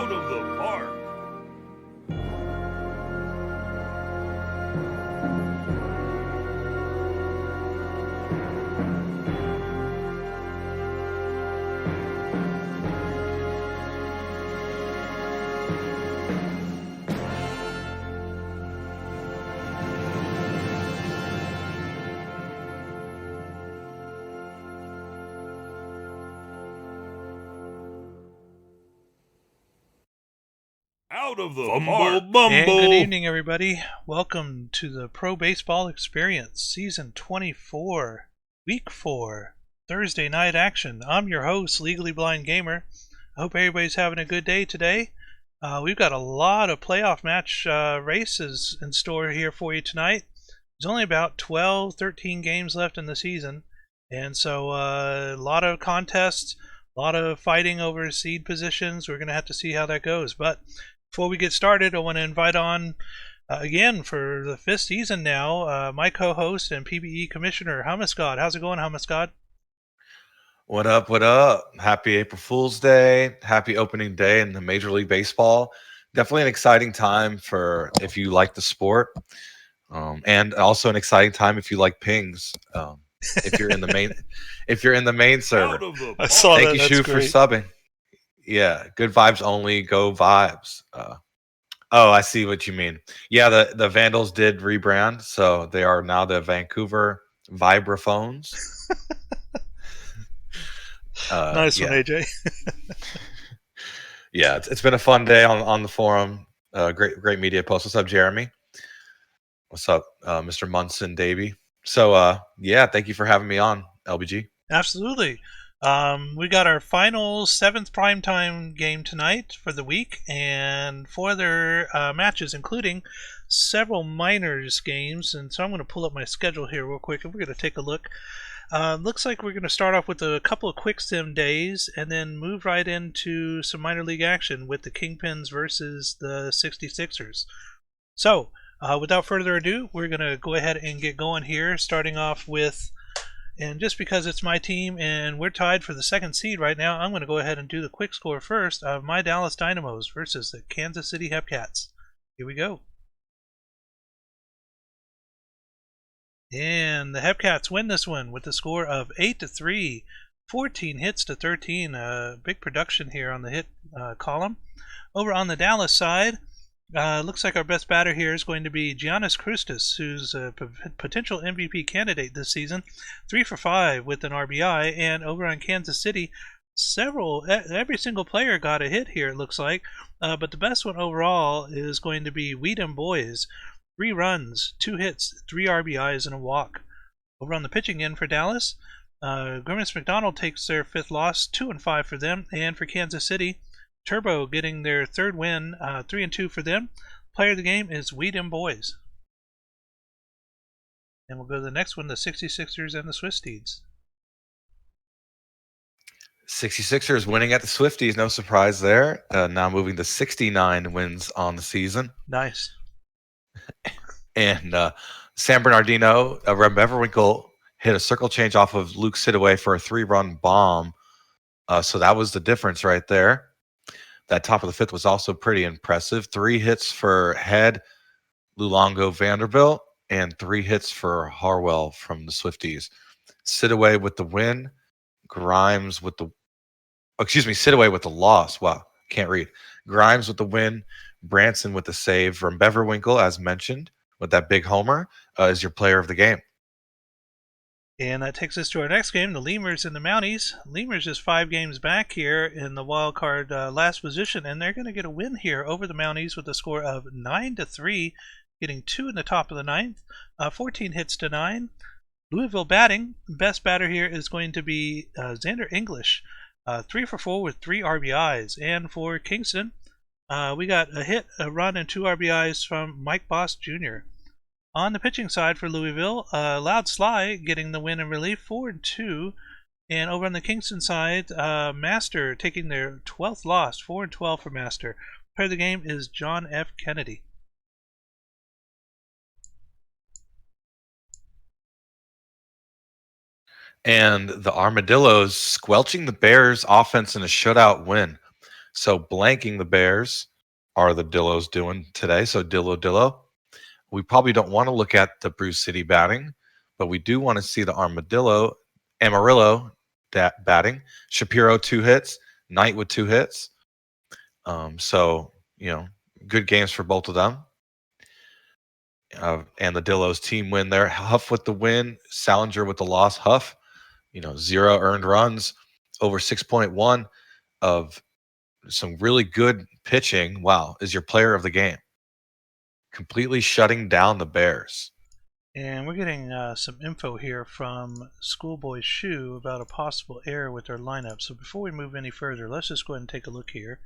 Out of the park. Out of the park. And good evening, everybody. Welcome to the Pro Baseball Experience, Season 24, Week 4, Thursday night action. I'm your host, Legally Blind Gamer. I hope everybody's having a good day today. We've got a lot of playoff match races in store here for you tonight. There's only about 12, 13 games left in the season, and so a lot of contests, a lot of fighting over seed positions. We're going to have to see how that goes, but before we get started, I want to invite on, again, for the 5th season now, my co-host and PBE Commissioner, Hummusgod. How's it going, Hummusgod? What up, what up? Happy April Fool's Day. Happy opening day in the Major League Baseball. Definitely an exciting time for if you like the sport. And also an exciting time if you like pings. If you're in the main server. Out of the I park. saw Thank that. you, That's Shu, for great. subbing. Yeah, good vibes only, go vibes. Oh, I see what you mean. Yeah, the Vandals did rebrand, so they are now the Vancouver Vibraphones. Nice one, AJ. Yeah, it's been a fun day on the forum. Great media post. What's up, Jeremy? What's up, Mr. Munson Davey? So yeah, thank you for having me on, LBG. Absolutely. We got our final 7th primetime game tonight for the week, and 4 other matches, including several minors games. And so I'm going to pull up my schedule here real quick, and we're going to take a look. Looks like we're going to start off with a couple of quick sim days and then move right into some minor league action with the Kingpins versus the 66ers. So, without further ado, we're going to go ahead and get going here, starting off with, and just because it's my team and we're tied for the 2nd seed right now, I'm going to go ahead and do the quick score first of my Dallas Dynamos versus the Kansas City Hepcats. Here we go. And the Hepcats win this one with a score of 8-3, 14 hits to 13. Big production here on the hit column. Over on the Dallas side, looks like our best batter here is going to be Giannis Krustis, who's a potential MVP candidate this season. 3 for 5 with an RBI. And over on Kansas City, every single player got a hit here, it looks like. But the best one overall is going to be Weedham Boys. 3 runs, 2 hits, 3 RBIs, and a walk. Over on the pitching end for Dallas, Grimace McDonald takes their 5th loss, 2-5 for them. And for Kansas City, Turbo getting their 3rd win, 3-2 for them. Player of the game is Weedham Boys. And we'll go to the next one, the 66ers and the Swifties. 66ers winning at the Swifties, no surprise there. Now moving to 69 wins on the season. Nice. And San Bernardino, Rem Beverwinkle hit a circle change off of Luke Sidaway for a 3-run bomb. So that was the difference right there. That top of the 5th was also pretty impressive. 3 hits for Head, Luongo, Vanderbilt, and 3 hits for Harwell from the Swifties. Sidaway with the win. Grimes with the... Sidaway with the loss. Wow, can't read. Grimes with the win. Branson with the save. From Beverwinkle, as mentioned, with that big homer, is your player of the game. And that takes us to our next game, the Lemurs and the Mounties. Lemurs is 5 games back here in the wild card last position, and they're going to get a win here over the Mounties with a score of 9-3, getting 2 in the top of the 9th, 14 hits to 9. Louisville batting, best batter here is going to be Xander English, 3 for 4 with 3 RBIs. And for Kingston, we got a hit, a run, and 2 RBIs from Mike Boss Jr. On the pitching side for Louisville, Loud Sly getting the win in relief, 4-2. And over on the Kingston side, Master taking their 12th loss, 4-12 for Master. Player of the game is John F. Kennedy. And the Armadillos squelching the Bears offense in a shutout win. So blanking the Bears are the Dillos doing today. So Dillo. We probably don't want to look at the Bruce City batting, but we do want to see the Amarillo batting. Shapiro 2 hits, Knight with 2 hits. So, good games for both of them. And the Dillos team win there. Huff with the win, Salinger with the loss. Huff, 0 earned runs, over 6.1 of some really good pitching. Wow, is your player of the game. Completely shutting down the Bears. And we're getting some info here from Schoolboy Shoe about a possible error with their lineup. So before we move any further, let's just go ahead and take a look here.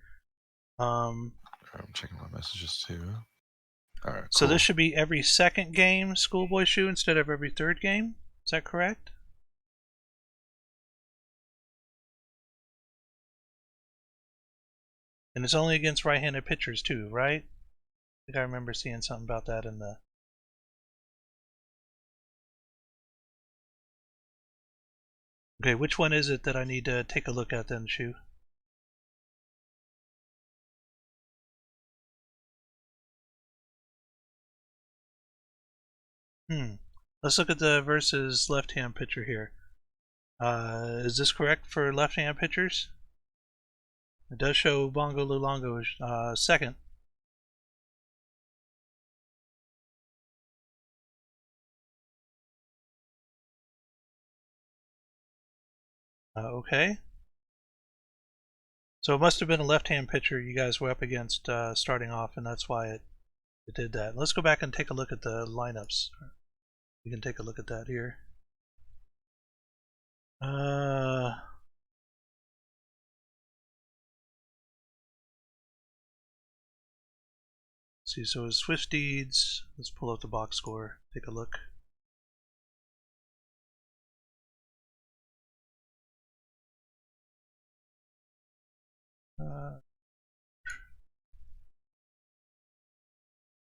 I'm checking my messages too. All right. So cool. this should be every second game, Schoolboy Shoe, instead of every third game. Is that correct? And it's only against right-handed pitchers too, right? I think I remember seeing something about that in the... Okay, which one is it that I need to take a look at then, Shu? Let's look at the versus left-hand pitcher here. Is this correct for left-hand pitchers? It does show Bongo Luongo second. Okay. So it must have been a left-hand pitcher you guys were up against starting off, and that's why it did that. Let's go back and take a look at the lineups. We can take a look at that here. See, so it's Swifties. Let's pull up the box score. Take a look.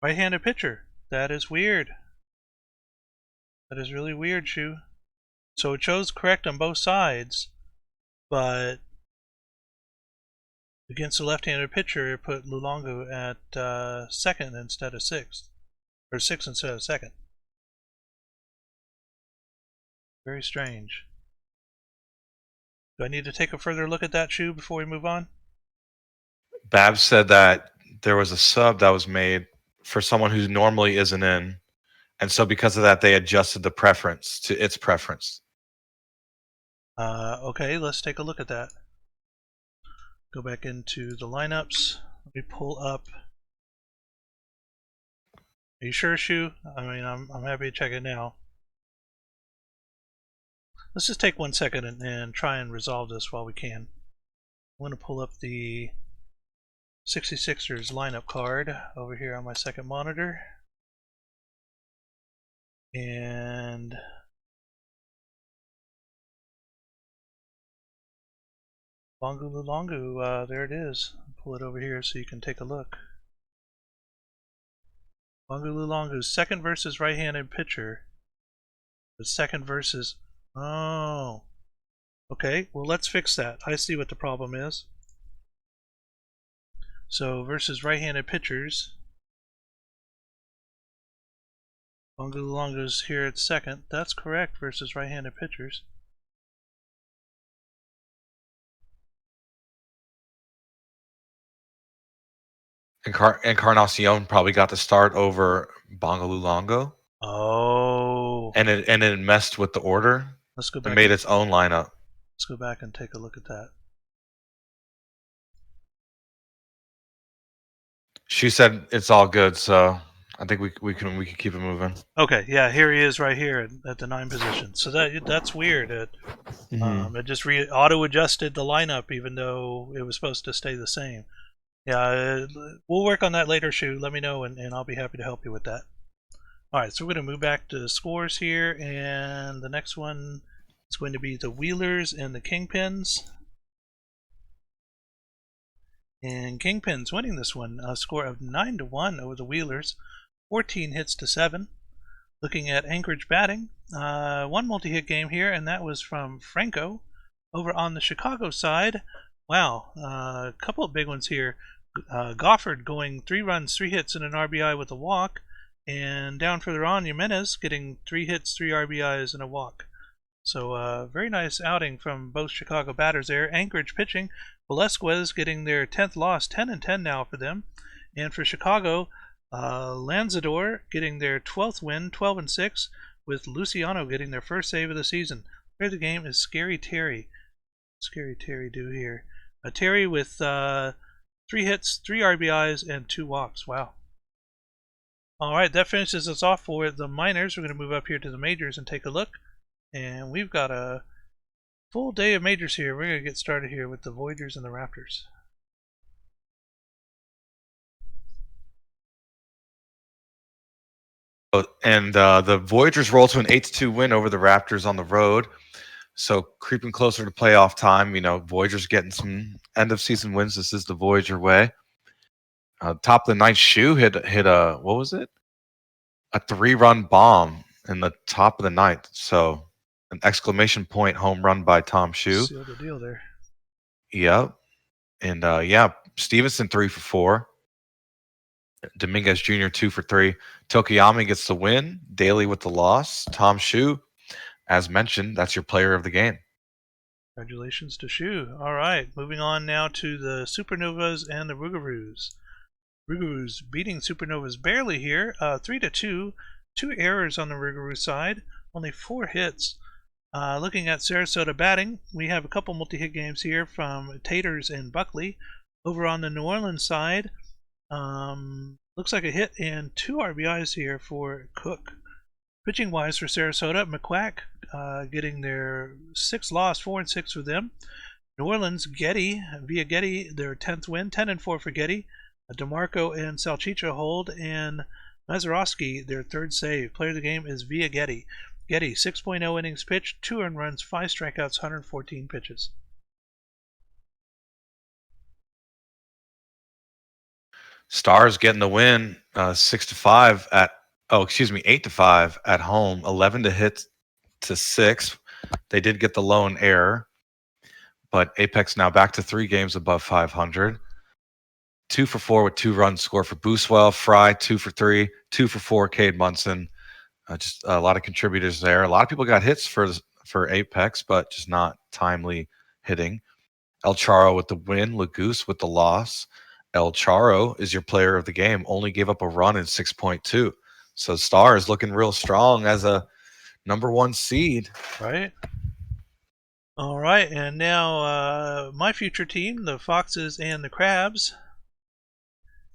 Right-handed pitcher. That is weird. That is really weird, Shu. So it shows correct on both sides, but against the left-handed pitcher, it put Luongo at second instead of sixth, or sixth instead of second. Very strange. Do I need to take a further look at that, Shu, before we move on? Babs said that there was a sub that was made for someone who normally isn't in, and so because of that, they adjusted the preference to its preference. Okay, let's take a look at that. Go back into the lineups. Let me pull up. Are you sure, Shu? I mean, I'm happy to check it now. Let's just take 1 second and try and resolve this while we can. I'm going to pull up the 66ers lineup card over here on my second monitor. And Bongo Luongo, there it is. I'll pull it over here so you can take a look. Bongo Luongo's second versus right-handed pitcher. The second versus... Oh. Okay, well let's fix that. I see what the problem is. So versus right-handed pitchers. Bongo Luongo's here at second. That's correct versus right-handed pitchers. Encarnacion probably got the start over Bongo Luongo. Oh. And it messed with the order. Let's go back. It made its own lineup. Let's go back and take a look at that. She said it's all good, so I think we can keep it moving. Okay, yeah, here he is right here at the 9 position. So that's weird. It just auto adjusted the lineup even though it was supposed to stay the same. Yeah, we'll work on that later, Shu. Let me know, and I'll be happy to help you with that. All right, so we're going to move back to scores here, and the next one is going to be the Wheelers and the Kingpins. And Kingpins winning this one, a score of 9-1 over the Wheelers, 14 hits to 7. Looking at Anchorage batting, one multi-hit game here, and that was from Franco. Over on the Chicago side, Wow, a couple of big ones here. Gofford going 3 runs, 3 hits, and an RBI with a walk. And down further on, Jimenez getting 3 hits, 3 RBIs, and a walk. So very nice outing from both Chicago batters there. Anchorage pitching, Velasquez getting their 10th loss, 10-10 now for them. And for Chicago, Lanzador getting their 12th win, 12-6, with Luciano getting their first save of the season. Player of the game is Scary Terry. Scary Terry do here. Terry with 3 hits, 3 RBIs, and 2 walks. Wow. All right, that finishes us off for the minors. We're going to move up here to the majors and take a look. And we've got a full day of majors here. We're going to get started here with the Voyagers and the Raptors. And the Voyagers roll to an 8-2 win over the Raptors on the road. So creeping closer to playoff time, Voyagers getting some end of season wins. This is the Voyager way. Top of the ninth, Shu hit a, what was it? A 3-run bomb in the top of the ninth. So an exclamation point home run by Tom Shu. Sealed the deal there. Yep. And Stevenson 3 for 4. Dominguez Jr. 2 for 3. Tokiyama gets the win. Daly with the loss. Tom Shu, as mentioned, that's your player of the game. Congratulations to Shu. All right, moving on now to the Supernovas and the Rougarous. Rougarous beating Supernovas barely here, 3-2. 2 errors on the Rougarous side, only 4 hits. Looking at Sarasota batting, we have a couple multi-hit games here from Taters and Buckley. Over on the New Orleans side, looks like a hit and 2 RBIs here for Cook. Pitching wise for Sarasota, McQuack getting their 6th loss, 4-6 for them. New Orleans, Getty, via Getty, their 10th win, 10-4 for Getty. DeMarco and Salchicha hold, and Mazeroski, their 3rd save. Player of the game is via Getty. Getty, 6.0 innings pitched, 2 earned runs, 5 strikeouts, 114 pitches. Stars getting the win, 8-5 at home, 11-6. They did get the lone error, but Apex now back to 3 games above 500. 2 for 4 with 2 runs scored for Booswell. Fry 2 for 3, 2 for 4. Cade Munson, just a lot of contributors there. A lot of people got hits for Apex, but just not timely hitting. El Charo with the win. Lagoose with the loss. El Charo is your player of the game. Only gave up a run in 6.2. So Star is looking real strong as a number 1 seed. Right. All right, and now my future team, the Foxes and the Crabs.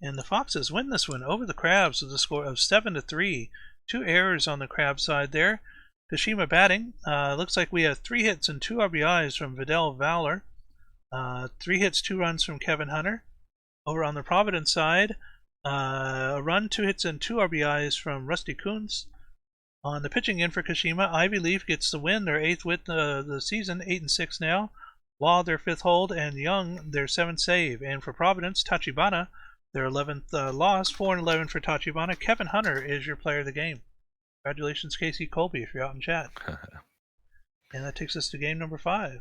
And the Foxes win this one over the Crabs with a score of 7-3. 2 errors on the Crab side there. Kashima batting. Looks like we have 3 hits and 2 RBIs from Vidal Valor. 3 hits, 2 runs from Kevin Hunter. Over on the Providence side, a run, 2 hits, and 2 RBIs from Rusty Kuntz. On the pitching end for Kashima, Ivy Leaf gets the win, their 8th win the season, 8-6 now. Law, their 5th hold, and Young, their 7th save. And for Providence, Tachibana, their 11th loss, 4-11 for Tachibana. Kevin Hunter is your player of the game. Congratulations, Casey Colby, if you're out in chat. And that takes us to game number 5.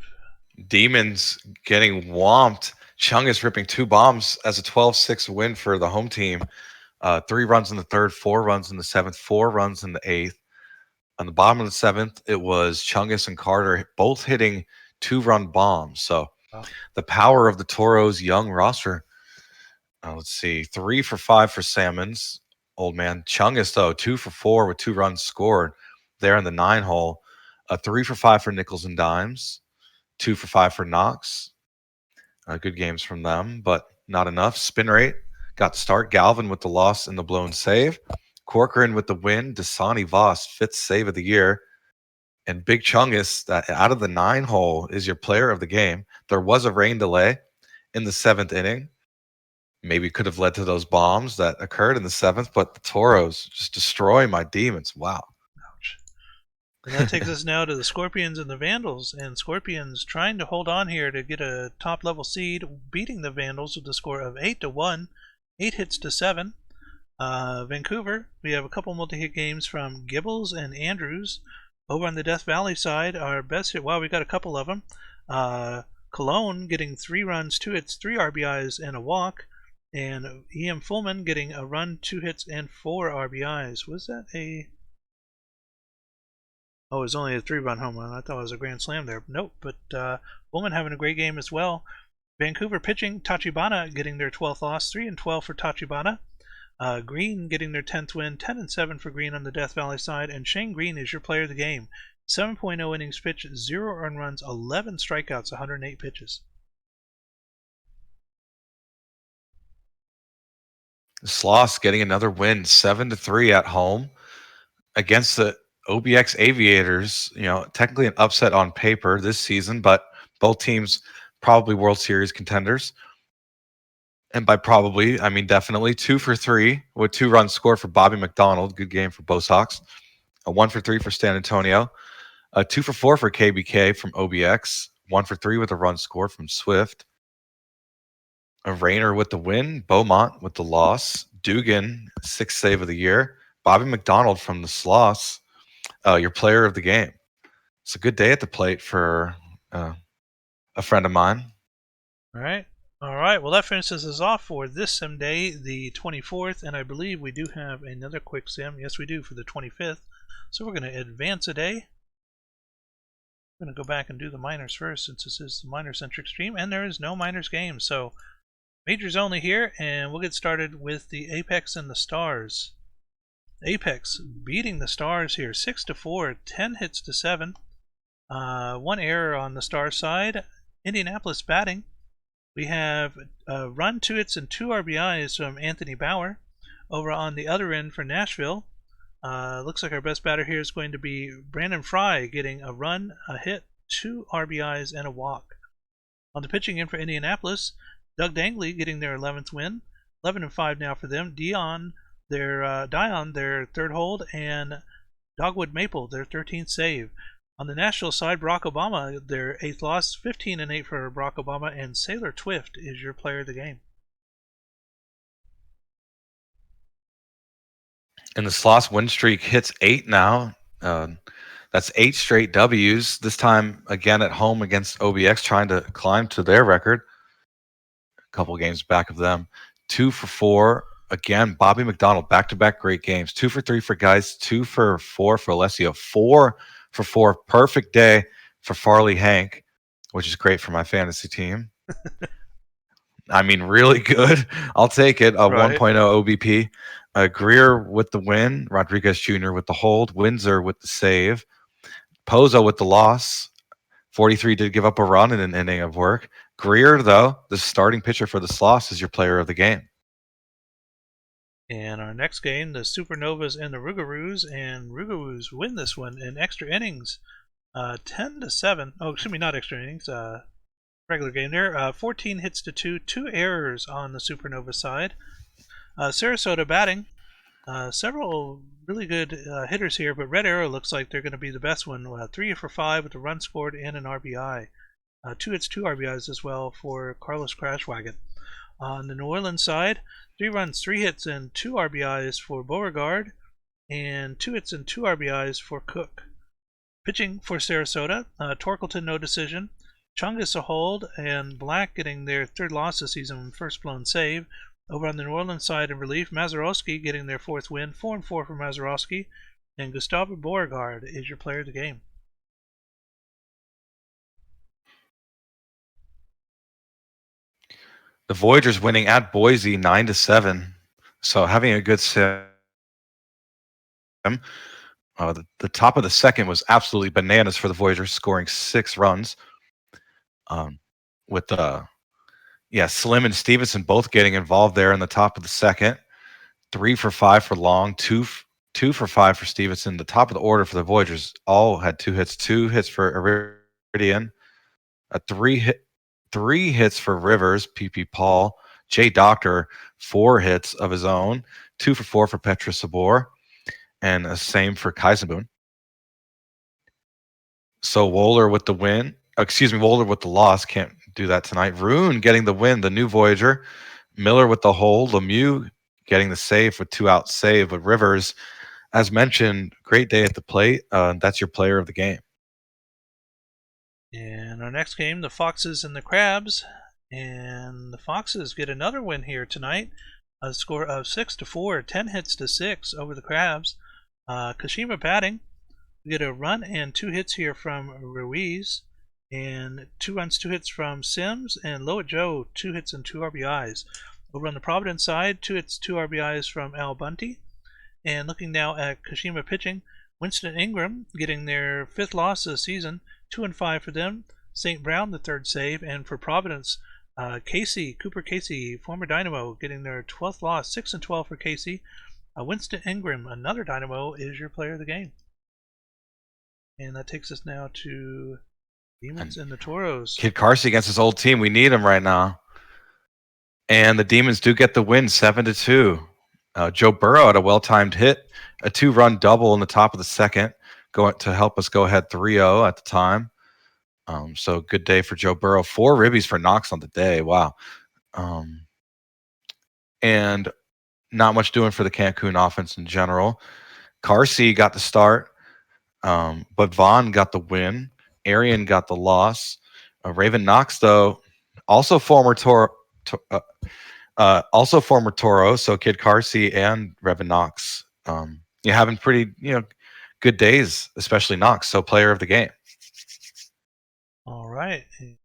Demons getting whomped. Chung is ripping 2 bombs as a 12-6 win for the home team. 3 runs in the 3rd, 4 runs in the 7th, 4 runs in the 8th. On the bottom of the 7th, it was Chungus and Carter both hitting 2-run bombs. So the power of the Toros' young roster. Let's see, 3 for 5 for Salmons. Old man Chungus, though, 2 for 4 with 2 runs scored there in the 9-hole. 3 for 5 for Nickels and Dimes. 2 for 5 for Knox. Good games from them, but not enough. Spin rate got the start. Galvin with the loss and the blown save. Corcoran with the win. Dasani Voss, 5th save of the year. And Big Chungus, that out of the 9-hole, is your player of the game. There was a rain delay in the 7th inning. Maybe could have led to those bombs that occurred in the 7th, but the Toros just destroy my Demons. Wow. Ouch. And that takes us now to the Scorpions and the Vandals. And Scorpions trying to hold on here to get a top-level seed, beating the Vandals with a score of 8-1, 8 hits to 7. Vancouver, we have a couple multi-hit games from Gibbles and Andrews. Over on the Death Valley side, our best hit, wow, we got a couple of them. Cologne getting 3 runs, 2 hits, 3 RBIs, and a walk. And E.M. Fullman getting a run, 2 hits, and 4 RBIs. Was that a... Oh, it was only a 3-run home run. I thought it was a grand slam there. Nope, but Fullman having a great game as well. Vancouver pitching, Tachibana getting their 12th loss, 3-12 for Tachibana. Green getting their 10th win, 10-7 for Green on the Death Valley side. And Shane Green is your player of the game. 7.0 innings pitched, 0 earned runs, 11 strikeouts, 108 pitches. Sloss getting another win, 7-3 at home against the OBX Aviators. You know, technically an upset on paper this season, but both teams probably World Series contenders. And by probably, I mean definitely. 2 for 3 with 2 runs scored for Bobby McDonald. Good game for Bo Sox. A 1 for 3 for Stan Antonio. A 2 for 4 for KBK from OBX. 1 for 3 with a run scored from Swift. A Rayner with the win. Beaumont with the loss. Dugan, 6th save of the year. Bobby McDonald from the Sloss, your player of the game. It's a good day at the plate for a friend of mine. All right. All right. Well, that finishes us off for this sim day, the 24th. And I believe we do have another quick sim. Yes, we do, for the 25th. So we're going to advance a day. I'm going to go back and do the minors first, since this is the minor-centric stream. And there is no minors game. So majors only here. And we'll get started with the Apex and the Stars. Apex beating the Stars here, 6-4, 10 hits to 7. 1 error on the Stars side. Indianapolis batting. We have a run, 2 hits, and 2 RBIs from Anthony Bauer. Over on the other end for Nashville, looks like our best batter here is going to be Brandon Fry, getting a run, a hit, 2 RBIs, and a walk. On the pitching end for Indianapolis, Doug Dangley getting their 11th win, 11-5 now for them. Dion, their 3rd hold, and Dogwood Maple, their 13th save. On the Nashville side, Barack Obama, their 8th loss, 15-8 for Barack Obama, and Sailor Twift is your player of the game. And the Sloss win streak hits 8 now. That's 8 straight W's. This time again at home against OBX, trying to climb to their record. A couple games back of them. 2 for 4. Again, Bobby McDonald, back-to-back great games. 2 for 3 for Geis, 2 for 4 for Alessio, 4 for 4. Perfect day for Farley Hank, which is great for my fantasy team. I mean, really good. I'll take it. A Right. 1.0 OBP. Greer with the win. Rodriguez Jr. with the hold. Windsor with the save. Pozo with the loss. 43 did give up a run in an inning of work. Greer, though, the starting pitcher for the Sloss, is your player of the game. And our next game, the Supernovas and the Rougarous, and Rougarous win this one in extra innings, 10-7. Oh, excuse me, not extra innings. Regular game there. 14 hits to 2, 2 errors on the Supernova side. Sarasota batting. Several really good hitters here, but Red Arrow looks like they're going to be the best one. 3 for 5 with a run scored and an RBI. 2 hits, 2 RBIs as well for Carlos Crashwagon. On the New Orleans side, 3 runs, 3 hits, and 2 RBIs for Beauregard, and 2 hits and 2 RBIs for Cook. Pitching for Sarasota, Torkelton no decision, Chungus a hold, and Black getting their 3rd loss this season, first blown save. Over on the New Orleans side in relief, Mazeroski getting their 4th win, 4-4 for Mazeroski, and Gustavo Beauregard is your player of the game. The Voyagers winning at Boise 9-7. So having a good sim. The top of the second was absolutely bananas for the Voyagers, scoring 6 runs. With Slim and Stevenson both getting involved there in the top of the second. 3 for 5 for Long, 2 for 5 for Stevenson. The top of the order for the Voyagers all had 2 hits. 2 hits for Iridian. 3 hits for Rivers, PP Paul. Jay Doctor, 4 hits of his own. 2 for 4 for Petra Sabor. And the same for Kaisenboon. So Wohler with the win. Wohler with the loss. Can't do that tonight. Rune getting the win, the new Voyager. Miller with the hold. Lemieux getting the save with 2-out save. But Rivers, as mentioned, great day at the plate. That's your player of the game. And our next game, the Foxes and the Crabs. And the Foxes get another win here tonight. A score of 6-4, 10 hits to 6 over the Crabs. Kashima batting. We get a run and 2 hits here from Ruiz. And 2 runs, 2 hits from Sims. And Loa Joe, 2 hits and 2 RBIs. Over on the Providence side, 2 hits, 2 RBIs from Al Bunty. And looking now at Kashima pitching, Winston Ingram getting their 5th loss of the season, 2-5 for them. St. Brown, the 3rd save. And for Providence, Cooper Casey, former Dynamo, getting their 12th loss, 6-12 for Casey. Winston Ingram, another Dynamo, is your player of the game. And that takes us now to Demons and the Toros. Kid Carsey against his old team. We need him right now. And the Demons do get the win, 7-2. Joe Burrow had a well-timed hit, a 2-run double in the top of the second, going to help us go ahead 3-0 at the time. So good day for Joe Burrow. 4 ribbies for Knox on the day. Wow. And not much doing for the Cancun offense in general. Carsey got the start, but Vaughn got the win. Arian got the loss. Raven Knox, though, also former Toro. So Kid Carsey and Raven Knox, having pretty good days, especially Knox. So player of the game. All right. It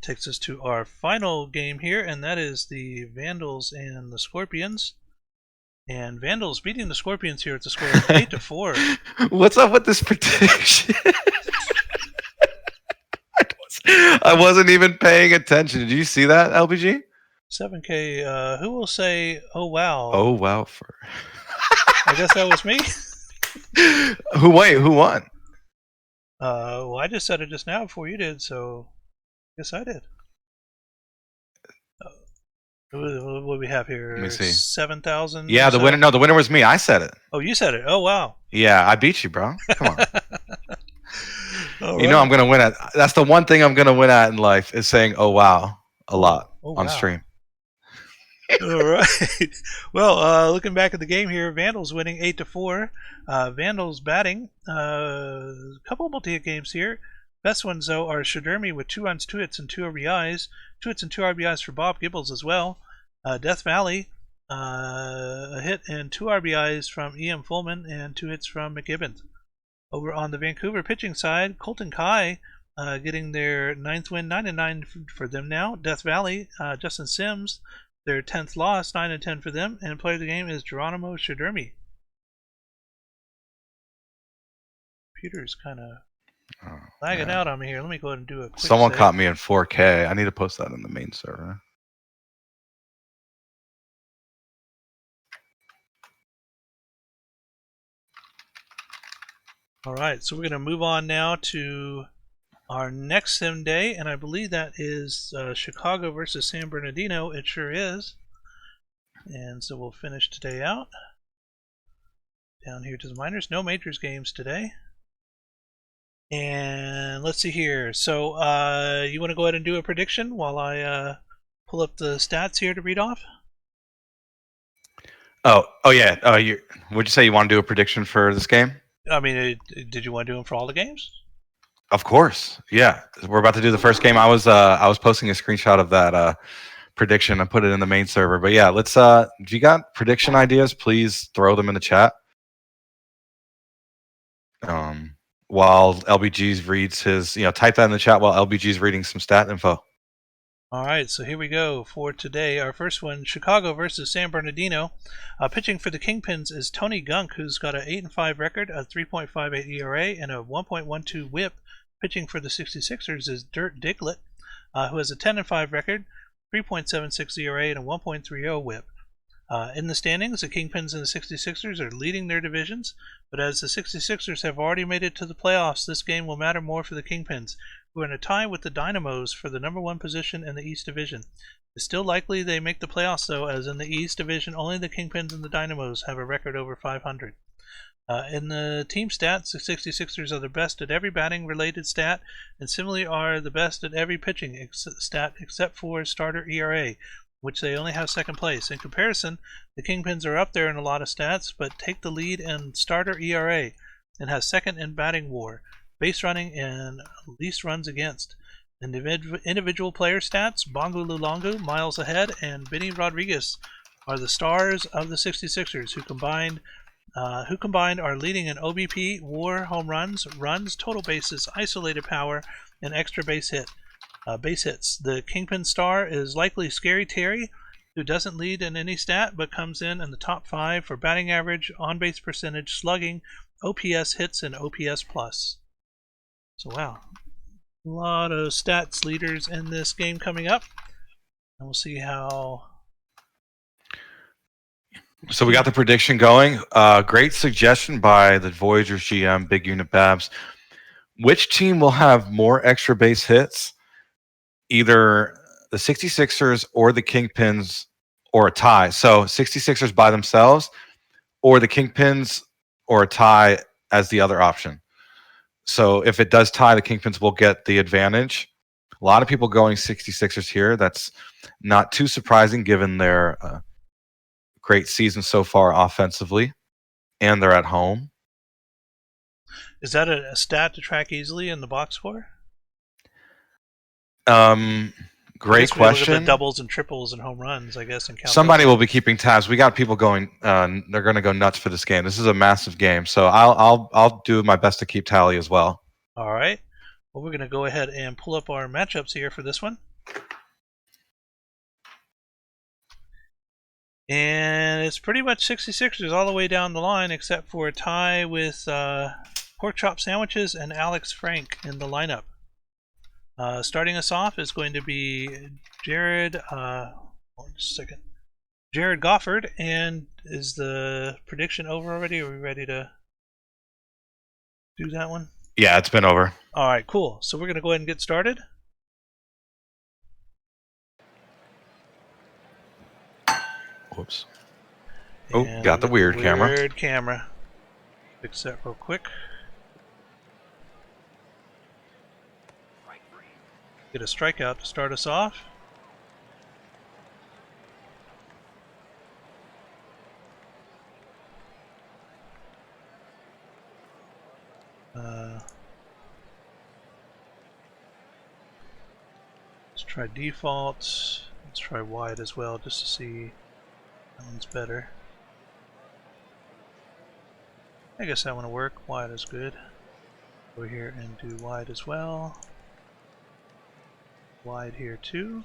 takes us to our final game here, and that is the Vandals and the Scorpions. And Vandals beating the Scorpions here at the score of 8-4. What's up with this prediction? I wasn't even paying attention. Did you see that, LBG? 7K, who will say, oh, wow? Oh, wow. I guess that was me. Who won? Well, I just said it just now before you did, so I guess I did. What do we have here? Let me see. 7,000? Yeah, the winner. No, the winner was me. I said it. Oh, you said it. Oh, wow. Yeah, I beat you, bro. Come on. You know I'm going to win at. That's the one thing I'm going to win at in life is saying, oh, wow, a lot on stream. All right. Well, looking back at the game here, Vandals winning 8-4. Vandals batting. A couple multi-hit games here. Best ones, though, are Shadermi with 2 runs, 2 hits, and 2 RBIs. 2 hits and 2 RBIs for Bob Gibbles as well. Death Valley, a hit and 2 RBIs from E.M. Fullman and 2 hits from McGibbons. Over on the Vancouver pitching side, Colton Kai getting their 9th win, 9-9 for them now. Death Valley, Justin Sims, their 10th loss, 9-10 for them. And player of the game is Geronimo Shadermi. Computer's kind of lagging out on me here. Let me go ahead and do a quick Someone save. caught me in 4K. I need to post that in the main server. All right, so we're going to move on now to our next sim day, and I believe that is Chicago versus San Bernardino. It sure is. And so we'll finish today out. Down here to the minors. No majors games today. And let's see here. So you want to go ahead and do a prediction while I pull up the stats here to read off? Oh yeah. Would you say you want to do a prediction for this game? I mean, did you want to do them for all the games? Of course. Yeah. We're about to do the first game. I was posting a screenshot of that prediction. I put it in the main server. But yeah, let's if you got prediction ideas, please throw them in the chat. While LBG's reads his, type that in the chat while LBG's reading some stat info. All right, so here we go for today. Our first one, Chicago versus San Bernardino. Pitching for the Kingpins is Tony Gunk, who's got an 8-5 record, a 3.58 ERA, and a 1.12 WHIP. Pitching for the 66ers is Dirt Diglett, who has a 10-5 record, 3.76 ERA, and a 1.30 WHIP. In the standings, the Kingpins and the 66ers are leading their divisions, but as the 66ers have already made it to the playoffs, this game will matter more for the Kingpins, who are in a tie with the Dynamos for the number 1 position in the East Division. It's still likely they make the playoffs, though, as in the East Division, only the Kingpins and the Dynamos have a record over 500. In the team stats, the 66ers are the best at every batting-related stat, and similarly are the best at every pitching stat except for starter ERA, which they only have second place. In comparison, the Kingpins are up there in a lot of stats, but take the lead in starter ERA and have second in batting WAR. base running, and least runs against. Individual player stats, Bongo Luongo, miles ahead, and Benny Rodriguez are the stars of the 66ers, who combined are leading in OBP, WAR, home runs, total bases, isolated power, and extra base hits. The Kingpin star is likely Scary Terry, who doesn't lead in any stat but comes in the top 5 for batting average, on-base percentage, slugging, OPS hits, and OPS plus. So wow, a lot of stats leaders in this game coming up, and we'll see how. So we got the prediction going. Great suggestion by the Voyagers GM, Big Unit Babs. Which team will have more extra base hits? Either the 66ers or the Kingpins, or a tie. So 66ers by themselves, or the Kingpins, or a tie as the other option. So if it does tie, the Kingpins will get the advantage. A lot of people going 66ers here. That's not too surprising given their great season so far offensively, and they're at home. Is that a stat to track easily in the box score? Great question. Look at the doubles and triples and home runs, I guess. And count somebody those. will be keeping tabs. We got people going. They're going to go nuts for this game. This is a massive game, so I'll do my best to keep tally as well. All right. Well, we're going to go ahead and pull up our matchups here for this one. And it's pretty much 66ers all the way down the line, except for a tie with Pork Chop Sandwiches and Alex Frank in the lineup. Starting us off is going to be Jared. Just a second. Jared Gofford. And is the prediction over already? Are we ready to do that one? Yeah, it's been over. All right, cool. So we're going to go ahead and get started. Whoops. Oh, got the weird camera. Weird camera. Fix that real quick. Get a strikeout to start us off. Let's try defaults. Let's try wide as well, just to see that one's better. I guess that one will work. Wide is good. Go here and do wide as well. Wide here too.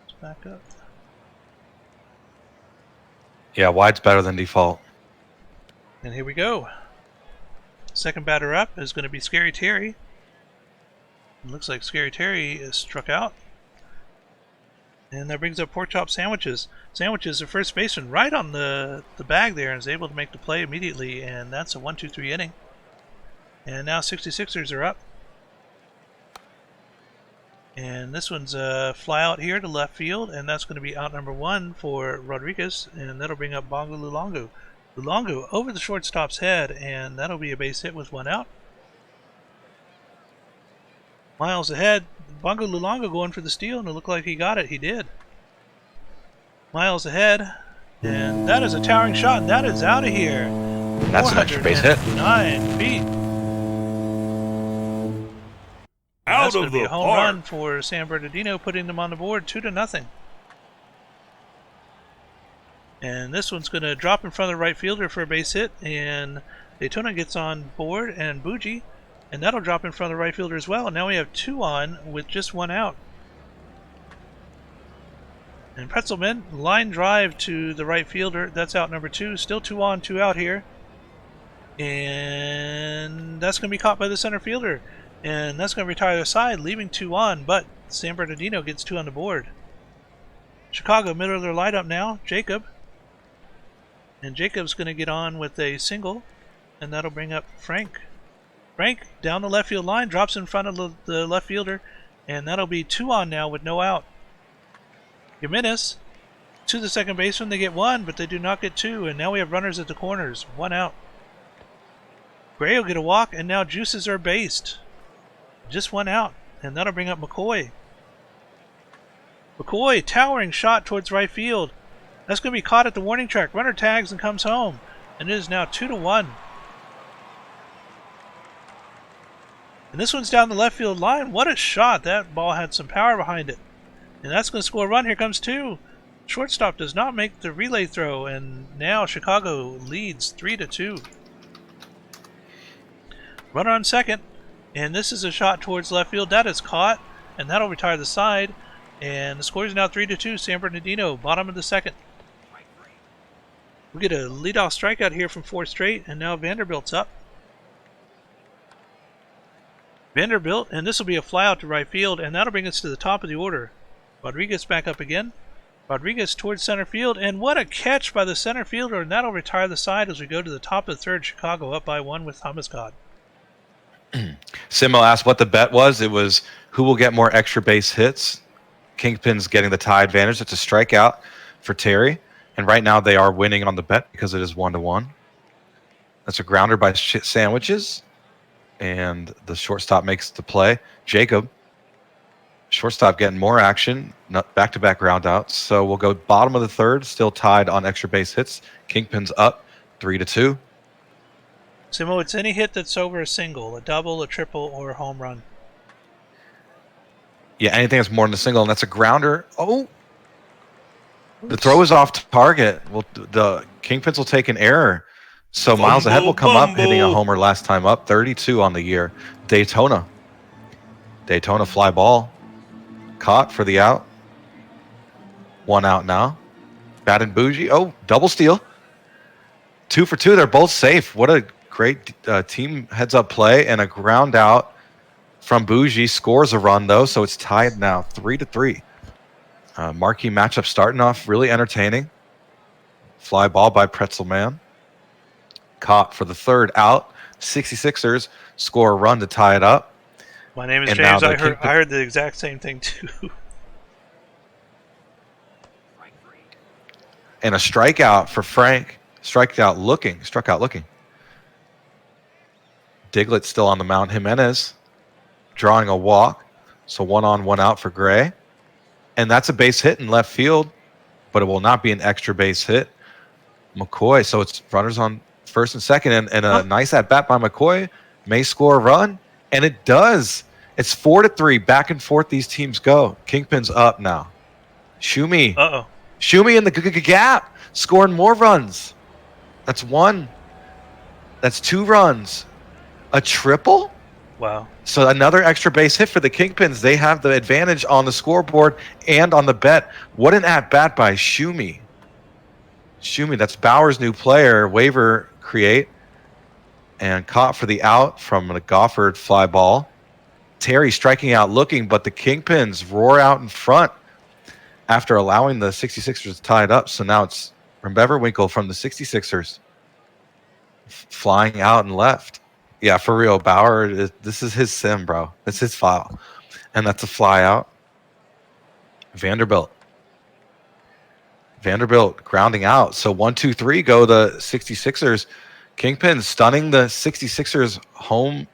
Let's back up. Yeah, wide's better than default. And here we go. Second batter up is going to be Scary Terry. It looks like Scary Terry is struck out. And that brings up Pork Chop Sandwiches. Sandwiches, the first baseman, right on the bag there, and is able to make the play immediately. And that's a 1-2-3 inning. And now 66ers are up. And this one's a fly out here to left field, and that's going to be out number 1 for Rodriguez, and that'll bring up Bongo Luongo. Luongo over the shortstop's head, and that'll be a base hit with 1 out. Miles ahead, Bongo Luongo going for the steal, and it looked like he got it. He did. Miles ahead, and that is a towering shot, and that is out of here. That's an extra base hit. 9 feet. Out That's of going to be the a home park. run for San Bernardino, putting them on the board 2-0. And this one's going to drop in front of the right fielder for a base hit, and Daytona gets on board, and Bougie, and that'll drop in front of the right fielder as well. And now we have 2 on with just 1 out. And Pretzelman, line drive to the right fielder. That's out number 2. Still 2 on, 2 out here. And that's going to be caught by the center fielder. And that's going to retire the side, leaving 2 on, but San Bernardino gets 2 on the board. Chicago, middle of their lineup now, Jacob. And Jacob's going to get on with a single, and that'll bring up Frank. Frank, down the left field line, drops in front of the left fielder, and that'll be 2 on now with no out. Jimenez to the second baseman, they get 1, but they do not get 2, and now we have runners at the corners, 1 out. Gray will get a walk, and now juices are based. Just 1 out, and that'll bring up McCoy. McCoy, towering shot towards right field. That's going to be caught at the warning track. Runner tags and comes home, and it is now 2-1. And this one's down the left field line. What a shot. That ball had some power behind it. And that's going to score a run. Here comes 2. Shortstop does not make the relay throw, and now Chicago leads 3-2. Runner on second, and this is a shot towards left field. That is caught, and that'll retire the side. And the score is now 3-2. San Bernardino, bottom of the second. We get a leadoff strikeout here from 4 straight, and now Vanderbilt's up. Vanderbilt, and this will be a fly out to right field, and that'll bring us to the top of the order. Rodriguez back up again. Rodriguez towards center field, and what a catch by the center fielder, and that'll retire the side as we go to the top of the third. Chicago up by 1 with Thomas Codd. Simo asked what the bet was. It was who will get more extra base hits. Kingpin's getting the tie advantage. It's a strikeout for Terry, and right now they are winning on the bet because it is 1-1. That's a grounder by Sandwiches, and the shortstop makes the play. Jacob. Shortstop getting more action, back-to-back ground outs. So we'll go bottom of the third, still tied on extra base hits. Kingpin's up 3-2. Simo, it's any hit that's over a single, a double, a triple, or a home run. Yeah, anything that's more than a single, and that's a grounder. Oh! The throw is off target. Well, the Kingpins will take an error. So Miles Ahead will come up, hitting a homer last time up. 32 on the year. Daytona fly ball. Caught for the out. 1 out now. Bad and Bougie. Oh, double steal. 2 for 2. They're both safe. What a great team heads-up play, and a ground out from Bougie. Scores a run, though, so it's tied now 3-3. Marquee matchup starting off really entertaining. Fly ball by Pretzel Man. Caught for the third out. 66ers score a run to tie it up. My name is And James. now I the heard the exact same thing, too. And a strikeout for Frank. Struck out looking. Diglett still on the mound. Jimenez drawing a walk. So 1 on, 1 out for Gray. And that's a base hit in left field, but it will not be an extra base hit. McCoy, so it's runners on first and second, and a nice at-bat by McCoy may score a run, and it does. It's 4-3, back and forth these teams go. Kingpin's up now. Schumi. Uh-oh. Schumi in the gap, scoring more runs. That's 1. That's 2 runs. A triple? Wow. So another extra base hit for the Kingpins. They have the advantage on the scoreboard and on the bet. What an at-bat by Schumi. Schumi, that's Bauer's new player. Waiver create. And caught for the out from the Gofford fly ball. Terry striking out looking, but the Kingpins roar out in front after allowing the 66ers to tie it up. So now it's Rembeverwinkle from the 66ers flying out and left. Yeah, for real, Bauer, this is his sim, bro. It's his file. And that's a fly out. Vanderbilt grounding out. So 1-2-3 go the 66ers. Kingpin stunning the 66ers home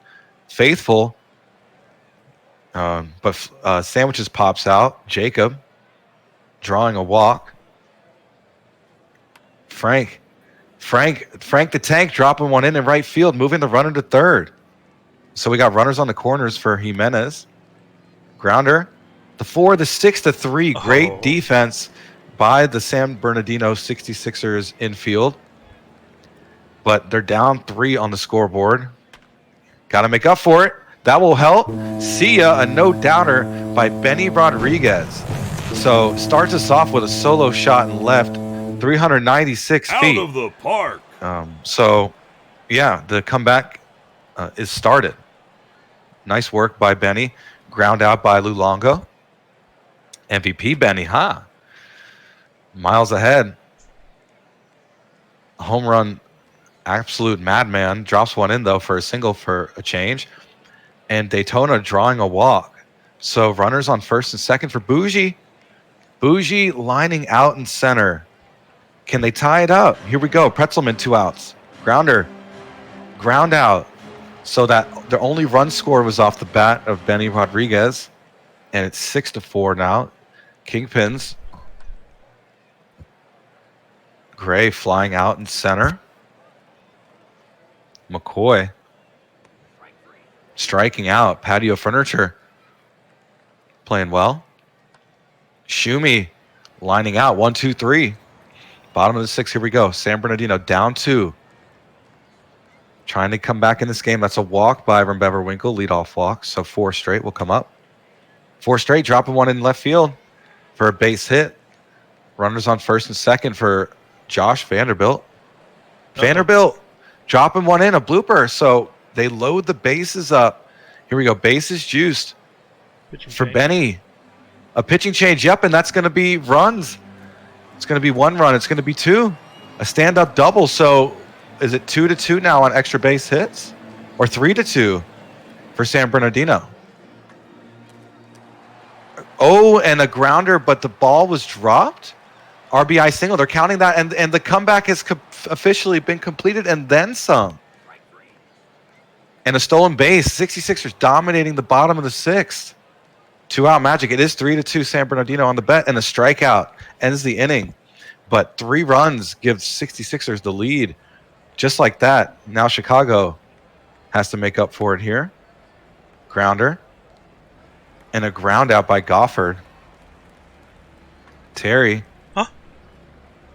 faithful. But Sandwiches pops out. Jacob drawing a walk. Frank the Tank dropping one in right field, moving the runner to third. So we got runners on the corners for Jimenez. Grounder. The 4, the 6-3. Great defense by the San Bernardino 66ers infield. But they're down 3 on the scoreboard. Got to make up for it. That will help. See ya, a no-doubter by Benny Rodriguez. So starts us off with a solo shot in left, 396 feet. Out of the park. So, yeah, the comeback is started. Nice work by Benny. Ground out by Luongo. MVP Benny, huh? Miles ahead. Home run, absolute madman. Drops one in, though, for a single for a change. And Daytona drawing a walk. So runners on first and second for Bougie. Bougie lining out in center. Can they tie it up? Here we go. Pretzelman, 2 outs. Grounder. Ground out. So that their only run score was off the bat of Benny Rodriguez. And it's 6-4 now. Kingpins. Gray flying out in center. McCoy striking out. Patio Furniture playing well. Shumi lining out. 1, 2, 3. Bottom of the 6. Here we go. San Bernardino down 2. Trying to come back in this game. That's a walk by Rembever Winkle. Leadoff walk. So 4 straight will come up. 4 straight. Dropping one in left field for a base hit. Runners on first and second for Josh Vanderbilt. Vanderbilt dropping one in. A blooper. So they load the bases up. Here we go. Bases juiced for Benny. A pitching change. Yep. And that's going to be runs. It's going to be 1 run. It's going to be 2. A stand-up double. So is it 2-2 now on extra base hits? Or 3-2 for San Bernardino? Oh, and a grounder, but the ball was dropped? RBI single. They're counting that. And the comeback has officially been completed and then some. And a stolen base. 66ers dominating the bottom of the 6th. 2-out magic. It is 3-2 San Bernardino on the bet. And a strikeout ends the inning. But 3 runs gives 66ers the lead. Just like that. Now Chicago has to make up for it here. Grounder. And a ground out by Goffard. Terry. Huh?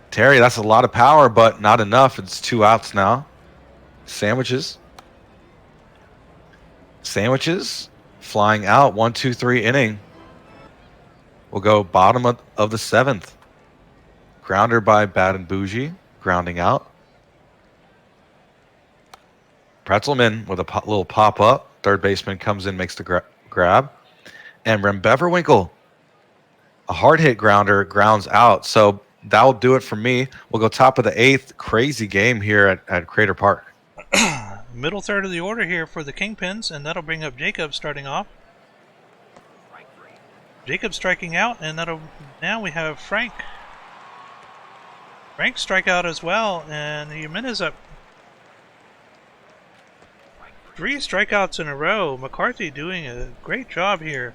Terry, that's a lot of power, but not enough. It's 2 outs now. Sandwiches. Flying out. 1, 2, 3 inning. We'll go bottom of the 7th. Grounder by Bad and Bougie. Grounding out. Pretzelman with a little pop-up. Third baseman comes in, makes the grab. And Rembever Winkle, a hard-hit grounder, grounds out. So that'll do it for me. We'll go top of the 8th. Crazy game here at Crater Park. Middle third of the order here for the Kingpins, and that'll bring up Jacob starting off. Jacob striking out, and now we have Frank. Frank strike out as well, and Jimenez up. 3 strikeouts in a row. McCarthy doing a great job here,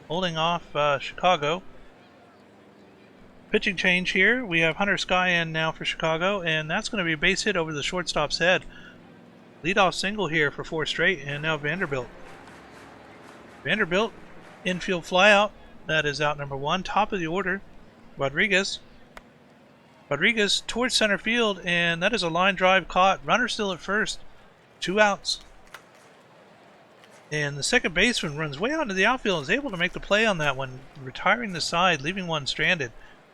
holding off Chicago. Pitching change here. We have Hunter Sky in now for Chicago, and that's going to be a base hit over the shortstop's head. Leadoff single here for 4 straight, and now Vanderbilt. Vanderbilt, infield flyout. That is out number 1. Top of the order, Rodriguez. Rodriguez towards center field, and that is a line drive caught. Runner still at first. 2 outs. And the second baseman runs way out into the outfield and is able to make the play on that one, retiring the side, leaving one stranded.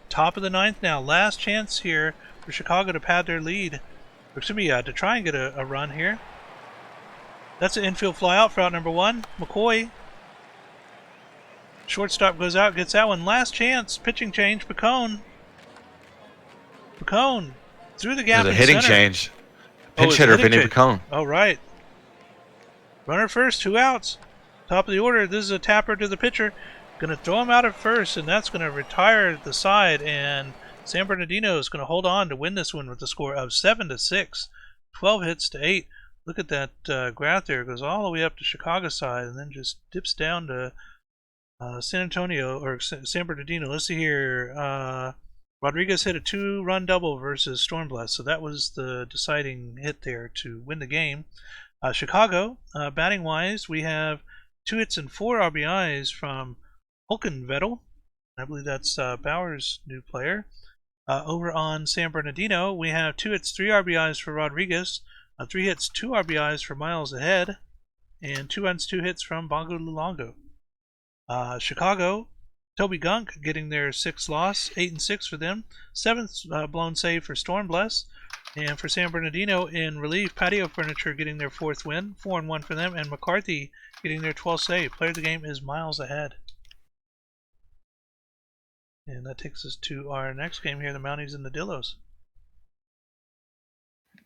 Top of the 9th now. Last chance here for Chicago to pad their lead. Or excuse me, to try and get a run here. That's an infield fly out for out number 1. McCoy. Shortstop goes out, gets that one. Last chance. Pitching change. Picone. Through the gap. There's a hitting center. Change. Pinch hitter, Vinny Picone. Oh, right. Runner first, 2 outs. Top of the order. This is a tapper to the pitcher. Going to throw him out at first, and that's going to retire the side. And San Bernardino is going to hold on to win this one with a score of 7-6. 12 hits to 8. Look at that graph there. It goes all the way up to Chicago side and then just dips down to San Antonio or San Bernardino. Let's see here. Rodriguez hit a 2-run double versus Stormblast, so that was the deciding hit there to win the game. Chicago, batting wise, we have 2 hits and 4 RBIs from Hulkenvettel. I believe that's Bauer's new player. Over on San Bernardino, we have 2 hits, 3 RBIs for Rodriguez, 3 hits, 2 RBIs for Miles Ahead, and 2 runs, 2 hits from Bongo Luongo. Chicago, Toby Gunk getting their 6th loss, 8-6 for them. 7th blown save for Stormbless. And for San Bernardino in relief, Patio Furniture getting their 4th win, 4-1 for them. And McCarthy getting their 12th save. Player of the game is Miles Ahead. And that takes us to our next game here, the Mounties and the Dillos.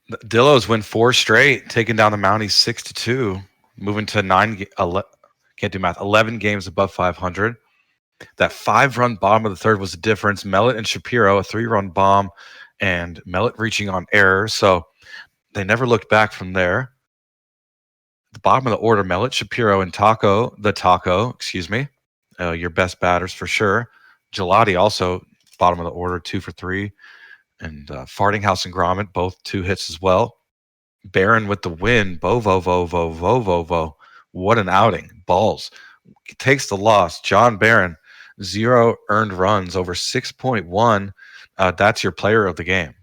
The Dillos win 4 straight, taking down the Mounties 6-2, moving to 11 games above 500. That 5-run bomb of the 3rd was the difference. Mellett and Shapiro, a 3-run bomb, and Mellett reaching on error. So they never looked back from there. The bottom of the order, Mellett, Shapiro, and Taco, your best batters for sure. Gelati also bottom of the order, 2 for 3. And Fartinghouse and Gromit, both 2 hits as well. Barron with the win. Bovo, What an outing. Balls takes the loss. John Barron, 0 earned runs over 6.1. That's your player of the game.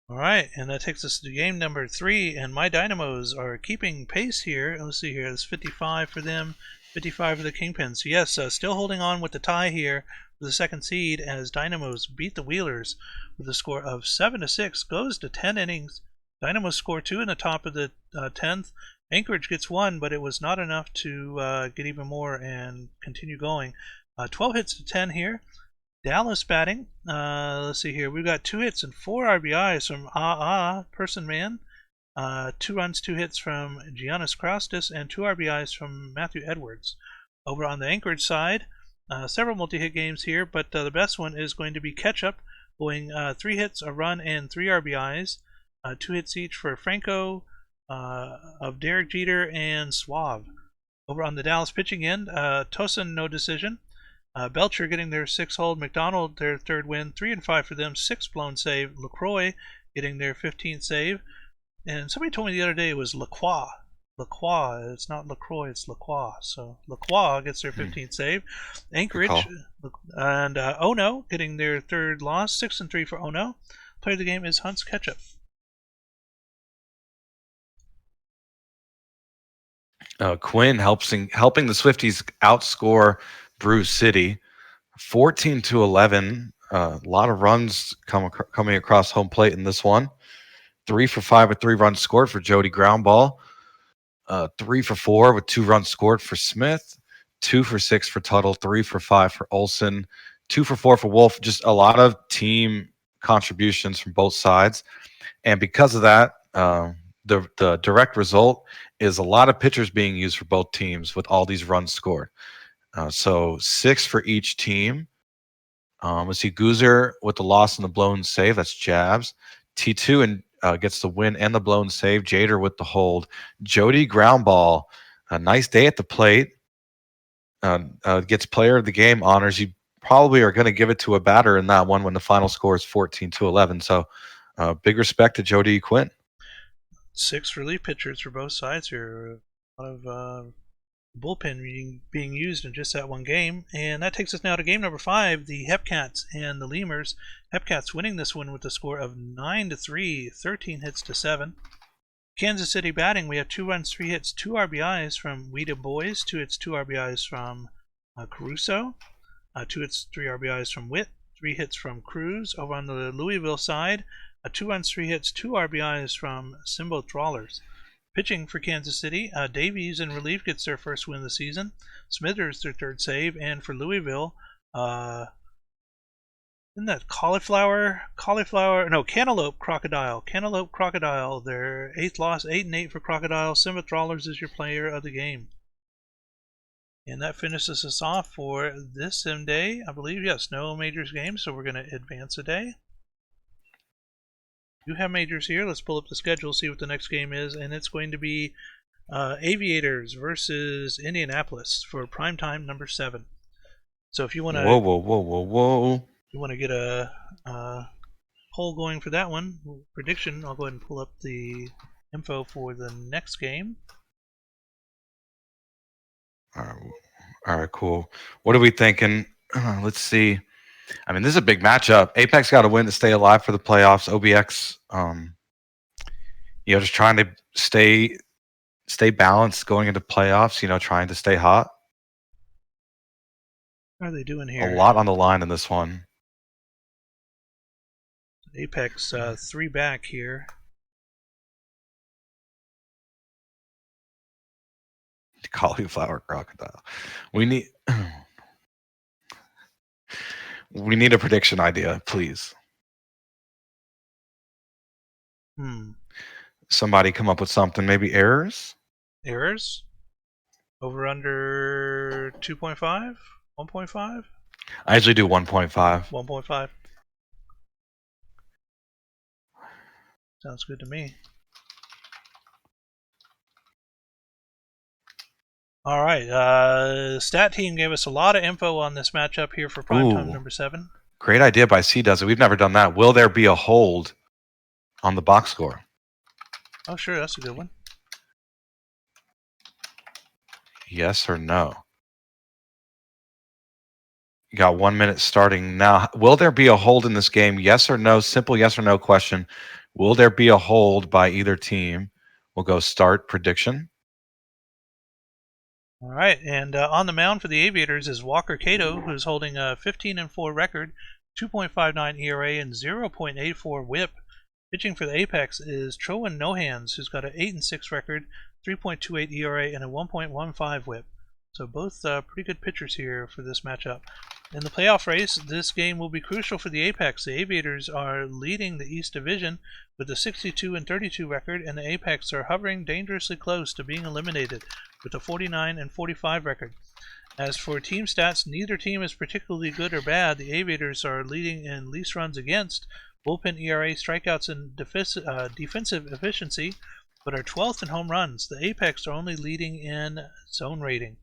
All right, and that takes us to game number 3, and my Dynamos are keeping pace here. Let's see here, it's 55 for them, 55 for the Kingpins. So yes, still holding on with the tie here for the second seed as Dynamos beat the Wheelers with a score of 7-6, goes to 10 innings. Dynamos score 2 in the top of the 10th. Anchorage gets 1, but it was not enough to get even more and continue going. 12 hits to 10 here. Dallas batting. Let's see here. We've got 2 hits and 4 RBIs from Person Man. 2 runs, 2 hits from Giannis Kraustis, and 2 RBIs from Matthew Edwards. Over on the Anchorage side, several multi-hit games here, but the best one is going to be Ketchup, going 3 hits, a run, and 3 RBIs. 2 hits each for Franco, of Derek Jeter, and Suave. Over on the Dallas pitching end, Tosin, no decision. Belcher getting their 6th hold. McDonald, their 3rd win. 3 and 5 for them. 6 blown save. LaCroix getting their 15th save. And somebody told me the other day it was Lacroix. Lacroix. It's not LaCroix, it's Lacroix. So Lacroix gets their 15th save. Anchorage and Ono getting their 3rd loss. 6 and 3 for Ono. Player of the game is Hunts Ketchup. Quinn helping the Swifties outscore Brew City 14-11. A lot of runs coming across home plate in this one. 3 for 5 with 3 runs scored for Jody Groundball. 3 for 4 with 2 runs scored for Smith. 2 for 6 for Tuttle. 3 for 5 for Olson. 2 for 4 for Wolf. Just a lot of team contributions from both sides. And because of that, the direct result is a lot of pitchers being used for both teams with all these runs scored. So 6 for each team. Let's see, Goozer with the loss and the blown save. That's Jabs. T2 and gets the win and the blown save. Jader with the hold. Jody Groundball, a nice day at the plate. Gets player of the game honors. You probably are going to give it to a batter in that one when the final score is 14-11. So big respect to Jody Quinn. 6 relief pitchers for both sides here. A lot of bullpen being used in just that one game. And that takes us now to game number 5, the Hepcats and the Lemurs. Hepcats winning this one with a score of 9-3, 13 hits to 7. Kansas City batting, we have 2 runs, 3 hits, 2 RBIs from Weeda Boys, 2 hits, 2 RBIs from Caruso, 2 hits, 3 RBIs from Witt, 3 hits from Cruz. Over on the Louisville side, 2 runs, 3 hits, 2 RBIs from Simbo Trawlers. Pitching for Kansas City, Davies in relief gets their 1st win of the season. Smithers their 3rd save, and for Louisville, isn't that Cantaloupe Crocodile, their 8th loss, 8-8 for Crocodile. Simba Trawlers is your player of the game. And that finishes us off for this sim day. I believe, yes, no majors games, so we're going to advance a day. You have majors here. Let's pull up the schedule, see what the next game is, and it's going to be Aviators versus Indianapolis for primetime number 7. So if you want to, whoa! you want to get a poll going for that one, prediction, I'll go ahead and pull up the info for the next game. All right, cool. What are we thinking? Let's see. I mean, this is a big matchup. Apex got to win to stay alive for the playoffs. OBX, just trying to stay balanced going into playoffs. Trying to stay hot. What are they doing here? A lot on the line in this one. Apex 3 back here. Cauliflower crocodile. We need a prediction idea, please. Somebody come up with something. Maybe errors? Errors? Over under 2.5? 1.5? I usually do 1.5. 1.5. Sounds good to me. All right. Stat Team gave us a lot of info on this matchup here for primetime number 7. Great idea by C Does It. We've never done that. Will there be a hold on the box score? Oh, sure. That's a good one. Yes or no? You got 1 minute starting now. Will there be a hold in this game? Yes or no? Simple yes or no question. Will there be a hold by either team? We'll go start prediction. All right, and on the mound for the Aviators is Walker Cato, who's holding a 15-4 record, 2.59 ERA, and 0.84 WHIP. Pitching for the Apex is Trowan Nohans, who's got an 8-6 record, 3.28 ERA, and a 1.15 WHIP. So both pretty good pitchers here for this matchup. In the playoff race, this game will be crucial for the Apex. The Aviators are leading the East Division with a 62-32 record, and the Apex are hovering dangerously close to being eliminated with a 49-45 record. As for team stats, neither team is particularly good or bad. The Aviators are leading in least runs against, bullpen ERA, strikeouts, and defensive efficiency, but are 12th in home runs. The Apex are only leading in zone rating.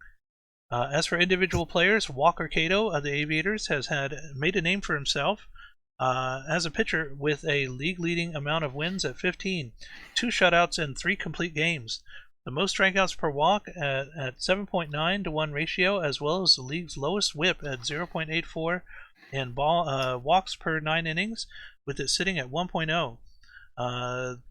As for individual players, Walker Cato of the Aviators has made a name for himself as a pitcher with a league-leading amount of wins at 15, 2 shutouts, and 3 complete games. The most strikeouts per walk at 7.9 to 1 ratio, as well as the league's lowest WHIP at 0.84, and walks per 9 innings, with it sitting at 1.0.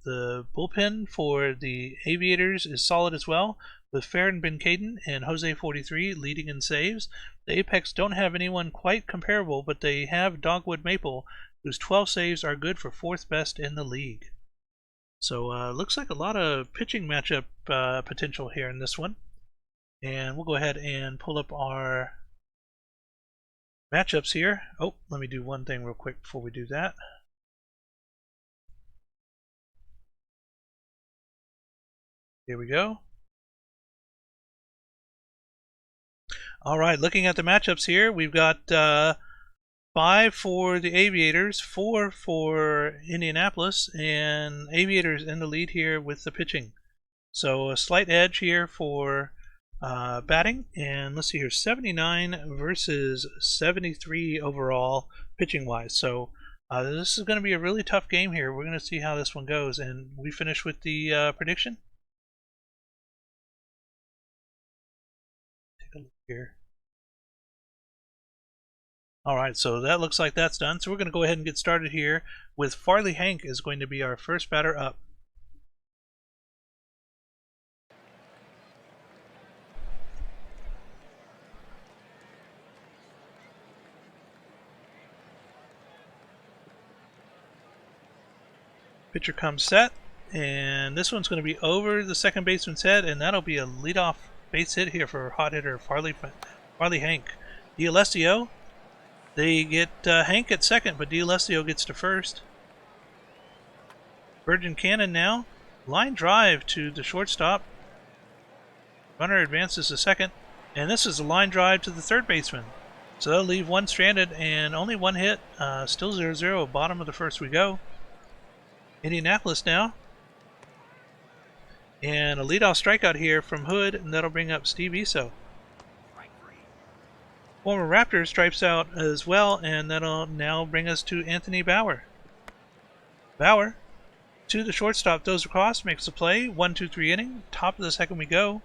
The bullpen for the Aviators is solid as well, with Farron Benkaden and Jose 43 leading in saves. The Apex don't have anyone quite comparable, but they have Dogwood Maple, whose 12 saves are good for 4th best in the league. So looks like a lot of pitching matchup potential here in this one. And we'll go ahead and pull up our matchups here. Oh, let me do one thing real quick before we do that. Here we go. All right, looking at the matchups here, we've got 5 for the Aviators, 4 for Indianapolis, and Aviators in the lead here with the pitching. So a slight edge here for batting, and let's see here, 79 versus 73 overall pitching-wise. So this is going to be a really tough game here. We're going to see how this one goes, and we finish with the prediction. Take a look here. Alright, so that looks like that's done. So we're going to go ahead and get started here with Farley Hank is going to be our first batter up. Pitcher comes set, and this one's going to be over the second baseman's head, and that'll be a leadoff base hit here for hot hitter Farley Hank. D'Alessio, they get Hank at second, but D'Alessio gets to first. Virgin Cannon now. Line drive to the shortstop. Runner advances to second. And this is a line drive to the third baseman. So they'll leave one stranded and only one hit. Still 0-0. Bottom of the first we go. Indianapolis now. And a leadoff strikeout here from Hood, and that'll bring up Steve Iso. Former Raptor stripes out as well, and that'll now bring us to Anthony Bauer. Bauer to the shortstop, throws across, makes the play. 1-2-3 inning. Top of the second we go.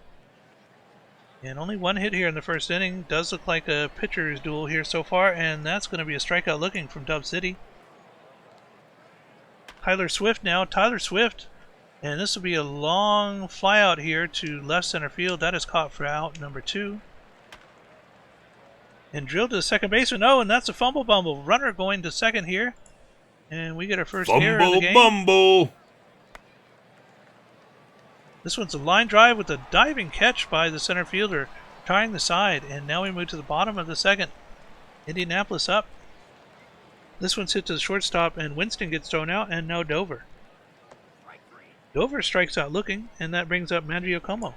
And only one hit here in the first inning. Does look like a pitcher's duel here so far, and that's going to be a strikeout looking from Dub City. Tyler Swift now. Tyler Swift. And this will be a long fly out here to left center field. That is caught for out number 2. And drilled to the second baseman. Oh, and that's a fumble bumble. Runner going to second here. And we get our first error of the game. Bumble. This one's a line drive with a diving catch by the center fielder, tying the side. And now we move to the bottom of the second. Indianapolis up. This one's hit to the shortstop, and Winston gets thrown out, and no Dover. Dover strikes out looking, and that brings up Mangiocomo.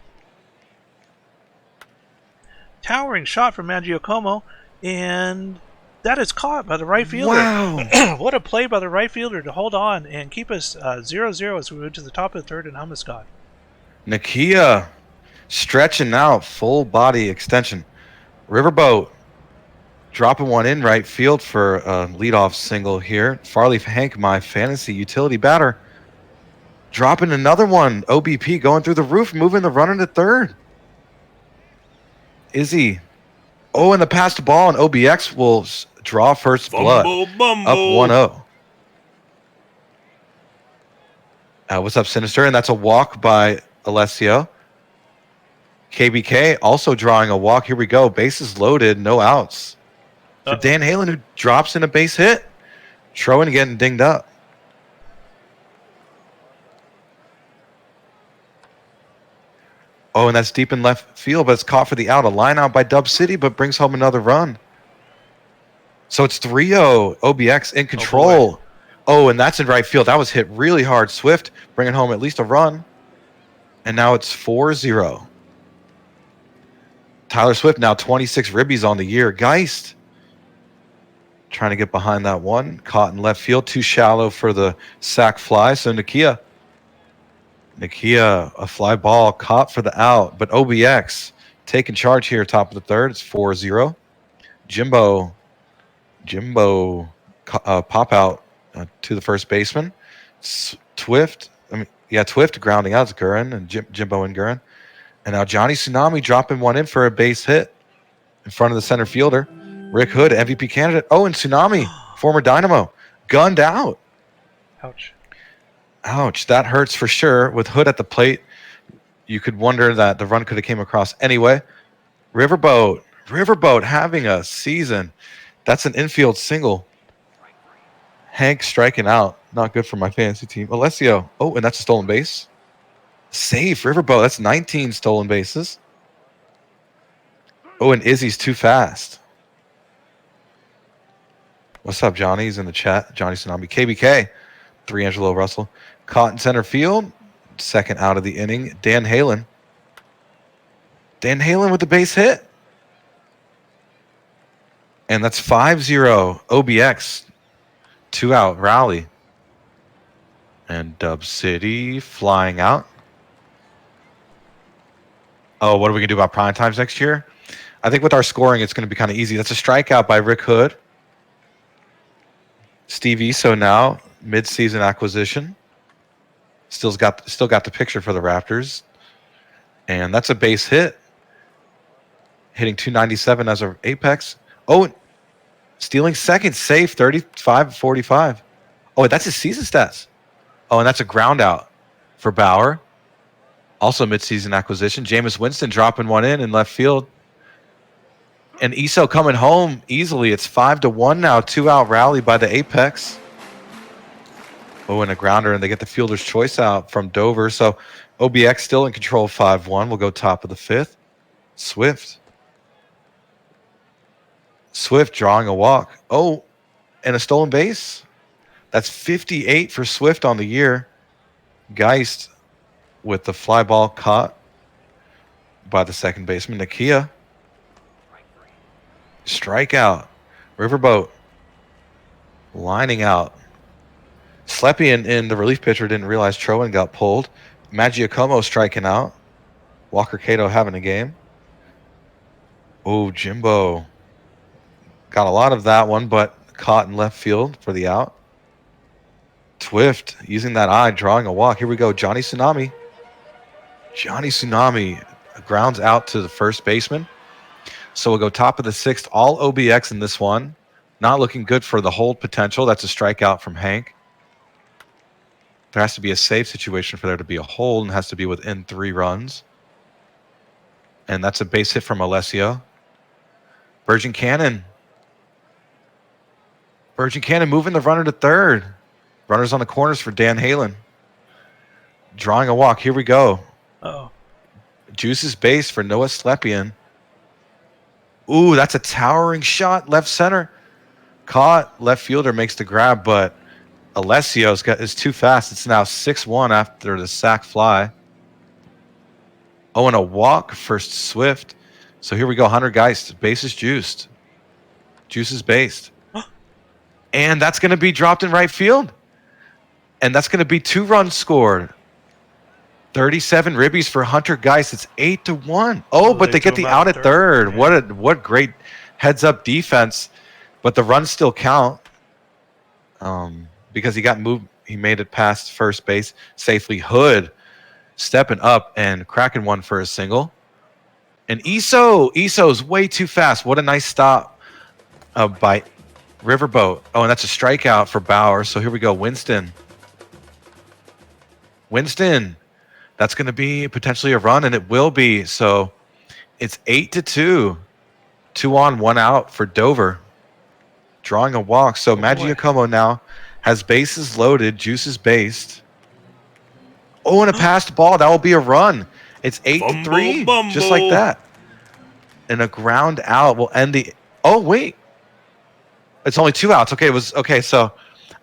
Towering shot from Mangiocomo, and that is caught by the right fielder. Wow. What a play by the right fielder to hold on and keep us 0-0 as we move to the top of the third in Hummuscott. Nakia stretching out, full body extension. Riverboat dropping one in right field for a leadoff single here. Farley Hank, my fantasy utility batter, dropping another one. OBP going through the roof, moving the runner to third. Izzy. Oh, and the pass to ball, and OBX will draw first blood. Fumble bumble. Up 1-0. What's up, Sinister? And that's a walk by Alessio. KBK also drawing a walk. Here we go. Bases loaded, no outs. For Dan Halen, who drops in a base hit. Troen getting dinged up. Oh, and that's deep in left field, but it's caught for the out. A line out by Dub City, but brings home another run. So it's 3-0. OBX in control. Oh, and that's in right field. That was hit really hard. Swift bringing home at least a run. And now it's 4-0. Tyler Swift now 26 ribbies on the year. Geist trying to get behind that one. Caught in left field. Too shallow for the sac fly. So Nakia, a fly ball caught for the out. But OBX taking charge here, top of the third. It's 4-0. Jimbo pop out to the first baseman. Twift grounding out. It's Gurin and Jimbo and Gurin. And now Johnny Tsunami dropping one in for a base hit in front of the center fielder. Rick Hood, MVP candidate. Oh, and Tsunami, former Dynamo, gunned out. Ouch, that hurts for sure. With Hood at the plate, you could wonder that the run could have came across anyway. Riverboat having a season. That's an infield single. Hank striking out. Not good for my fantasy team. Alessio. Oh, and that's a stolen base. Safe, Riverboat. That's 19 stolen bases. Oh, and Izzy's too fast. What's up, Johnny? He's in the chat. Johnny Tsunami. KBK. 3 Angelo Russell. Caught in center field. Second out of the inning. Dan Halen. with the base hit. And that's 5-0. OBX. 2 out rally. And Dub City flying out. Oh, what are we going to do about prime times next year? I think with our scoring, it's going to be kind of easy. That's a strikeout by Rick Hood. Steve Iso now, mid-season acquisition. Still got the picture for the Raptors. And that's a base hit. Hitting 297 as an apex. Oh, stealing second, safe, 35-45. Oh, that's his season stats. Oh, and that's a ground out for Bauer. Also mid-season acquisition. Jameis Winston dropping one in left field. And Iso coming home easily. It's 5-1 now. 2-out rally by the apex. Oh, and a grounder, and they get the fielder's choice out from Dover. So OBX still in control, 5-1. We'll go top of the fifth. Swift drawing a walk. Oh, and a stolen base. That's 58 for Swift on the year. Geist with the fly ball caught by the second baseman, Nakia. Strikeout. Riverboat lining out. Slepian in the relief pitcher didn't realize Troen got pulled. Magiacomo striking out. Walker Cato having a game. Oh, Jimbo. Got a lot of that one, but caught in left field for the out. Twift using that eye, drawing a walk. Here we go. Johnny Tsunami grounds out to the first baseman. So we'll go top of the sixth. All OBX in this one. Not looking good for the hold potential. That's a strikeout from Hank. There has to be a safe situation for there to be a hold, and has to be within 3 runs. And that's a base hit from Alessio. Virgin Cannon moving the runner to third. Runners on the corners for Dan Halen. Drawing a walk. Here we go. Uh-oh. Juice's base for Noah Slepian. Ooh, that's a towering shot. Left center. Caught. Left fielder makes the grab, but Alessio is too fast. It's now 6-1 after the sac fly. Oh, and a walk for Swift. So here we go. Hunter Geist. Base is juiced. Juice is based. And that's going to be dropped in right field. And that's going to be 2 runs scored. 37 ribbies for Hunter Geist. It's 8-1. Oh, but they get the out at third. Yeah. What great heads-up defense. But the runs still count. Because he got moved. He made it past first base safely. Hood stepping up and cracking one for a single. And Iso's way too fast. What a nice stop by Riverboat. Oh, and that's a strikeout for Bauer. So here we go. Winston. That's going to be potentially a run, and it will be. So it's 8-2. 2 on, 1 out for Dover. Drawing a walk. So Giacomo now has bases loaded. Juice is based. Oh, and a passed ball. That will be a run. It's 8-3. Bumble. Just like that. And a ground out will end the... Oh, wait. It's only 2 outs. Okay, it was... Okay, so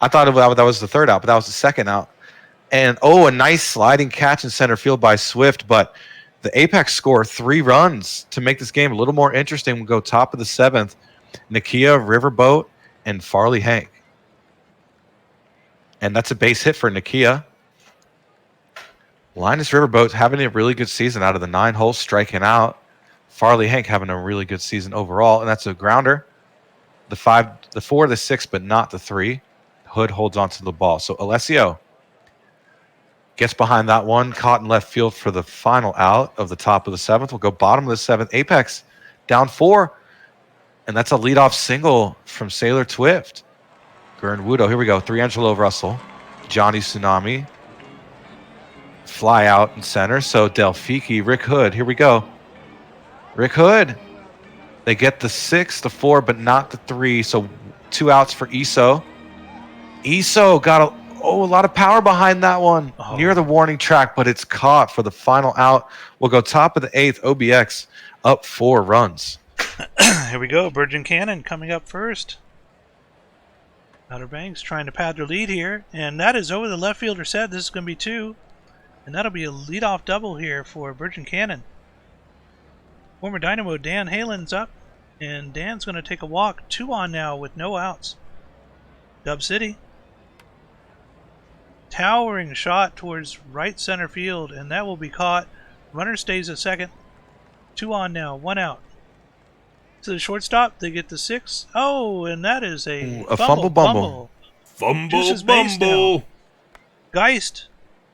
I thought that was the third out, but that was the second out. And, a nice sliding catch in center field by Swift, but the Apex score 3 runs to make this game a little more interesting. We'll go top of the 7th. Nakia, Riverboat, and Farley Hank. And that's a base hit for Nakia. Linus Riverboat having a really good season out of the 9 holes, striking out. Farley Hank having a really good season overall, and that's a grounder. The 4, the 6, but not the 3. Hood holds onto the ball. So Alessio gets behind that one, caught in left field for the final out of the top of the 7th. We'll go bottom of the 7th. Apex down 4. And that's a leadoff single from Sailor Twift. Gurn Wudo. Here we go. 3 Angelo Russell. Johnny Tsunami. Fly out in center. So Delphiki, Rick Hood. Here we go. Rick Hood. They get the 6, the 4, but not the 3. So 2 outs for Iso. Iso got a lot of power behind that one. Near the warning track, but it's caught for the final out. We'll go top of the 8th. OBX up 4 runs. Here we go. Virgin Cannon coming up first. Outer Banks trying to pad their lead here. And that is over the left fielder set. This is going to be 2. And that'll be a leadoff double here for Virgin Cannon. Former Dynamo Dan Halen's up. And Dan's going to take a walk. 2 on now with no outs. Dub City. Towering shot towards right center field. And that will be caught. Runner stays at second. 2 on now. 1 out. To the shortstop, they get the 6. Oh, and that is a fumble bumble. Fumble bumble. Geist,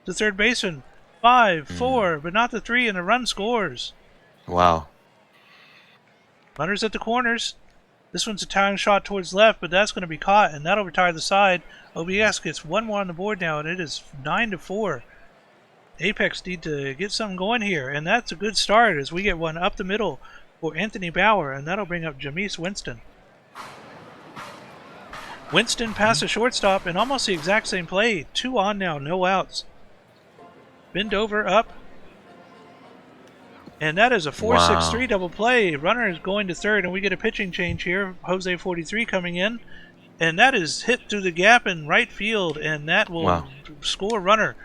the third baseman. 5, 4, but not the 3, and the run scores. Wow. Runners at the corners. This one's a towering shot towards left, but that's going to be caught, and that'll retire the side. OBS gets 1 more on the board now, and it is 9-4. Apex need to get something going here, and that's a good start as we get one up the middle for Anthony Bauer, and that'll bring up Jameis Winston. Winston past the shortstop, and almost the exact same play. 2 on now, no outs. Bend over, up. And that is a 4-6-3 double play. Runner is going to third, and we get a pitching change here. Jose 43 coming in. And that is hit through the gap in right field, and that will score runner.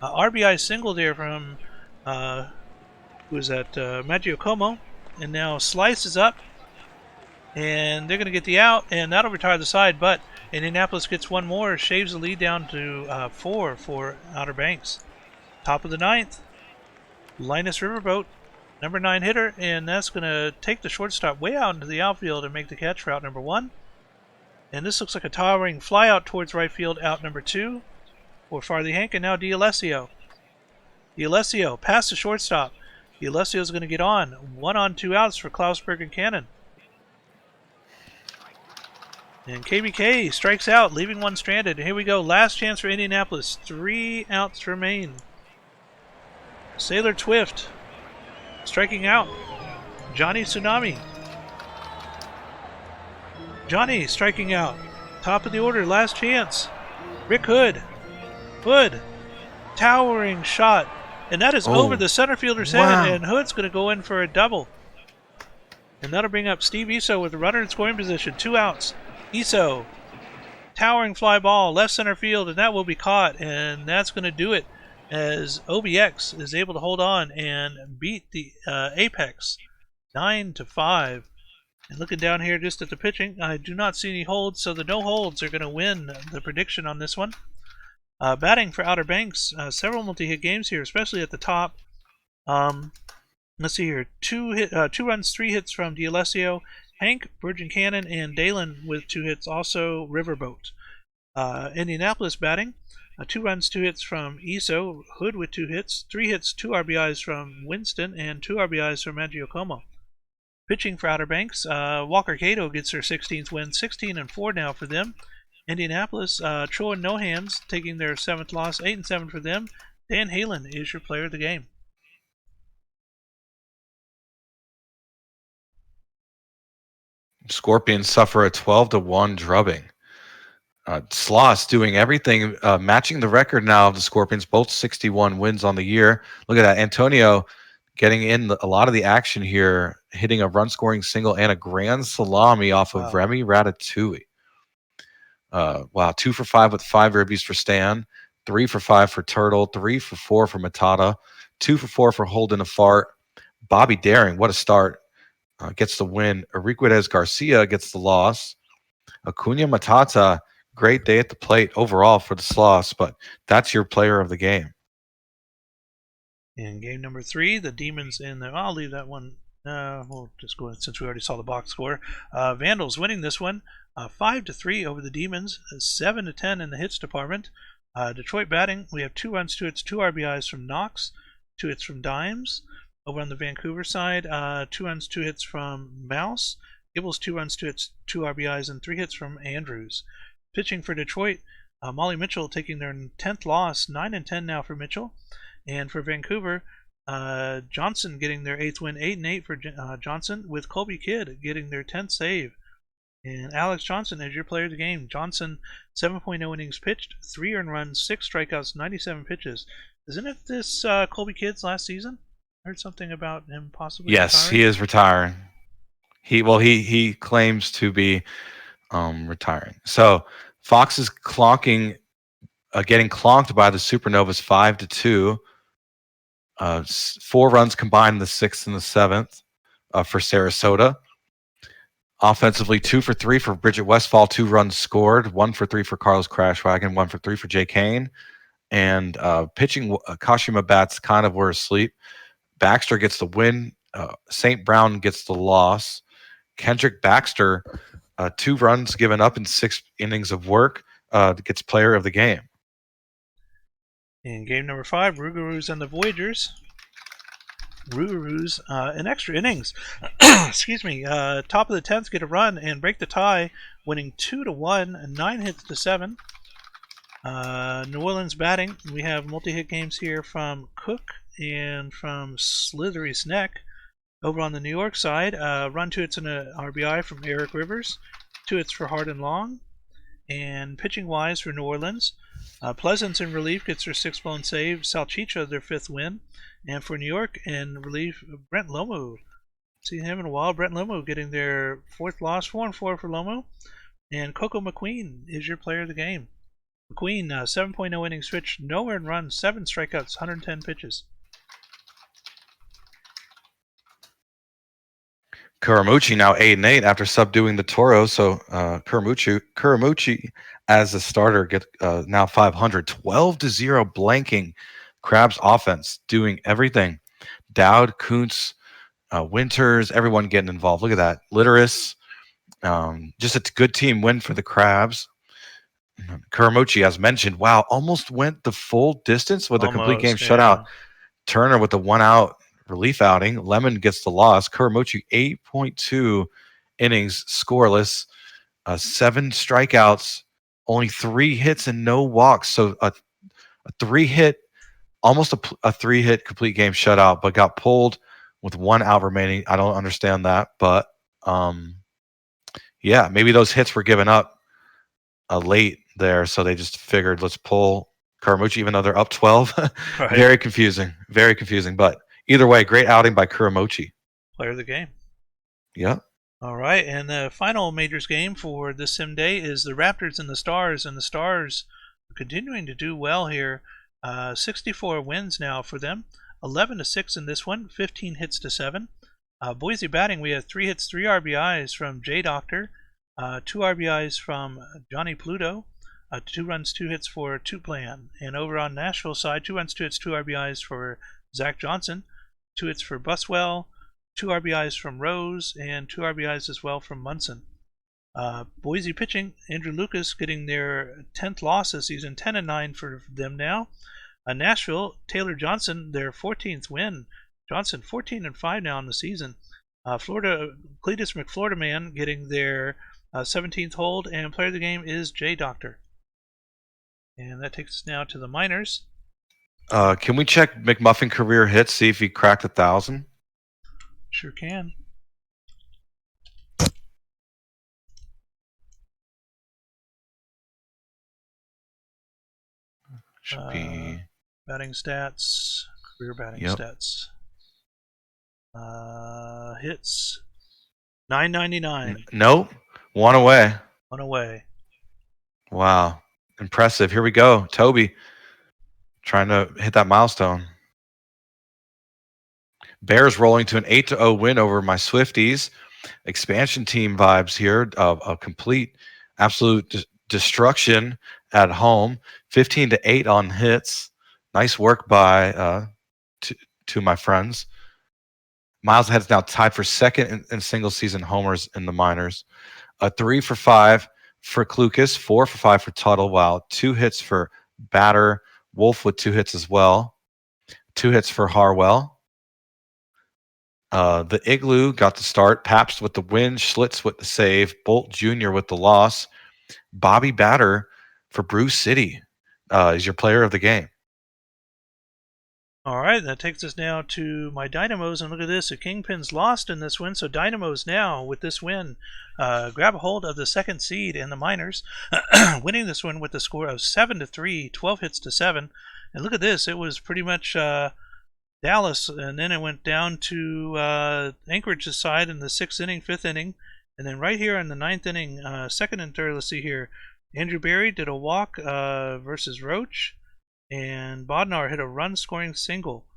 RBI single there from, who is that, Giacomo. And now Slice is up, and they're going to get the out, and that'll retire the side. But Indianapolis gets 1 more, shaves the lead down to 4 for Outer Banks. Top of the 9th, Linus Riverboat, number 9 hitter, and that's going to take the shortstop way out into the outfield and make the catch for out number 1. And this looks like a towering fly out towards right field, out number 2 for Farley Hank, and now D'Alessio. D'Alessio past the shortstop. D'Alessio is going to get on. 1 on, 2 outs for Klausberg and Cannon. And KBK strikes out, leaving 1 stranded. And here we go. Last chance for Indianapolis. 3 outs remain. Sailor Twift striking out. Johnny Tsunami. Johnny striking out. Top of the order. Last chance. Rick Hood. Hood. Towering shot. And that is over the center fielder's head, and Hood's going to go in for a double. And that'll bring up Steve Iso with the runner in scoring position. 2 outs. Iso, towering fly ball, left center field, and that will be caught. And that's going to do it as OBX is able to hold on and beat the Apex 9-5. And looking down here just at the pitching, I do not see any holds, so the no holds are going to win the prediction on this one. Batting for Outer Banks, several multi-hit games here, especially at the top. Let's see here, 2 runs, 3 hits from D'Alessio, Hank, Virgin Cannon, and Dalen with 2 hits, also Riverboat. Indianapolis batting, 2 runs, 2 hits from Iso, Hood with 2 hits, 3 hits, 2 RBIs from Winston, and 2 RBIs from Agiocomo. Pitching for Outer Banks, Walker Cato gets their 16th win, 16-4 now for them. Indianapolis, Troy Nohans taking their 7th loss, 8-7 for them. Dan Halen is your player of the game. Scorpions suffer a 12-1 drubbing. Sloss doing everything, matching the record now of the Scorpions, both 61 wins on the year. Look at that. Antonio getting in a lot of the action here, hitting a run-scoring single and a grand salami off of Remy Ratatouille. Wow, 2 for 5 with 5 ribbies for Stan, 3 for 5 for Turtle, 3 for 4 for Matata, 2 for 4 for Holden a Fart. Bobby Daring, what a start, gets the win. Enriquez Garcia gets the loss. Acuna Matata, great day at the plate overall for the Sloss, but that's your player of the game. In game number 3, the Demons in the... I'll leave that one. We'll just go ahead since we already saw the box score. Vandals winning this one, 5-3 over the Demons, 7-10 in the hits department. Detroit batting, we have 2 runs, 2 hits, 2 RBIs from Knox, 2 hits from Dimes. Over on the Vancouver side, 2 runs, 2 hits from Mouse. Gibbles, 2 runs, 2 hits, 2 RBIs, and 3 hits from Andrews. Pitching for Detroit, Molly Mitchell taking their 10th loss, 9-10 now for Mitchell. And for Vancouver, Johnson getting their 8th win, 8-8 for Johnson, with Colby Kidd getting their 10th save. And Alex Johnson is your player of the game. Johnson, 7.0 innings pitched, 3 earned runs, 6 strikeouts, 97 pitches. Isn't it this Colby Kidd's last season? I heard something about him possibly Yes, retiring. he is retiring. He claims to be retiring. So Fox is getting clonked by the Supernovas 5-2. 4 runs combined in the 6th and the 7th for Sarasota. Offensively, 2 for 3 for Bridget Westfall, 2 runs scored, 1 for 3 for Carlos Crashwagon, 1 for 3 for Jay Kane. And pitching, Kashima bats kind of were asleep. Baxter gets the win. St. Brown gets the loss. Kendrick Baxter, 2 runs given up in 6 innings of work, gets player of the game. In game number 5, Rougarous and the Voyagers. Rougarous in extra innings. Excuse me. Top of the 10th get a run and break the tie, winning 2-1 and 9 hits to 7. New Orleans batting. We have multi-hit games here from Cook and from Slithery's Neck. Over on the New York side, run 2 hits and an RBI from Eric Rivers, 2 hits for Hard and Long. And pitching wise for New Orleans, Pleasance in relief gets their 6th blown save, Salchicha their 5th win, and for New York in relief, Brent Lomu. Seen him in a while. Brent Lomu getting their 4th loss, 4-4 for Lomu, and Coco McQueen is your player of the game. McQueen, 7.0 innings pitched, no earned runs, 7 strikeouts, 110 pitches. Kuramuchi now 8-8 after subduing the Toros. So Kuramuchi as a starter get now 500, 12-0 blanking Crabs offense, doing everything. Dowd, Kuntz, Winters, everyone getting involved. Look at that. Literis, just a good team win for the Crabs. Kuramuchi, as mentioned, wow, almost went the full distance with a complete game shutout. Turner with the 1-out relief outing. Lemon gets the loss. Kuramuchi 8.2 innings scoreless, 7 strikeouts, only 3 hits and no walks. So a 3-hit, almost a 3-hit complete game shutout, but got pulled with 1 out remaining. I don't understand that, but yeah, maybe those hits were given up late there, so they just figured let's pull Kuramuchi even though they're up 12. Right. Very confusing, but either way, great outing by Kuramuchi. Player of the game. Yep. All right, and the final majors game for this sim day is the Raptors and the Stars are continuing to do well here. 64 wins now for them, 11-6 in this one, 15 hits to 7. Boise batting, we have 3 hits, 3 RBIs from J Doctor, 2 RBIs from Johnny Pluto, 2 runs, 2 hits for Tuplan. And over on Nashville side, 2 runs, 2 hits, 2 RBIs for Zach Johnson, 2 hits for Buswell, 2 RBIs from Rose, and 2 RBIs as well from Munson. Boise pitching, Andrew Lucas getting their 10th loss this season, 10-9 for them now. Nashville, Taylor Johnson, their 14th win. Johnson 14-5 now in the season. Florida, Cletus McFlorida Man getting their 17th hold, and player of the game is J Doctor. And that takes us now to the minors. Can we check McMuffin career hits, see if he cracked 1,000? Sure can. Should be batting stats, career batting stats. Hits 999. Nope. One away. One away. Wow. Impressive. Here we go. Toby trying to hit that milestone. Bears rolling to an 8-0 win over my Swifties. Expansion team vibes here. A complete, absolute destruction at home. 15-8 on hits. Nice work by to my friends. Miles Ahead's now tied for second in single season homers in the minors. 3 for 5 for Klukas, 4 for 5 for Tuttle. Wow, 2 hits for Batter. Wolf with 2 hits as well. 2 hits for Harwell. The Igloo got the start. Pabst with the win. Schlitz with the save. Bolt Jr. with the loss. Bobby Batter for Brew City is your player of the game. All right, that takes us now to my Dynamos, and look at this. The Kingpins lost in this win, so Dynamos now, with this win, grab a hold of the 2nd seed in the minors, winning this one with the score of 7-3, 12 hits to 7. And look at this. It was pretty much Dallas, and then it went down to Anchorage's side in the 6th inning, 5th inning, and then right here in the 9th inning, 2nd and 3rd, let's see here. Andrew Berry did a walk versus Roach. And Bodnar hit a run-scoring single.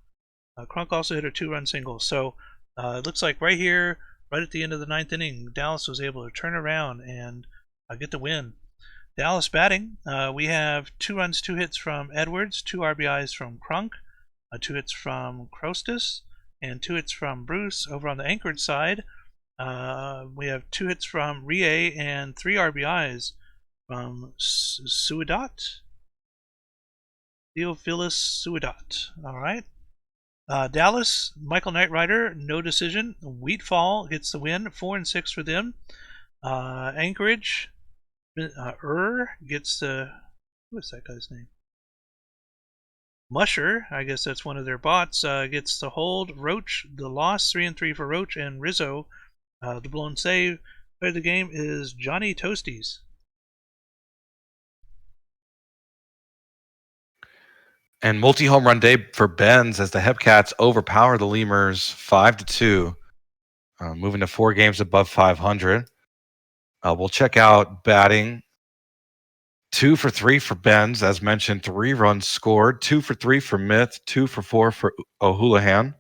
Crunk also hit a 2-run single. So it looks like right here, right at the end of the 9th inning, Dallas was able to turn around and get the win. Dallas batting, we have 2 runs, 2 hits from Edwards, 2 RBIs from Crunk, 2 hits from Krostis, and 2 hits from Bruce. Over on the Anchorage side, we have 2 hits from Rie and 3 RBIs from Suidat. Theophilus Suidat. All right. Dallas, Michael Knightrider, no decision. Wheatfall gets the win, 4-6 for them. Anchorage, gets the, what's that guy's name? Musher, I guess that's one of their bots, gets the hold. Roach, the loss, 3-3 for Roach, and Rizzo, the blown save. Player of the game is Johnny Toasties. And multi-home run day for Benz as the Hepcats overpower the Lemurs 5-2, moving to 4 games above 500. We'll check out batting. 2 for 3 for Benz, as mentioned, 3 runs scored. 2 for 3 for Myth, 2 for 4 for O'Houlihan.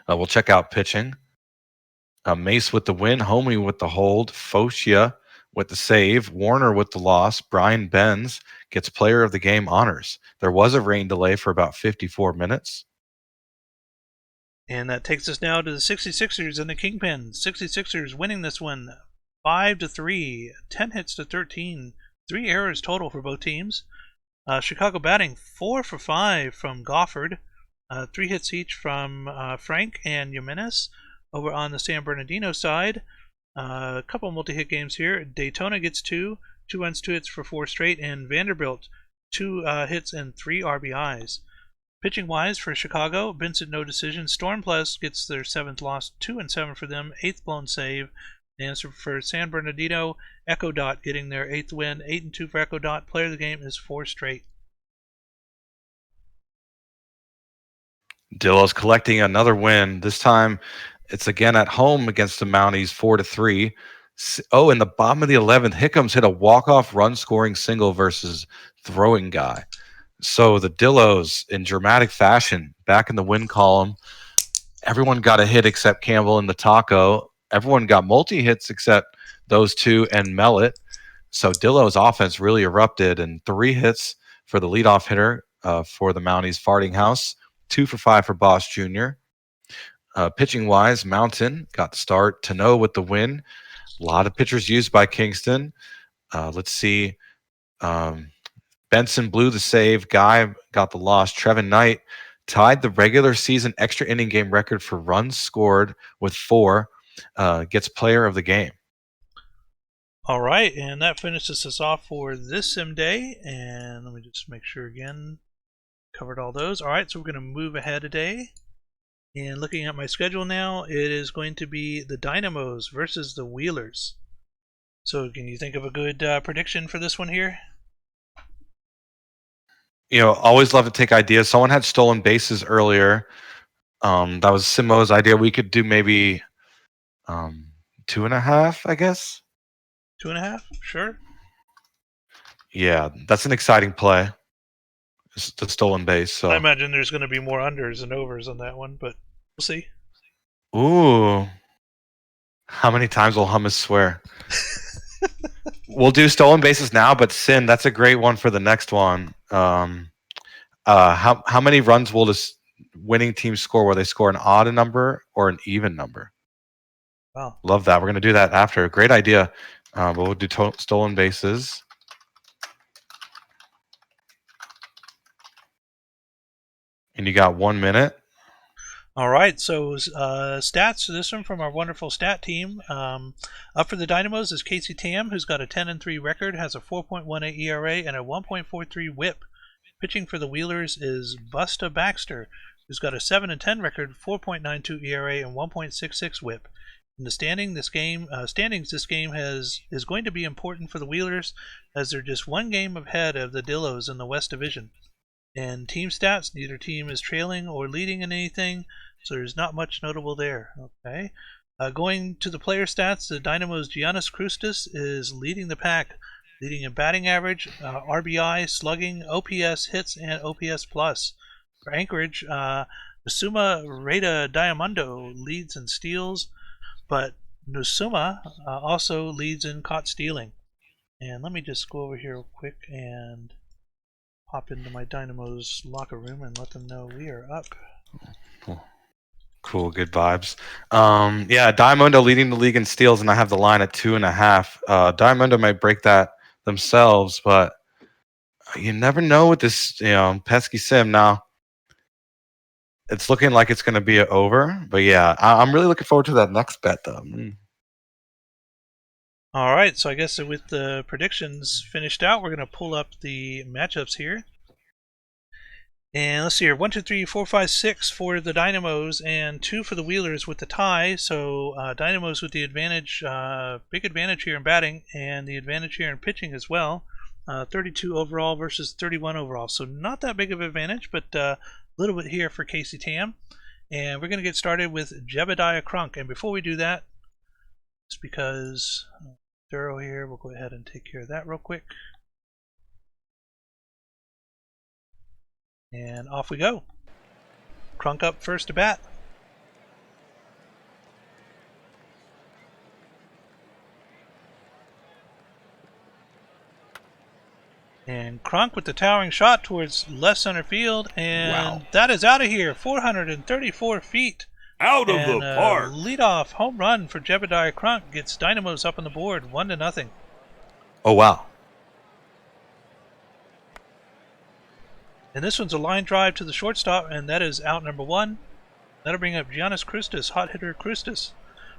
We'll check out pitching. Mace with the win, Homie with the hold, Focia with the save, Warner with the loss. Brian Benz gets player of the game honors. There was a rain delay for about 54 minutes. And that takes us now to the 66ers and the Kingpin. 66ers winning this one 5-3, 10 hits to 13, 3 errors total for both teams. Chicago batting 4 for 5 from Goffard, 3 hits each from Frank and Jimenez. Over on the San Bernardino side, a couple multi-hit games here. Daytona gets 2 runs, 2 hits for 4 straight, and Vanderbilt 2 hits and 3 RBIs. Pitching wise for Chicago, Vincent no decision. Storm Plus gets their 7th loss, 2-7 for them, 8th blown save. And for San Bernardino, Echo Dot getting their 8th win, 8-2 for Echo Dot. Player of the game is 4 straight. Dillo's collecting another win. This time it's again at home against the Mounties, 4-3. Oh, in the bottom of the 11th, Hickams hit a walk-off run-scoring single versus throwing guy. So the Dillos, in dramatic fashion, back in the win column. Everyone got a hit except Campbell and the Taco. Everyone got multi-hits except those 2 and Mellett. So Dillo's offense really erupted, and 3 hits for the leadoff hitter for the Mounties, Farting House. 2 for 5 for Boss Jr. Pitching-wise, Mountain got the start. Tano with the win. A lot of pitchers used by Kingston. Let's see. Benson blew the save. Guy got the loss. Trevin Knight tied the regular season extra inning game record for runs scored with 4. Gets player of the game. All right, and that finishes us off for this sim day. And let me just make sure again, covered all those. All right, so we're going to move ahead a day. And looking at my schedule now, it is going to be the Dynamos versus the Wheelers. So can you think of a good prediction for this one here? Always love to take ideas. Someone had stolen bases earlier. That was Simo's idea. We could do maybe 2.5, I guess. 2.5? Sure. Yeah, that's an exciting play. It's the stolen base. So I imagine there's going to be more unders and overs on that one, but we'll see. Ooh. How many times will Hummus swear? We'll do stolen bases now, but Sin, that's a great one for the next one. How many runs will this winning team score? Will they score an odd number or an even number? Wow. Love that. We're going to do that after. Great idea. But we'll do stolen bases. And you got 1 minute. All right, so stats. This one from our wonderful stat team. Up for the Dynamos is Casey Tam, who's got a 10-3 record, has a 4.18 ERA and a 1.43 WHIP. Pitching for the Wheelers is Busta Baxter, who's got a 7-10 record, 4.92 ERA and 1.66 WHIP. In the standings, this game is going to be important for the Wheelers, as they're just one game ahead of the Dillos in the West Division. And team stats, neither team is trailing or leading in anything, so there's not much notable there. Okay, going to the player stats, the Dynamo's Giannis Krustis is leading the pack, leading in batting average, RBI, slugging, OPS hits, and OPS plus. For Anchorage, Nusuma Reda Diamondo leads in steals, but Nusuma also leads in caught stealing. And let me just go over here real quick and hop into my Dynamo's locker room and let them know we are up. Cool, good vibes. Yeah, Diamondo leading the league in steals, and I have the line at 2.5. Diamondo might break that themselves, but you never know with this, pesky sim. Now, it's looking like it's going to be over, but yeah, I'm really looking forward to that next bet, though. All right, so I guess with the predictions finished out, we're going to pull up the matchups here. And let's see here, 1, 2, 3, 4, 5, 6 for the Dynamos and 2 for the Wheelers with the tie. So Dynamos with the advantage, big advantage here in batting, and the advantage here in pitching as well. 32 overall versus 31 overall. So not that big of an advantage, but a little bit here for Casey Tam. And we're going to get started with Jebediah Crunk. And before we do that, just because thorough here, we'll go ahead and take care of that real quick. And off we go. Crunk up first to bat. And Crunk with the towering shot towards left center field, and that is out of here. 434 feet. Out of the park. Leadoff home run for Jebediah Crunk gets Dynamos up on the board, 1-0. Oh wow! And this one's a line drive to the shortstop, and that is out number 1. That'll bring up Giannis Krustis, hot hitter Krustis.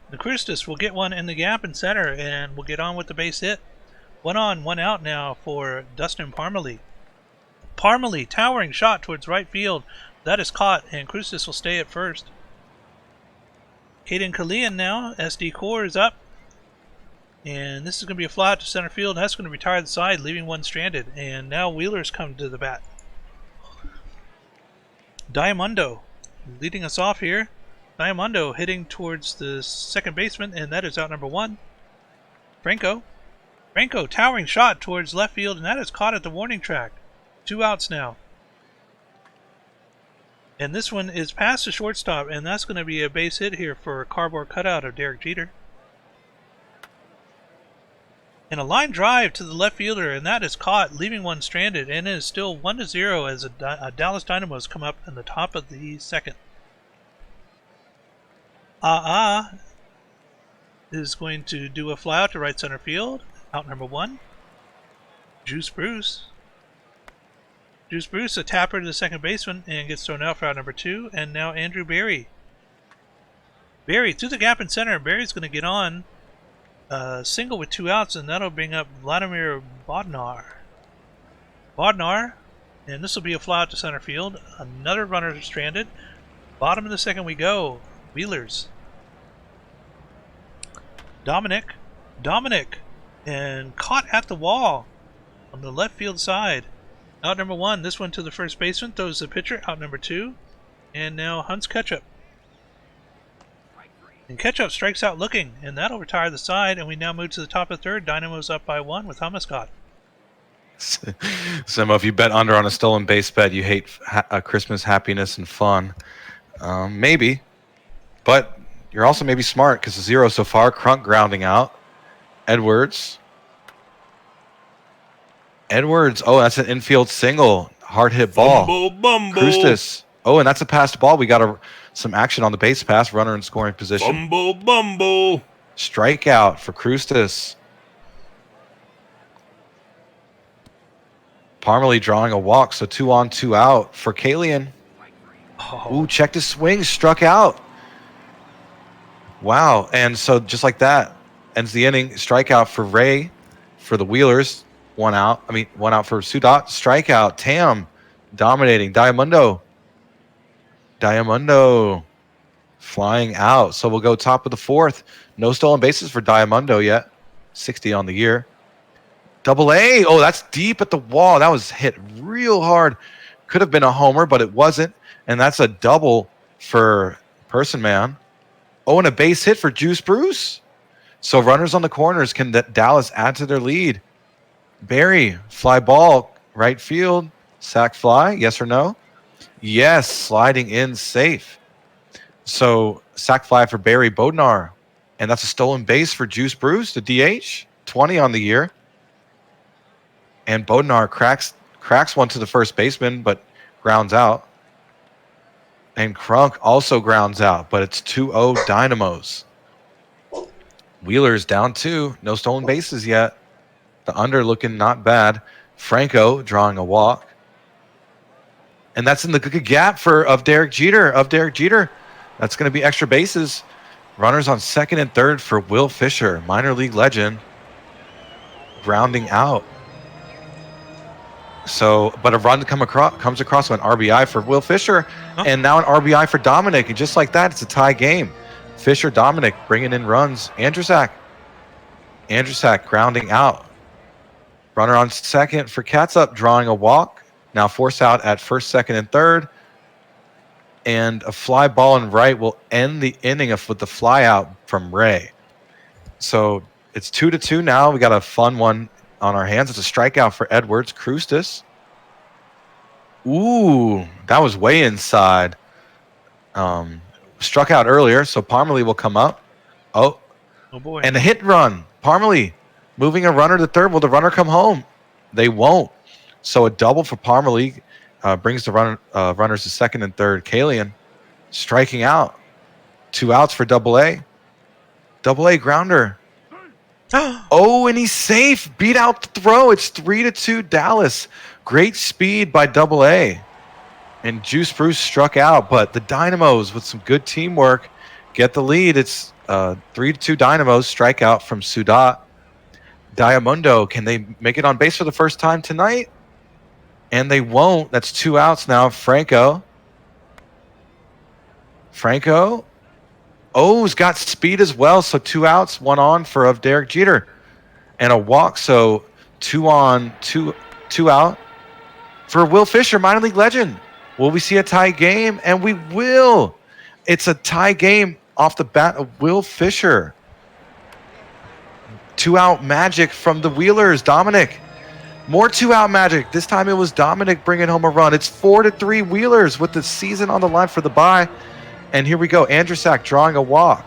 The Krustis will get one in the gap in center, and we'll get on with the base hit. 1 on, 1 out now for Dustin Parmalee. Parmalee, towering shot towards right field. That is caught, and Krustis will stay at first. Caden Kalian now, SD Core is up. And this is going to be a fly out to center field, and that's going to retire the side, leaving one stranded. And now Wheelers come to the bat. Diamondo leading us off here. Diamondo hitting towards the second baseman, and that is out number 1. Franco, towering shot towards left field, and that is caught at the warning track. 2 outs now. And this one is past the shortstop, and that's going to be a base hit here for a cardboard cutout of Derek Jeter. And a line drive to the left fielder, and that is caught, leaving one stranded, and it is still 1-0 as a Dallas Dynamos come up in the top of the second. is going to do a fly out to right center field. Out number 1. Juice Bruce. Juice Bruce, a tapper to the second baseman, and gets thrown out for out number 2. And now Andrew Berry. Berry through the gap in center. Berry's going to get on. Single with 2 outs, and that'll bring up Vladimir Bodnar. Bodnar, and this will be a fly out to center field. Another runner stranded. Bottom of the second we go. Wheelers. Dominic, and caught at the wall on the left field side. Out number 1, this one to the first baseman, throws the pitcher. Out number 2, and now hunts Ketchup. And Ketchup strikes out looking, and that'll retire the side, and we now move to the top of third. Dynamo's up by 1 with Humascott. Simo, if you bet under on a stolen base bet, you hate Christmas happiness and fun. Maybe. But you're also maybe smart because 0 so far. Crunk grounding out. Edwards. Oh, that's an infield single. Hard hit ball. Bumble. Krustis. Oh, and that's a passed ball. We got some action on the base pass. Runner in scoring position. Bumble. Strikeout for Krustis. Parmalee drawing a walk, so 2 on, 2 out for Kalian. Oh. Ooh, checked his swing, struck out. Wow, and so just like that, ends the inning. Strikeout for Ray for the Wheelers. 1 out. 1 out for Sudat. Strikeout. Tam dominating. Diamundo flying out. So we'll go top of the 4th. No stolen bases for Diamundo yet. 60 on the year. AA. Oh, that's deep at the wall. That was hit real hard. Could have been a homer, but it wasn't. And that's a double for Person Man. Oh, and a base hit for Juice Bruce. So runners on the corners. Can Dallas add to their lead? Barry, fly ball, right field. Sack fly, yes or no? Yes, sliding in safe. So sack fly for Barry Bodnar. And that's a stolen base for Juice Bruce, the DH. 20 on the year. And Bodnar cracks one to the first baseman, but grounds out. And Crunk also grounds out, but it's 2-0 Dynamos. Wheelers down 2. No stolen bases yet. The under looking not bad. Franco drawing a walk. And that's in the gap of Derek Jeter. That's going to be extra bases. Runners on second and third for Will Fisher, minor league legend, grounding out. So, but a run comes across with an RBI for Will Fisher, and now an RBI for Dominic, and just like that, it's a tie game. Fisher, Dominic bringing in runs. Andrusak grounding out. Runner on second for Catsup, drawing a walk. Now force out at first, second, and third. And a fly ball in right will end the inning with the fly out from Ray. So it's 2-2 now. We got a fun one on our hands. It's a strikeout for Edwards. Krustis. Ooh, that was way inside. Struck out earlier, so Parmalee will come up. Oh boy. And a hit run. Parmalee moving a runner to third. Will the runner come home? They won't. So a double for Parmalee brings the runners to second and third. Kalian striking out. 2 outs for AA. AA grounder. Oh, and he's safe. Beat out the throw. It's 3-2 Dallas. Great speed by AA. And Juice Bruce struck out, but the Dynamos with some good teamwork get the lead. It's 3-2 Dynamos. Strikeout from Sudat. Diamundo, can they make it on base for the first time tonight? And they won't. That's 2 outs now. Franco. Oh, he's got speed as well. So 2 outs, 1 on for Derek Jeter. And a walk. So 2 on, 2 out for Will Fisher, minor league legend. Will we see a tie game? And we will. It's a tie game off the bat of Will Fisher. 2 out magic from the Wheelers. Dominic. More 2 out magic. This time it was Dominic bringing home a run. It's 4-3 Wheelers with the season on the line for the bye. And here we go. Andrusak drawing a walk.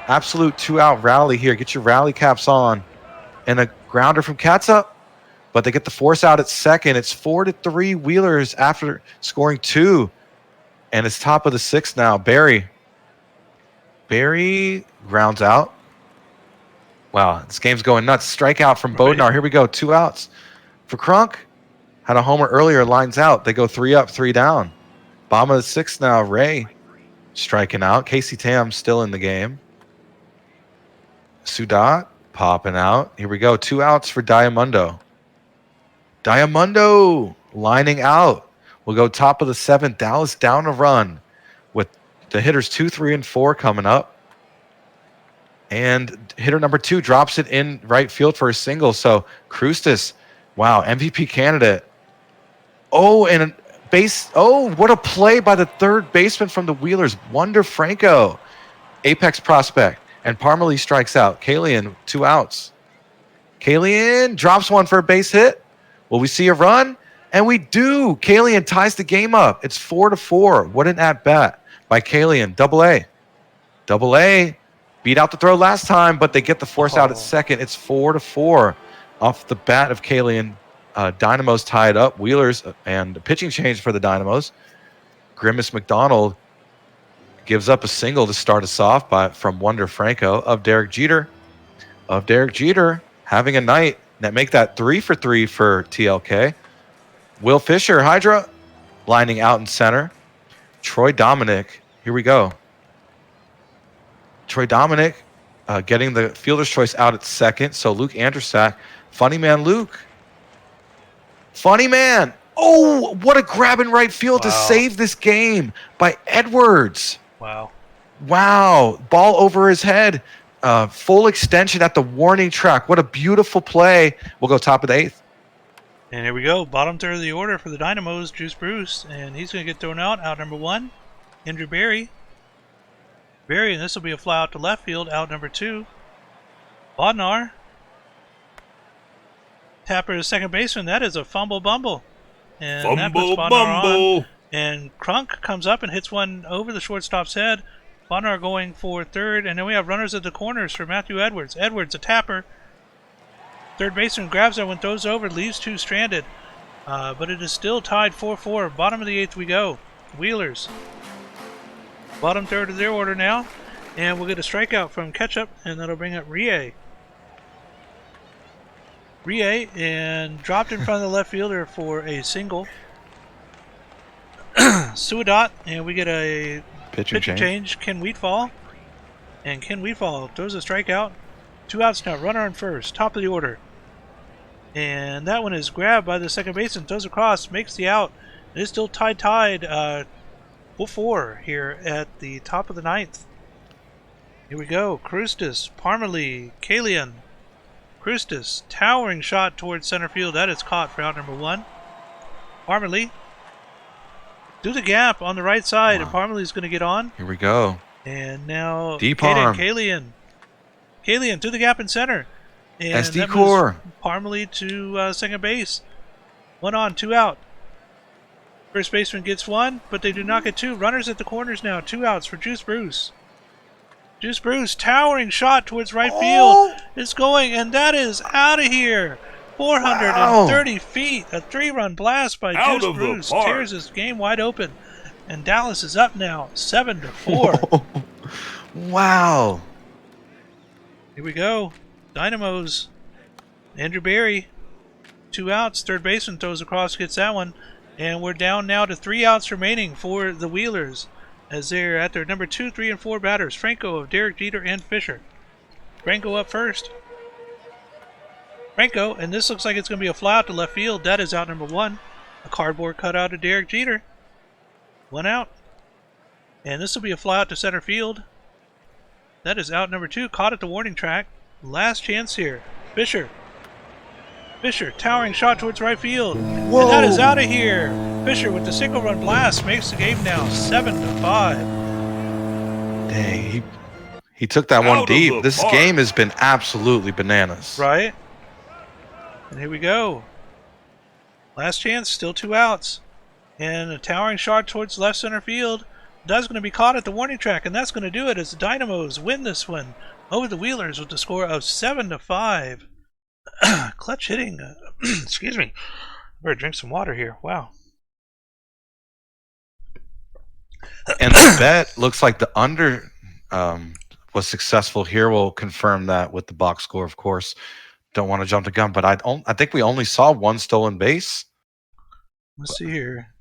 Absolute 2 out rally here. Get your rally caps on. And a grounder from Catsup. But they get the force out at second. It's 4-3 Wheelers after scoring 2. And it's top of the 6th now. Barry grounds out. Wow, this game's going nuts. Strikeout from Right. Bodnar. Here we go. 2 outs for Crunk. Had a homer earlier. Lines out. They go 3 up, 3 down. Bottom of the 6th now. Ray striking out. Casey Tam still in the game. Sudat popping out. Here we go. 2 outs for Diamundo. Diamundo lining out. We'll go top of the 7th. Dallas down a run with the hitters 2, 3, and 4 coming up. And hitter number 2 drops it in right field for a single. So Krustis, wow, MVP candidate. Oh, and a base. Oh, what a play by the third baseman from the Wheelers, Wander Franco, apex prospect. And Parmalee strikes out. Kalian, 2 outs. Kalian drops one for a base hit. Will we see a run? And we do. Kalian ties the game up. It's 4-4. What an at bat by Kalian. Double A. Double A. Beat out the throw last time, but they get the force out at second. It's 4-4 off the bat of Kalian. Dynamos tied up. Wheelers and a pitching change for the Dynamos. Grimace McDonald gives up a single to start us off from Wander Franco of Derek Jeter. Having a night. That make that 3 for 3 for TLK. Will Fisher, Hydra, lining out in center. Troy Dominic. Here we go. Troy Dominic getting the fielder's choice out at second. So Luke Andersack. Funny man Luke. Funny man. Oh, what a grab in right field to save this game by Edwards. Wow. Ball over his head. Full extension at the warning track. What a beautiful play. We'll go top of the 8th. And here we go. Bottom third of the order for the Dynamos, Juice Bruce. And he's going to get thrown out. Out number 1, Andrew Berry. And this will be a fly out to left field. Out number 2, Bodnar. Tapper to second baseman. That is a fumble bumble. And that puts Fumble Bodnar on. bumble. And Crunk comes up and hits one over the shortstop's head. Bodnar going for third. And then we have runners at the corners for Matthew Edwards. Edwards, a tapper. Third baseman grabs that one, throws over, leaves 2 stranded. But it is still tied 4-4. Bottom of the 8th we go. Wheelers. Bottom third of their order now. And we'll get a strikeout from Ketchup, and that'll bring up Rie. And dropped in front of the left fielder for a single. Suadat, and we get a pitcher change. Ken Wheatfall. And Ken Wheatfall throws a strikeout. 2 outs now. Runner on first. Top of the order. And that one is grabbed by the second baseman. Throws across. Makes the out. It is still tied 4-4 here at the top of the 9th. Here we go. Krustis, Parmalee, Kalian. Krustis, towering shot towards center field. That is caught for out number 1. Parmalee through the gap on the right side, and Parmalee's going to get on. Here we go. And now Deep arm. Kalian through the gap in center. And SD Core. Parmalee to second base. 1 on, 2 out. First baseman gets 1, but they do not get 2. Runners at the corners now. 2 outs for Juice Bruce. Juice Bruce, towering shot towards right field. Is going, and that is out of here. 430 feet. A 3-run blast by Out Juice of the Bruce. park. Tears this game wide open. And Dallas is up now, 7-4. Wow. Here we go. Dynamos. Andrew Berry. 2 outs. Third baseman throws across, gets that one. And we're down now to 3 outs remaining for the Wheelers, as they're at their number 2, 3, and 4 batters. Franco of Derek Jeter and Fisher. Franco up first. Franco, and this looks like it's going to be a fly out to left field. That is out number 1. A cardboard cutout of Derek Jeter. 1 out. And this will be a fly out to center field. That is out number 2. Caught at the warning track. Last chance here. Fisher, towering shot towards right field. Whoa. And that is out of here. Fisher with the single run blast makes the game now 7-5. Dang, he took that one deep. This game has been absolutely bananas. Right? And here we go. Last chance, still 2 outs. And a towering shot towards left center field. That's going to be caught at the warning track, and that's going to do it as the Dynamos win this one over the Wheelers with the score of 7-5. Clutch hitting. Excuse me. Better drink some water here. Wow. And the bet looks like the under was successful here. We'll confirm that with the box score, of course. Don't want to jump the gun, but I think we only saw one stolen base. Let's see here.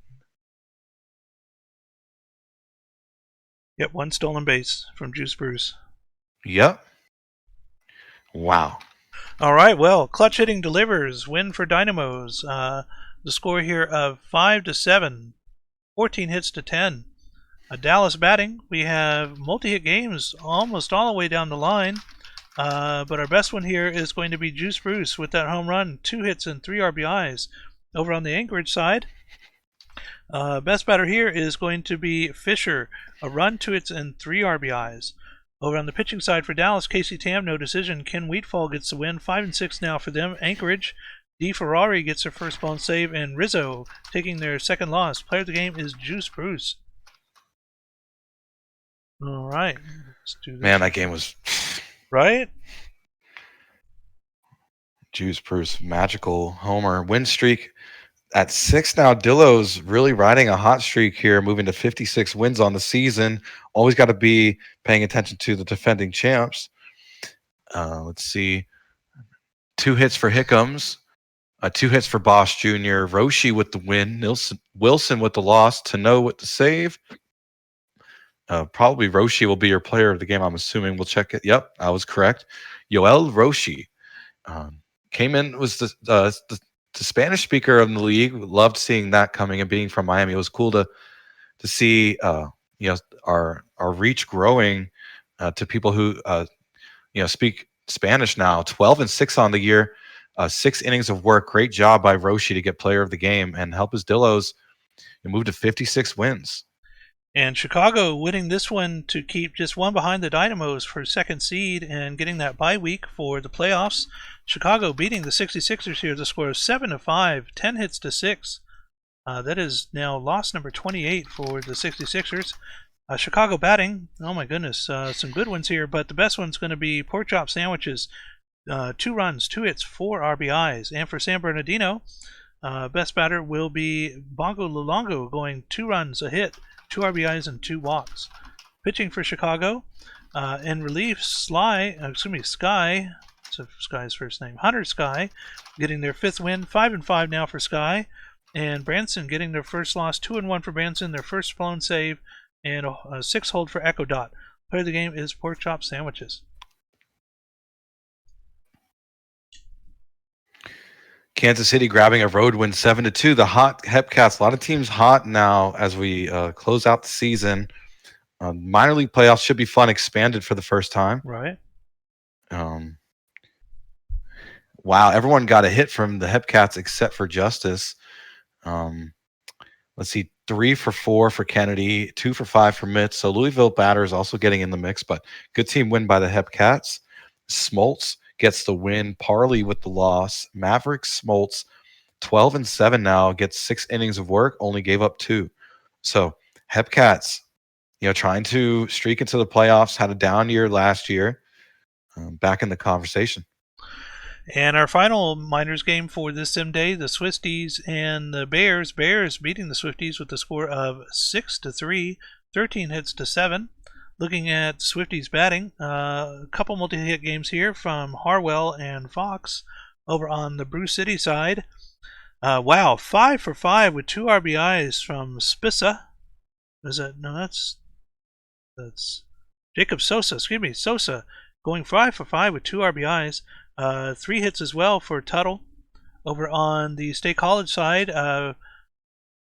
Yep, one stolen base from Juice Bruce. Yep. Wow. All right, well, clutch hitting delivers. Win for Dynamos. The score here of 5-7, 14 hits to 10. Dallas batting. We have multi-hit games almost all the way down the line. But our best one here is going to be Juice Bruce with that home run, 2 hits and 3 RBIs. Over on the Anchorage side, best batter here is going to be Fisher, a run, 2 hits and 3 RBIs. Over on the pitching side for Dallas, Casey Tam, no decision. Ken Wheatfall gets the win, 5-6 now for them. Anchorage, D. Ferrari gets their first blown save, and Rizzo taking their second loss. Player of the game is Juice Bruce. All right, let's do this. Man, that game was right. Juice Bruce, magical homer. Win streak at 6 now. Dillo's really riding a hot streak here, moving to 56 wins on the season. Always got to be paying attention to the defending champs. Let's see. 2 hits for Hickams. 2 hits for Bosch Jr. Roshi with the win. Wilson with the loss. Tano with the save. Probably Roshi will be your player of the game, I'm assuming. We'll check it. Yep, I was correct. Yoel Roshi came in, was the Spanish speaker of the league. Loved seeing that coming and being from Miami. It was cool to see our reach growing to people who speak Spanish now. 12-6 on the year, 6 innings of work. Great job by Roshi to get player of the game and help his Dillos move to 56 wins. And Chicago winning this one to keep just one behind the Dynamos for second seed and getting that bye week for the playoffs. Chicago beating the 66ers here. The score is 7-5, 10 hits to 6. That is now loss number 28 for the 66ers. Chicago batting, oh my goodness, some good ones here, but the best one's going to be pork chop sandwiches. 2 runs, 2 hits, 4 RBIs. And for San Bernardino, best batter will be Bongo Luongo, going 2 runs, a hit, 2 RBIs and 2 walks. Pitching for Chicago, in relief, Sky, so Sky's first name, Hunter Sky, getting their 5th win, 5-5 now for Sky, and Branson getting their first loss, 2-1 for Branson, their first blown save, and a 6 hold for Echo Dot. Player of the game is pork chop sandwiches. Kansas City grabbing a road win 7-2. The hot Hepcats, a lot of teams hot now as we close out the season. Minor league playoffs should be fun, expanded for the first time. Right. Wow, everyone got a hit from the Hepcats except for Justice. Let's see, 3 for 4 for Kennedy, 2 for 5 for Mitz. So Louisville batter is also getting in the mix, but good team win by the Hepcats. Smoltz gets the win. Parley with the loss. Mavericks, Smoltz, 12-7 now, gets 6 innings of work, only gave up 2. So Hepcats, trying to streak into the playoffs, had a down year last year, back in the conversation. And our final minors game for this sim day, the Swifties and the Bears. Bears beating the Swifties with the score of 6-3, 13 hits to 7. Looking at Swifties batting, a couple multi-hit games here from Harwell and Fox. Over on the Brew City side, wow, 5 for 5 with 2 RBIs from Spissa. Is that no? That's Jacob Sosa. Excuse me, Sosa going 5 for 5 with 2 RBIs. 3 hits as well for Tuttle. Over on the State College side,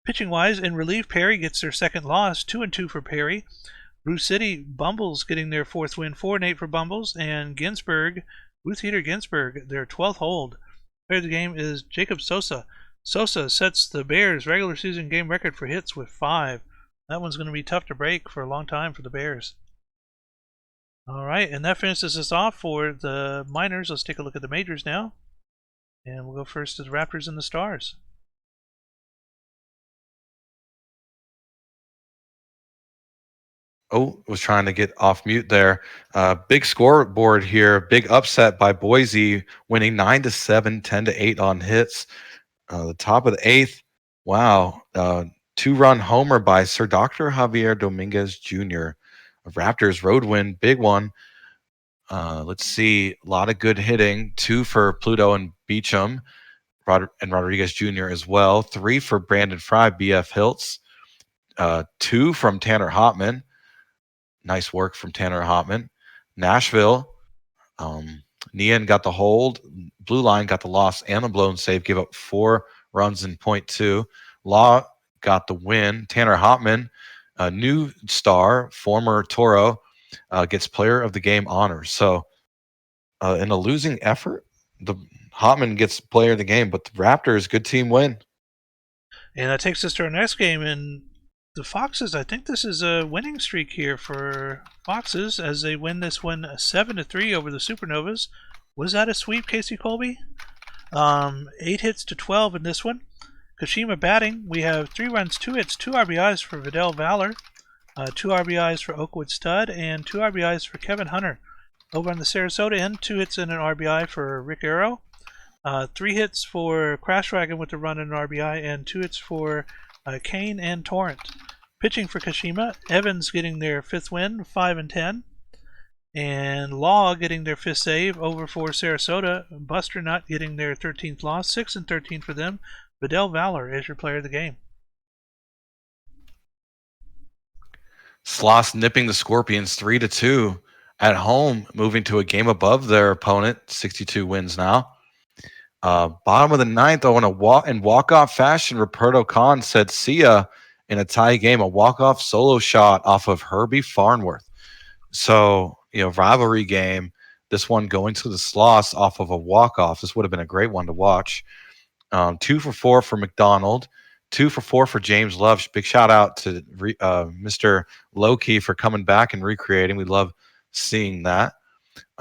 pitching wise, in relief, Perry gets their second loss, 2-2 for Perry. Bruce City, Bumbles getting their 4th win, 4-8 for Bumbles, and Ginsburg, Ruth Heater Ginsburg, their 12th hold. Player of the game is Jacob Sosa. Sosa sets the Bears' regular season game record for hits with 5. That one's going to be tough to break for a long time for the Bears. All right, and that finishes us off for the minors. Let's take a look at the majors now. And we'll go first to the Raptors and the Stars. Oh, was trying to get off mute there. Big scoreboard here. Big upset by Boise, winning 9-7, 10-8 on hits. The top of the 8th. Wow. 2-run homer by Sir Dr. Javier Dominguez Jr. Raptors road win, big one. Let's see. A lot of good hitting. 2 for Pluto and Beecham. And Rodriguez Jr. as well. 3 for Brandon Fry, BF Hiltz. 2 from Tanner Hotman. Nice work from Tanner Hotman. Nashville. Nian got the hold. Blue Line got the loss and the blown save. Gave up 4 runs in .2. Law got the win. Tanner Hotman, a new star, former Toro, gets player of the game honors. So in a losing effort, the Hotman gets player of the game, but the Raptors, good team win. And that takes us to our next game. And the Foxes, I think this is a winning streak here for Foxes as they win this one 7-3 over the Supernovas. Was that a sweep, Casey Colby? 8 hits to 12 in this one. Kashima batting, we have 3 runs, 2 hits, 2 RBIs for Vidal Valor, 2 RBIs for Oakwood Stud, and 2 RBIs for Kevin Hunter. Over on the Sarasota end, 2 hits and an RBI for Rick Arrow, 3 hits for Crash Dragon with a run and an RBI, and 2 hits for Kane and Torrent. Pitching for Kashima, Evans getting their 5th win, 5-10. And Law getting their 5th save over for Sarasota. Buster Nut getting their 13th loss, 6-13 for them. Vidal Valor is your player of the game. Sloss nipping the Scorpions 3-2 at home, moving to a game above their opponent. 62 wins now. Bottom of the 9th, though, in walk-off fashion, Roberto Khan said, "See ya" in a tie game. A walk-off solo shot off of Herbie Farnworth. So, rivalry game. This one going to the Sloss off of a walk-off. This would have been a great one to watch. 2 for 4 for McDonald. 2 for 4 for James Love. Big shout out to Mr. Low-Key for coming back and recreating. We love seeing that.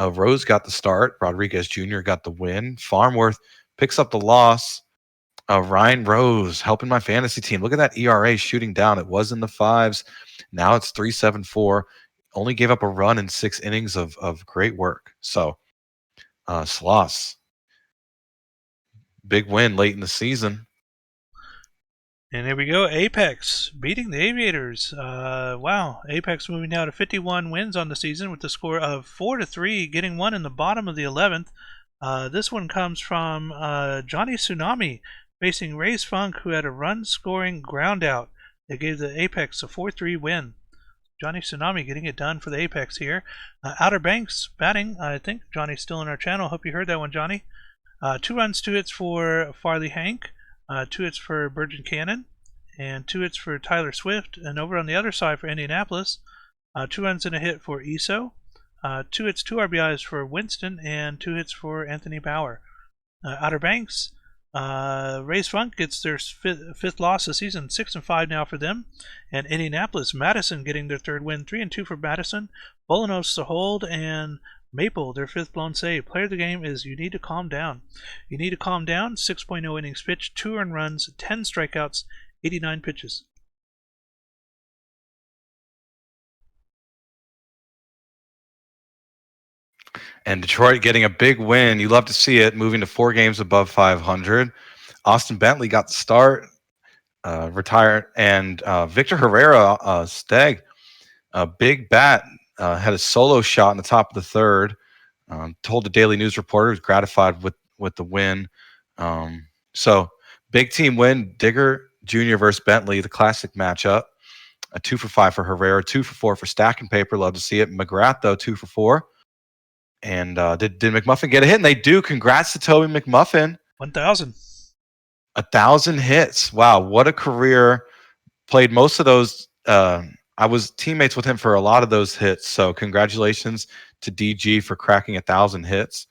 Rose got the start. Rodriguez Jr. got the win. Farnworth picks up the loss. Ryan Rose helping my fantasy team. Look at that ERA shooting down. It was in the 5s. Now it's 3.74. Only gave up a run in 6 innings of great work. So, Sloss, big win late in the season. And here we go, Apex beating the Aviators. Wow, Apex moving now to 51 wins on the season with the score of 4-3, getting one in the bottom of the 11th. This one comes from Johnny Tsunami facing Ray's Funk, who had a run-scoring ground out. They gave the Apex a 4-3 win. Johnny Tsunami getting it done for the Apex here. Outer Banks batting. I think Johnny's still in our channel. Hope you heard that one, Johnny. 2 runs, 2 hits for Farley Hank. 2 hits for Burgeon Cannon, and 2 hits for Tyler Swift. And over on the other side for Indianapolis, 2 runs and a hit for ESO, 2 hits, 2 RBIs for Winston, and 2 hits for Anthony Bauer. Outer Banks, Ray's Funk gets their 5th loss of the season, 6-5 now for them. And Indianapolis, Madison getting their 3rd win, 3-2 for Madison. Bolanos to hold, and Maple, their 5th blown save. Player of the game is You Need to Calm Down. You Need to Calm Down, 6.0 innings pitched, 2 earned runs, 10 strikeouts, 89 pitches. And Detroit getting a big win. You love to see it, moving to 4 games above 500. Austin Bentley got the start, retired, and Victor Herrera, Steg, a big bat, had a solo shot in the top of the 3rd. Told the Daily News Reporter was gratified with the win. So big team win. Digger Jr. versus Bentley, the classic matchup. A 2 for 5 for Herrera, 2 for 4 for Stack and Paper. Love to see it. McGrath, though, 2 for 4. And did McMuffin get a hit? And they do. Congrats to Toby McMuffin. 1,000. 1,000 hits. Wow, what a career. Played most of those. I was teammates with him for a lot of those hits. So congratulations to DG for cracking 1,000 hits.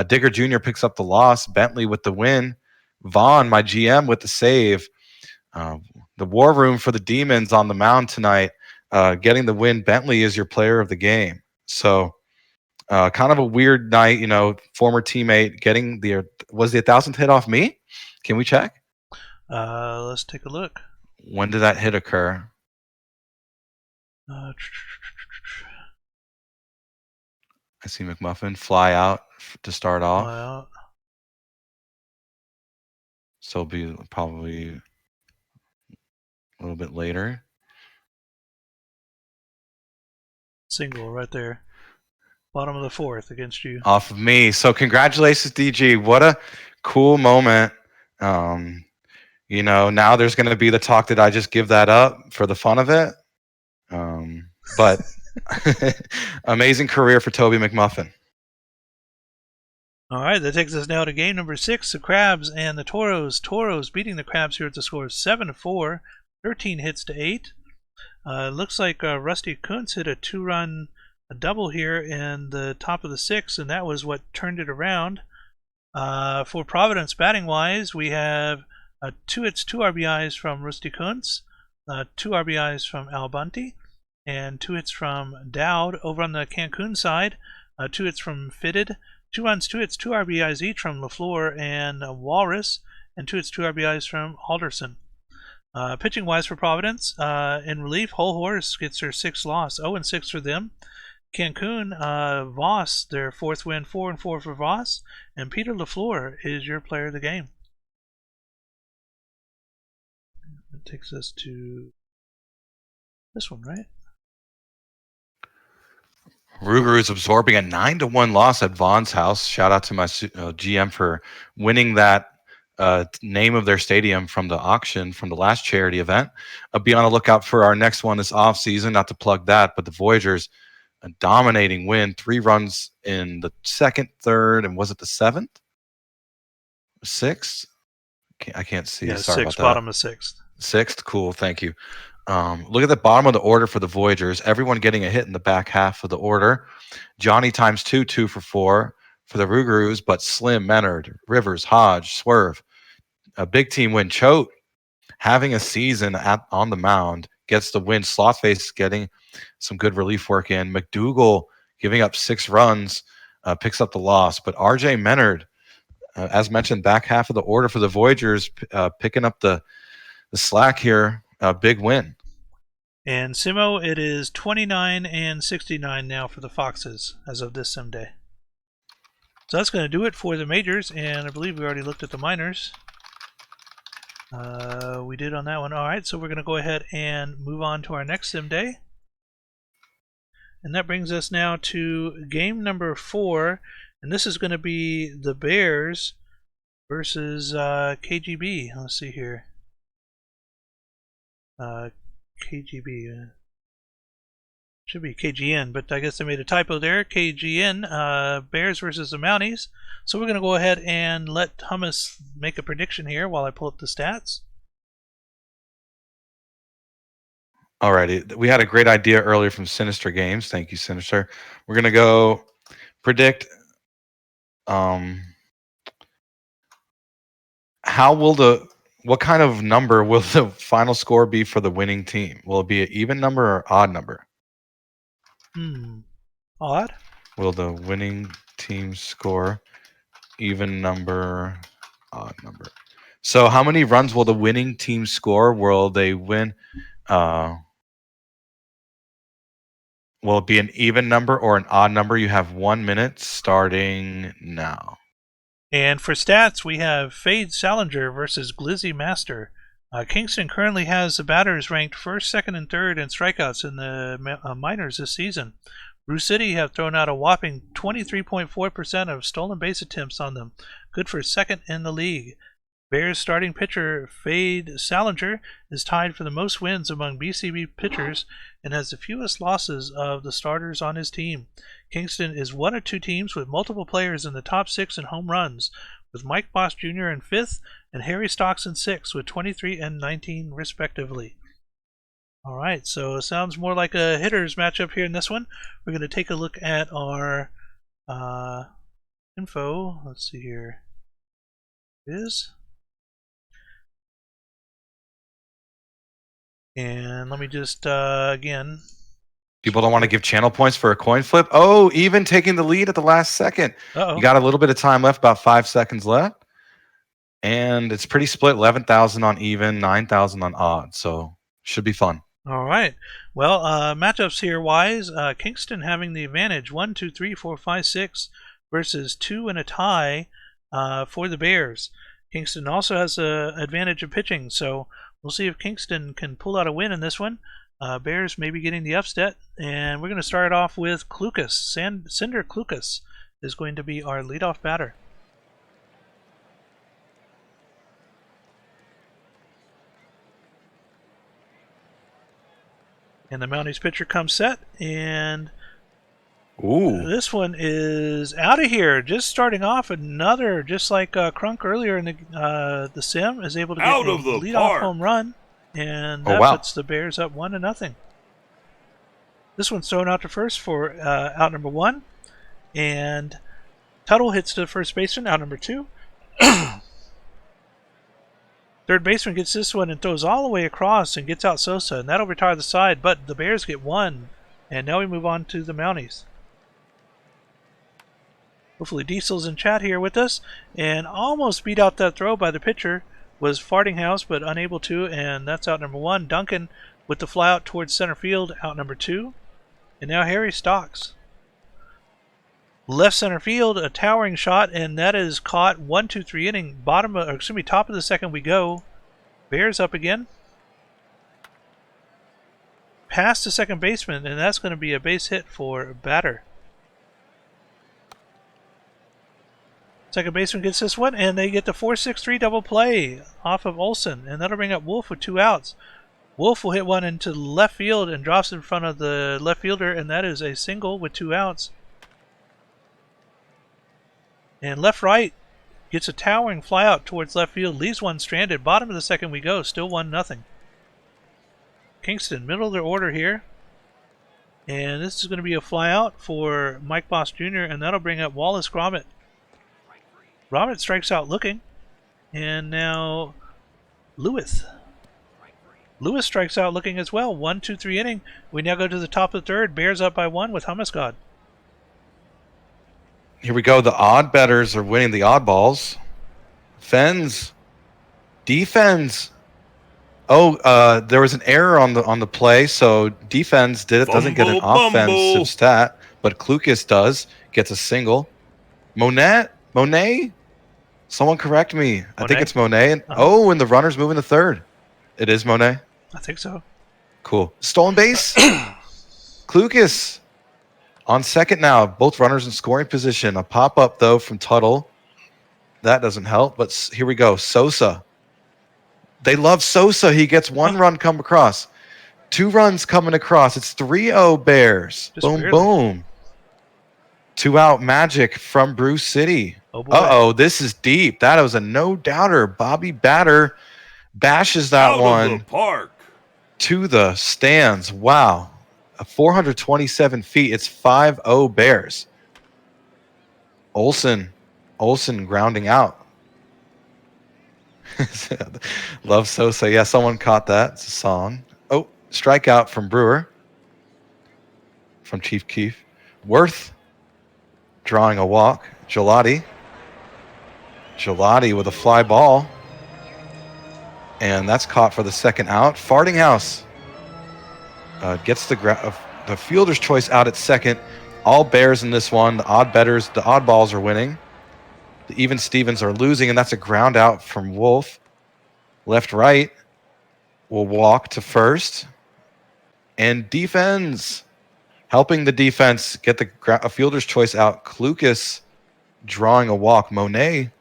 Digger Jr. picks up the loss. Bentley with the win. Vaughn, my GM, with the save. The war room for the Demons on the mound tonight, getting the win. Bentley is your player of the game. So kind of a weird night, former teammate getting was the 1,000th hit off me? Can we check? Let's take a look. When did that hit occur? I see McMuffin fly out to start off. Well, So it'll be probably a little bit later. single right there. Bottom of the fourth against you. off of me. So congratulations, DG. What a cool moment. Now there's going to be the talk, did I just give that up for the fun of it? But amazing career for Toby McMuffin. All right, that takes us now to game number 6, the Crabs and the Toros. Toros beating the Crabs here at the score of 7-4, 13 hits to 8. Looks like Rusty Kuntz hit a 2-run double here in the top of the 6th, and that was what turned it around. For Providence, batting-wise, we have 2 hits, 2 RBIs from Rusty Kuntz, 2 RBIs from Al Bunty, and 2 hits from Dowd. Over on the Cancun side, 2 hits from Fitted, 2 runs, 2 hits, 2 RBIs each from LaFleur and Walrus, and 2 hits, 2 RBIs from Alderson. Pitching wise for Providence, in relief, Whole Horse gets their 6th loss, 0-6 for them. Cancun, Voss, their 4th win, 4-4 for Voss, and Peter LaFleur is your player of the game. That takes us to this one, right? Ruger is absorbing a 9-1 loss at Vaughn's house. Shout out to my GM for winning that name of their stadium from the auction from the last charity event. Be on the lookout for our next one this off season. Not to plug that, but the Voyagers, a dominating win, 3 runs in the 2nd, 3rd, and was it the 7th? 6th? I can't see. Yeah, Sorry 6th, about that. bottom of 6th. 6th, cool, thank you. Look at the bottom of the order for the Voyagers. Everyone getting a hit in the back half of the order. Johnny times 2, 2 for 4 for the Rougarous, but Slim, Menard, Rivers, Hodge, Swerve. A big team win. Choate having a season on the mound gets the win. Slothface getting some good relief work in. McDougal giving up 6 runs picks up the loss. But RJ Menard, as mentioned, back half of the order for the Voyagers, picking up the slack here. A big win. And Simo, it is 29-69 now for the Foxes as of this Sunday. So that's going to do it for the majors, and I believe we already looked at the minors. We did on that one. All right, so we're going to go ahead and move on to our next sim day. And that brings us now to game number 4, and this is going to be the Bears versus KGB. Let's see here. KGB. Should be KGN, but I guess I made a typo there. KGN, Bears versus the Mounties. So we're going to go ahead and let Hummus make a prediction here while I pull up the stats. Alrighty, we had a great idea earlier from Sinister Games. Thank you, Sinister. We're going to go predict what kind of number will the final score be for the winning team? Will it be an even number or odd number? Odd? Will the winning team score even number, odd number? So how many runs will the winning team score? Will they win? Will it be an even number or an odd number? You have 1 minute starting now. And for stats, we have Fade Salinger versus Glizzy Master. Kingston currently has the batters ranked 1st, 2nd, and 3rd in strikeouts in the minors this season. Brew City have thrown out a whopping 23.4% of stolen base attempts on them, good for 2nd in the league. Bears starting pitcher Fade Salinger is tied for the most wins among BCB pitchers and has the fewest losses of the starters on his team. Kingston is one of 2 teams with multiple players in the top 6 in home runs, with Mike Boss Jr. in 5th and Harry Stocks in 6th with 23 and 19 respectively. All right, so it sounds more like a hitters matchup here in this one. We're going to take a look at our info. Let's see here. It is. And let me just, again. People don't want to give channel points for a coin flip. Oh, even taking the lead at the last second. You got a little bit of time left, about 5 seconds left. And it's pretty split, 11,000 on even, 9,000 on odd. So should be fun. All right. Well, matchups here wise, Kingston having the advantage, 1, 2, 3, 4, 5, 6 versus 2 and a tie for the Bears. Kingston also has an advantage of pitching, so we'll see if Kingston can pull out a win in this one. Bears maybe getting the upset, and we're going to start off with Klukas. Cinder Klukas is going to be our leadoff batter. And the Mounties pitcher comes set, and this one is out of here. Just starting off, another, just like Crunk earlier in the sim, is able to get Out a of the leadoff park. home run, and that puts the Bears up 1-0. This one's thrown out to first for out number 1, and Tuttle hits to first baseman, out number 2. Third baseman gets this one and throws all the way across and gets out Sosa, and that'll retire the side, but the Bears get 1, and now we move on to the Mounties. Hopefully Diesel's in chat here with us, and almost beat out that throw by the pitcher was Fartinghouse, but unable to, and that's out number 1. Duncan with the fly out towards center field, out number 2. And now Harry Stocks. Left center field, a towering shot, and that is caught. 1-2-3 inning. Top of the second we go. Bears up again. Past the second baseman, and that's going to be a base hit for batter. Second baseman gets this one, and they get the 4-6-3 double play off of Olsen, and that'll bring up Wolf with 2 outs. Wolf will hit one into left field and drops in front of the left fielder, and that is a single with 2 outs. And left-right gets a towering flyout towards left field, leaves one stranded. Bottom of the second we go, still 1-0. Kingston, middle of their order here. And this is going to be a flyout for Mike Boss Jr., and that'll bring up Wallace Gromit. Gromit strikes out looking. And now Lewis. Lewis strikes out looking as well. 1-2-3 inning. We now go to the top of the third. Bears up by 1 with Hummusgod. Here we go. The odd betters are winning the oddballs. Fens. Defense. Oh, there was an error on the play, so defense doesn't get an offensive stat, but Klukas does, gets a single. Monet? Someone correct me. I think it's Monet. And, and the runner's moving to third. It is Monet? I think so. Cool. Stolen base. Klukas on second now. Both runners in scoring position. A pop-up, though, from Tuttle. That doesn't help, but here we go. Sosa. They love Sosa. He gets 1 run come across. 2 runs coming across. It's 3-0 Bears. Just boom, barely. boom. 2 out magic from Bruce City. Oh, boy. Uh-oh, this is deep. That was a no-doubter. Bobby Batter bashes that Out one of the park. to the stands. Wow. 427 feet. It's 5-0 Bears. Olsen grounding out. Love Sosa. Yeah, someone caught that. It's a song. Oh, strikeout from Brewer. From Chief Keef. Worth drawing a walk. Gelati with a fly ball. And that's caught for the second out. Fartinghouse gets the fielder's choice out at second. All Bears in this one. The oddballs are winning. The even Stevens are losing, and that's a ground out from Wolf. Left-right will walk to first. And defense, helping the defense get a fielder's choice out. Klukas drawing a walk. Monet.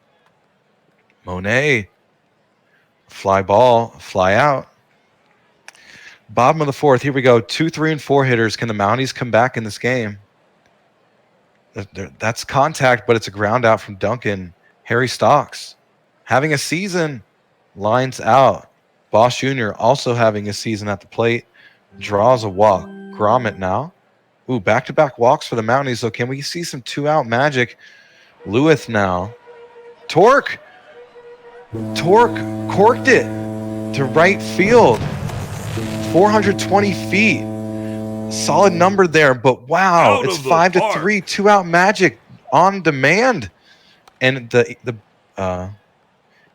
Fly ball, fly out. Bottom of the fourth, here we go. 2, 3, and 4 hitters. Can the Mounties come back in this game? That's contact, but it's a ground out from Duncan. Harry Stocks having a season. Lines out. Boss Jr. also having a season at the plate. Draws a walk. Gromit now. Ooh, back-to-back walks for the Mounties. So can we see some 2-out magic? Lewis now. Torque corked it to right field. 420 feet. Solid number there, but wow, it's 5-3, 2-out magic on demand. And the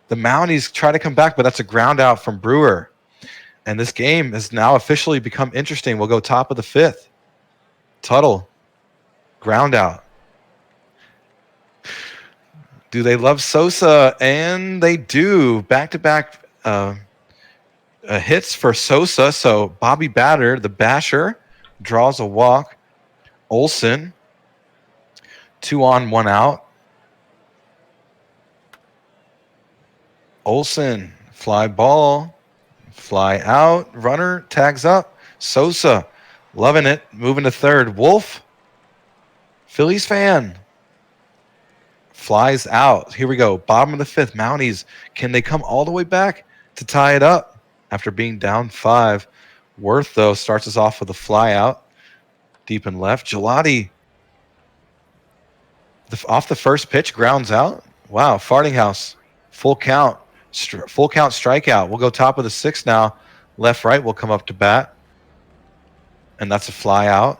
Mounties try to come back, but that's a ground out from Brewer. And this game has now officially become interesting. We'll go top of the 5th. Tuttle, ground out. Do they love Sosa? And they do. Back-to-back hits for Sosa. So Bobby Batter, the basher, draws a walk. Olson, 2 on, 1 out. Olson, fly ball, fly out. Runner tags up. Sosa, loving it, moving to third. Wolf, Phillies fan, flies out. Here we go. Bottom of the 5th. Mounties, can they come all the way back to tie it up after being down 5? Worth, though, starts us off with a fly out. Deep and left. Gelati, off the first pitch, grounds out. Wow. Farting House, full count. Full count strikeout. We'll go top of the 6th now. Left, right will come up to bat. And that's a fly out.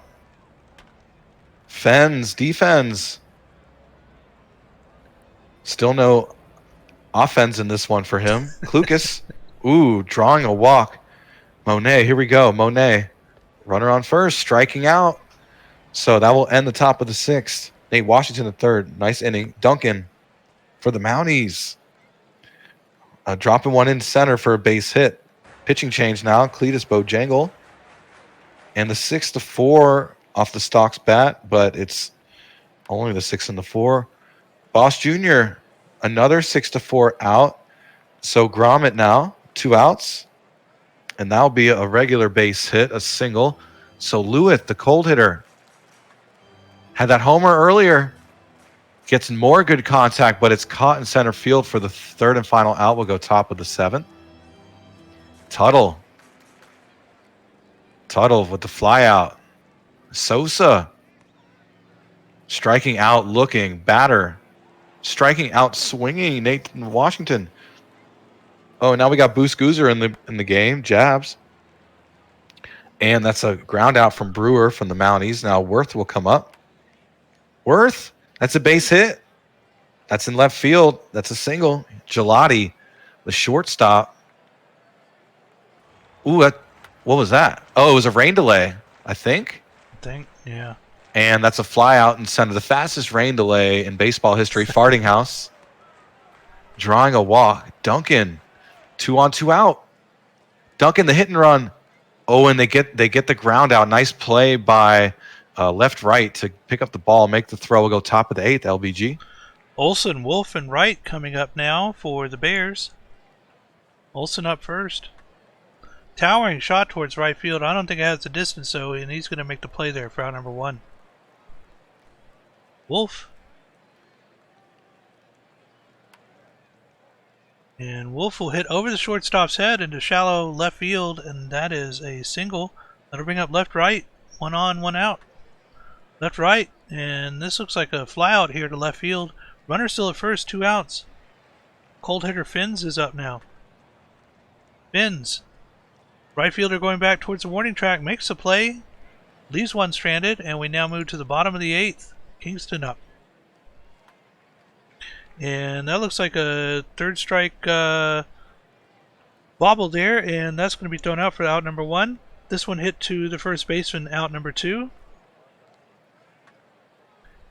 Fens, defense. Still no offense in this one for him. Klukas, ooh, drawing a walk. Monet, here we go. Monet, runner on first, striking out. So that will end the top of the 6th. Nate Washington the 3rd. Nice inning. Duncan for the Mounties. Dropping one in center for a base hit. Pitching change now. Cletus Bojangles. And the 6-4 off the Stocks bat, but it's only the 6 and the 4. Boss Jr., another 6-4 out. So Gromit now, 2 outs. And that'll be a regular base hit, a single. So Lewitt, the cold hitter, had that homer earlier. Gets more good contact, but it's caught in center field for the 3rd and final out. We'll go top of the 7th. Tuttle with the fly out. Sosa striking out, looking. Batter striking out, swinging. Nathan Washington. Oh, now we got Boost Goozer in the game. Jabs. And that's a ground out from Brewer from the Mounties. Now Worth will come up. Worth, that's a base hit. That's in left field. That's a single. Gelati, the shortstop. Ooh, what was that? Oh, it was a rain delay, I think. Yeah. And that's a fly out in center. The fastest rain delay in baseball history. Farting House drawing a walk. Duncan, 2 on, 2 out. Duncan, the hit and run. Oh, and they get the ground out. Nice play by left right to pick up the ball, make the throw. We'll go top of the 8th. LBG. Olson, Wolf, and Wright coming up now for the Bears. Olson up first. Towering shot towards right field. I don't think it has the distance, though, and he's going to make the play there for out number 1. Wolf. And Wolf will hit over the shortstop's head into shallow left field, and that is a single. That'll bring up left, right. 1 on, 1 out. Left, right. And this looks like a fly out here to left field. Runner still at first, 2 outs. Cold hitter Finns is up now. Finns. Right fielder going back towards the warning track, makes a play, leaves one stranded, and we now move to the bottom of the 8th. Kingston up. And that looks like a 3rd strike bobble there, and that's going to be thrown out for out number 1. This one hit to the first baseman, out number 2.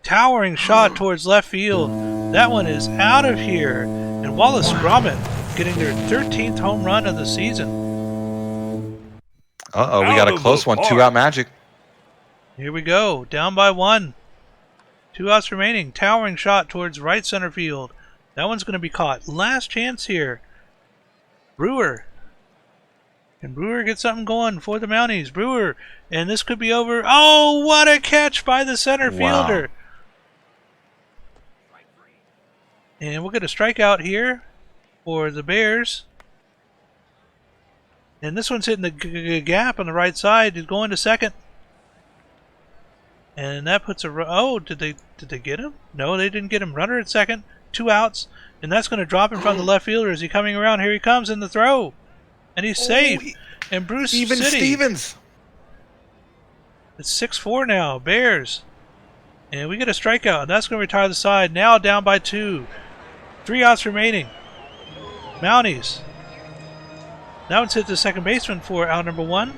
Towering shot towards left field. That one is out of here. And Wallace Gromit getting their 13th home run of the season. We got a close one. 2 out Magic. Here we go. Down by 1. 2 outs remaining. Towering shot towards right center field. That one's going to be caught. Last chance here. Brewer. Can Brewer get something going for the Mounties? Brewer. And this could be over. Oh, what a catch by the center fielder. And we'll get a strikeout here for the Bears. And this one's hitting the gap on the right side. He's going to second. And that puts a... Oh, did they get him? No, they didn't get him. Runner at second. 2 outs. And that's going to drop in front of the left fielder. Is he coming around? Here he comes in the throw. And he's safe. And Bruce Even City. Stevens. It's 6-4 now. Bears. And we get a strikeout. And that's going to retire the side. Now down by 2. 3 outs remaining. Mounties. Now it's hit the second baseman for out number 1.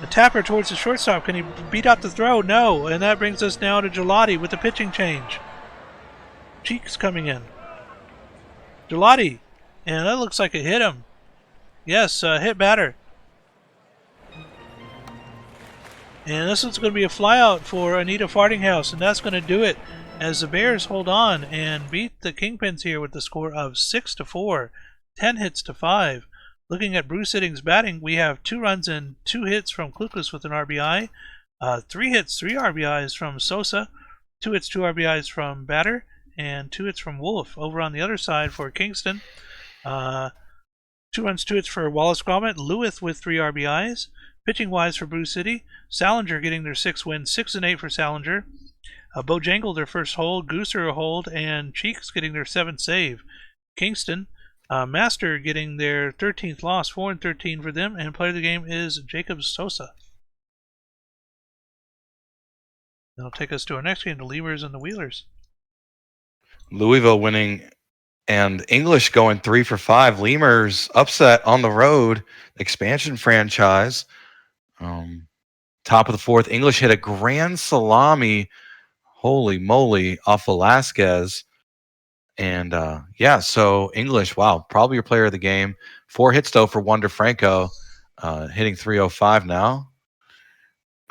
The tapper towards the shortstop. Can he beat out the throw? No. And that brings us now to Gelati with the pitching change. Cheeks coming in. Gelati. And that looks like it hit him. Yes, hit batter. And this one's going to be a flyout for Anita Fartinghouse, and that's going to do it as the Bears hold on and beat the Kingpins here with the score of 6-4, 10 hits to 5. Looking at Bruce Itting's batting, we have 2 runs and 2 hits from Klukas with an RBI, 3 hits, 3 RBIs from Sosa, 2 hits, 2 RBIs from Batter, and 2 hits from Wolf. Over on the other side for Kingston, 2 runs, 2 hits for Wallace Gromit, Lewis with 3 RBIs. Pitching wise for Brew City, Salinger getting their 6th win, 6-8 for Salinger. Bojangle their first hold, Gooser a hold, and Cheeks getting their 7th save. Kingston, Master getting their 13th loss, 4-13 for them, and player of the game is Jacob Sosa. That'll take us to our next game, the Lemurs and the Wheelers. Louisville winning and English going 3 for 5. Lemurs upset on the road, expansion franchise. Top of the 4th, English hit a grand salami, holy moly, off Velasquez. And so English, wow, probably your player of the game. 4 hits though for Wander Franco, hitting 305 now.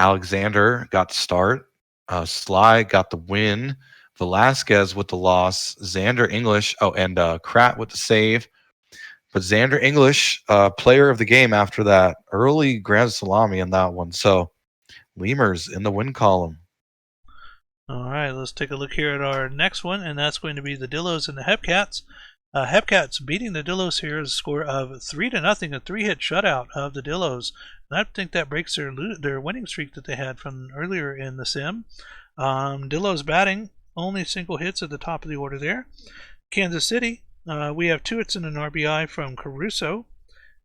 Alexander got the start. Sly got the win. Velasquez with the loss. Xander English, and Kratt with the save. But Xander English, player of the game after that early grand salami in that one. So Lemurs in the win column. All right, let's take a look here at our next one, and that's going to be the Dillos and the Hepcats. Hepcats beating the Dillos here is a score of 3-0, a 3-hit shutout of the Dillos. And I think that breaks their winning streak that they had from earlier in the sim. Dillos batting, only single hits at the top of the order there. Kansas City, we have 2 hits and an RBI from Caruso,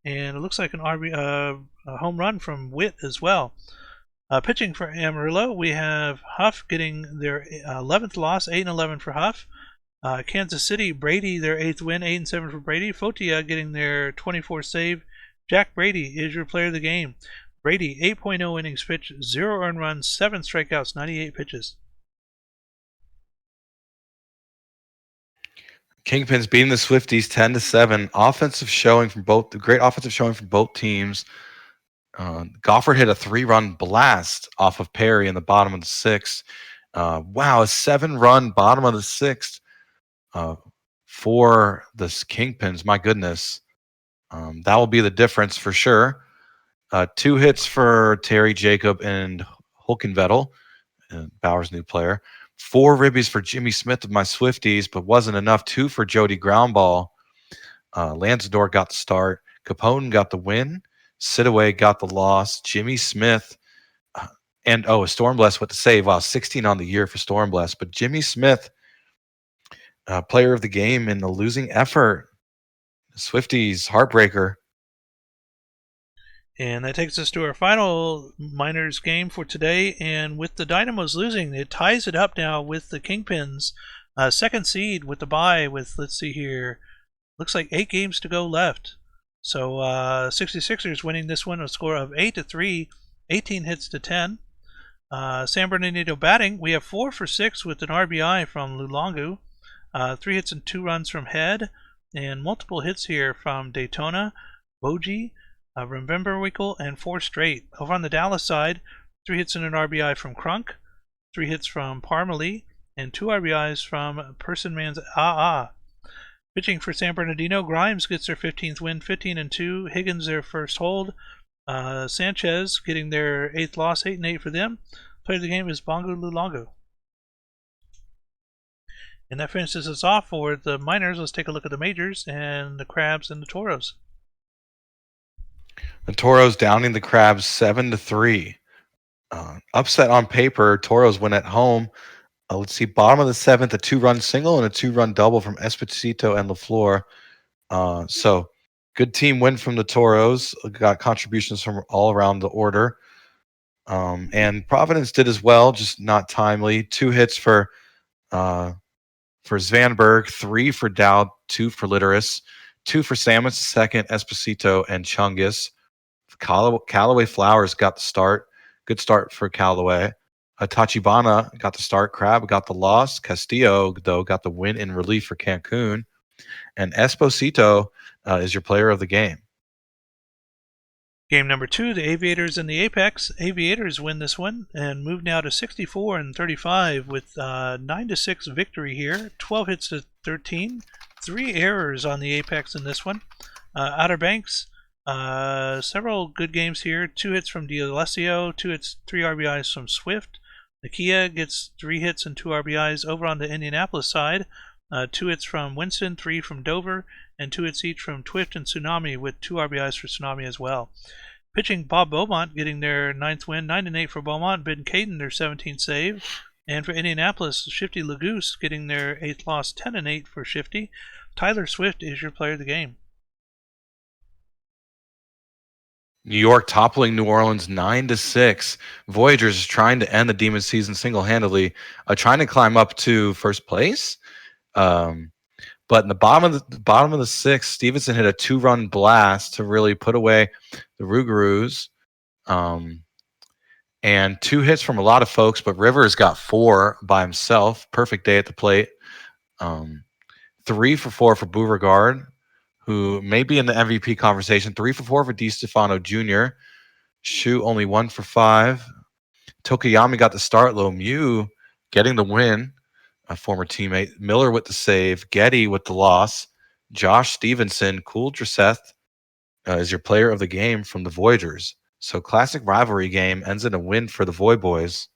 and it looks like a home run from Witt as well. Pitching for Amarillo, we have Huff getting their 11th loss, 8-11 for Huff. Kansas City, Brady, their 8th win, 8-7 for Brady. Fotia getting their 24th save. Jack Brady is your player of the game. Brady, 8.0 innings pitched, 0 earned runs, 7 strikeouts, 98 pitches. Kingpins beating the Swifties 10-7. Offensive showing from both, the great offensive showing from both teams. Gofford hit a 3-run blast off of Perry in the bottom of the 6th. Wow, a 7-run bottom of the 6th for the Kingpins. My goodness. That will be the difference for sure. 2 hits for Terry Jacob and Hulkenvettel, Bauer's new player. 4 ribbies for Jimmy Smith of my Swifties, but wasn't enough. 2 for Jody Groundball. Lanzador got the start. Capone got the win. Sidaway got the loss. Jimmy Smith and Stormbless with the save. Wow, 16 on the year for Stormbless. But Jimmy Smith, player of the game in the losing effort. Swifties, heartbreaker. And that takes us to our final Miners game for today. And with the Dynamos losing, it ties it up now with the Kingpins. 2nd seed with the bye with, let's see here, looks like 8 games to go left. So 66ers winning this one, a score of 8-3, 18 hits to 10. San Bernardino batting, we have 4 for 6 with an RBI from Lulangu. 3 hits and 2 runs from Head. And multiple hits here from Daytona, Boji, Rememberwinkle, and 4 straight. Over on the Dallas side, 3 hits and an RBI from Crunk, 3 hits from Parmalee, and 2 RBIs from Person Man's Pitching for San Bernardino, Grimes gets their 15th win, 15-2. Higgins their first hold. Sanchez getting their 8th loss, 8-8 for them. Player of the game is Bongo Lulango. And that finishes us off for the Miners. Let's take a look at the majors and the Crabs and the Toros. The Toros downing the Crabs 7-3. Upset on paper. Toros win at home. Let's see, bottom of the 7th, a 2-run single and a 2-run double from Esposito and LaFleur. So good team win from the Toros. Got contributions from all around the order. And Providence did as well, just not timely. 2 hits for Svanberg, 3 for Dowd, 2 for Literis, 2 for Samus, 2nd, Esposito, and Chungus. Callaway Flowers got the start. Good start for Callaway. Tachibana got the start. Crab got the loss. Castillo, though, got the win in relief for Cancun. And Esposito is your player of the game. Game number 2, the Aviators and the Apex. Aviators win this one and move now to 64 and 35 with 9-6 victory here. 12 hits to 13. 3 errors on the Apex in this one. Outer Banks, several good games here. 2 hits from D'Alessio, 2 hits, 3 RBIs from Swift. Nakia gets 3 hits and 2 RBIs. Over on the Indianapolis side, 2 hits from Winston, 3 from Dover, and 2 hits each from Twift and Tsunami, with 2 RBIs for Tsunami as well. Pitching, Bob Beaumont getting their 9th win, 9-8 for Beaumont. Ben Caden their 17th save. And for Indianapolis, Shifty Lagoose getting their 8th loss, 10-8 for Shifty. Tyler Swift is your player of the game. New York toppling New Orleans 9-6. Voyagers is trying to end the Demon season single-handedly, trying to climb up to first place. But in the bottom of the sixth, Stevenson hit a 2-run blast to really put away the Rougarous. And 2 hits from a lot of folks, but Rivers got 4 by himself. Perfect day at the plate. 3 for 4 for Beauregard, who may be in the MVP conversation. 3 for 4 for DiStefano Jr. Shu only 1 for 5. Tokiyami got the start. Lemieux getting the win. A former teammate. Miller with the save. Getty with the loss. Josh Stevenson, Kuldruseth is your player of the game from the Voyagers. So classic rivalry game ends in a win for the Voy Boys.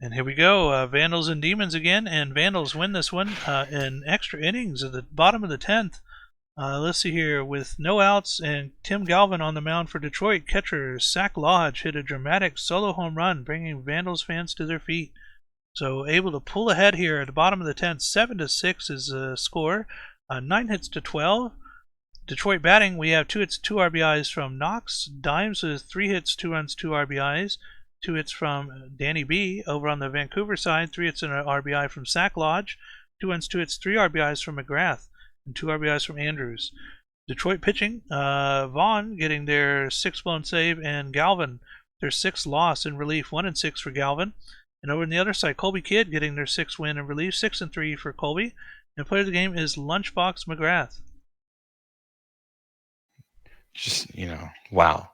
And here we go, Vandals and Demons again, and Vandals win this one in extra innings at the bottom of the 10th. Let's see here, with no outs and Tim Galvin on the mound for Detroit, catcher Zach Lodge hit a dramatic solo home run, bringing Vandals fans to their feet. So able to pull ahead here at the bottom of the 10th. 7-6 is the score. 9 hits to 12. Detroit batting, we have 2 hits, 2 RBIs from Knox. Dimes with 3 hits, 2 runs, 2 RBIs. 2 hits from Danny B. Over on the Vancouver side, 3 hits and an RBI from Zach Lodge. 2 runs, 2 hits, 3 RBIs from McGrath, and 2 RBIs from Andrews. Detroit pitching, Vaughn getting their 6th blown save, and Galvin their 6th loss in relief, 1-6 for Galvin. And over on the other side, Colby Kidd getting their 6th win in relief, 6-3 for Colby. And player of the game is Lunchbox McGrath. Just, wow.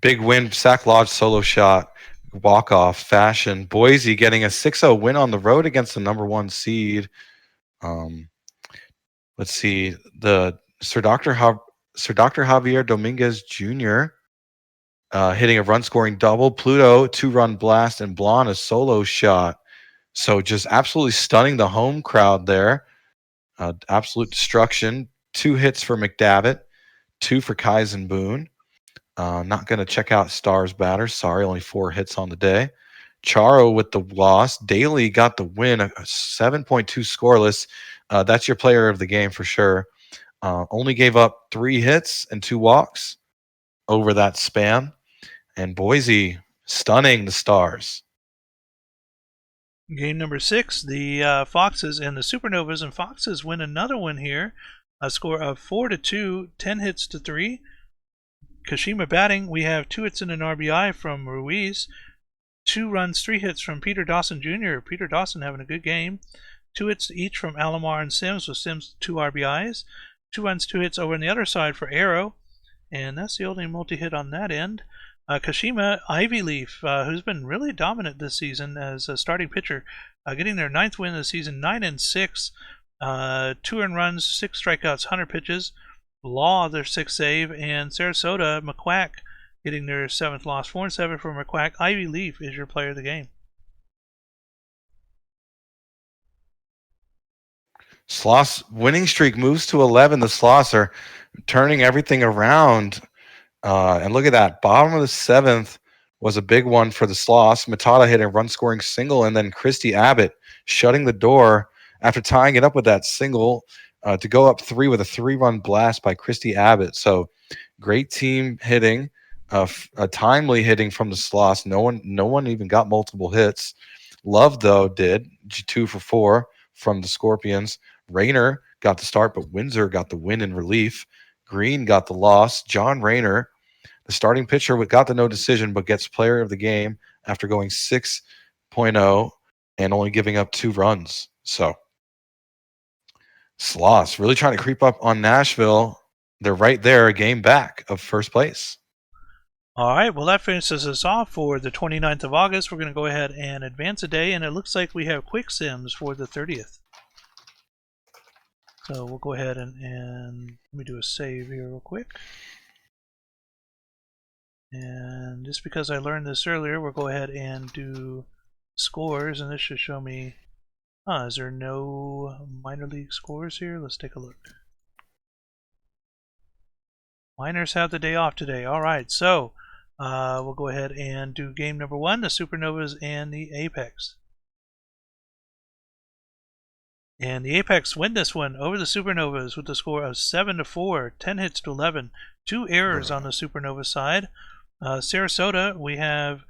Big win, Zach Lodge solo shot, walk-off fashion. Boise getting a 6-0 win on the road against the number 1 seed. Let's see, the Sir Dr. Javier Dominguez Jr. Hitting a run-scoring double. Pluto, 2-run blast, and Blonde a solo shot. So just absolutely stunning the home crowd there. Absolute destruction. 2 hits for McDavitt, 2 for Kaizen Boone. Not going to check out Stars batter. Sorry, only 4 hits on the day. Charo with the loss. Daly got the win, a 7.2 scoreless. That's your player of the game for sure. Only gave up 3 hits and 2 walks over that span. And Boise stunning the Stars. Game number 6, the Foxes and the Supernovas, and Foxes win another one here. A score of 4-2, 10 hits to 3. Kashima batting, we have 2 hits and an RBI from Ruiz. 2 runs, 3 hits from Peter Dawson Jr. Peter Dawson having a good game. 2 hits each from Alomar and Sims, with Sims 2 RBIs. 2 runs, 2 hits over on the other side for Arrow. And that's the only multi-hit on that end. Kashima, Ivy Leaf, who's been really dominant this season as a starting pitcher, getting their 9th win of the season, 9-6. 2 earned runs, 6 strikeouts, 100 pitches. Law, their 6th save, and Sarasota, McQuack, getting their 7th loss, 4-7 for McQuack. Ivy Leaf is your player of the game. Sloss winning streak moves to 11. The Sloss are turning everything around. And look at that. Bottom of the 7th was a big one for the Sloss. Matata hit a run-scoring single, and then Christy Abbott shutting the door after tying it up with that single to go up 3 with a 3-run blast by Christy Abbott. So great team hitting, a timely hitting from the Sloss. No one even got multiple hits. Love, though, did. 2 for 4 from the Scorpions. Rayner got the start, but Windsor got the win in relief. Green got the loss. John Rayner, the starting pitcher, got the no decision, but gets player of the game after going 6.0 and only giving up 2 runs. So Sloss really trying to creep up on Nashville. they're right there, a game back of first place. All right, well, that finishes us off for the 29th of August. We're going to go ahead and advance a day, and it looks like we have Quick Sims for the 30th. So we'll go ahead and let me do a save here real quick. And just because I learned this earlier, we'll go ahead and do scores, and this should show me, is there no minor league scores here? Let's take a look. Miners have the day off today. All right, so we'll go ahead and do game number 1, the Supernovas and the Apex. And the Apex win this one over the Supernovas with a score of 7-4, 10 hits to 11, 2 errors on the Supernova side. Sarasota, we have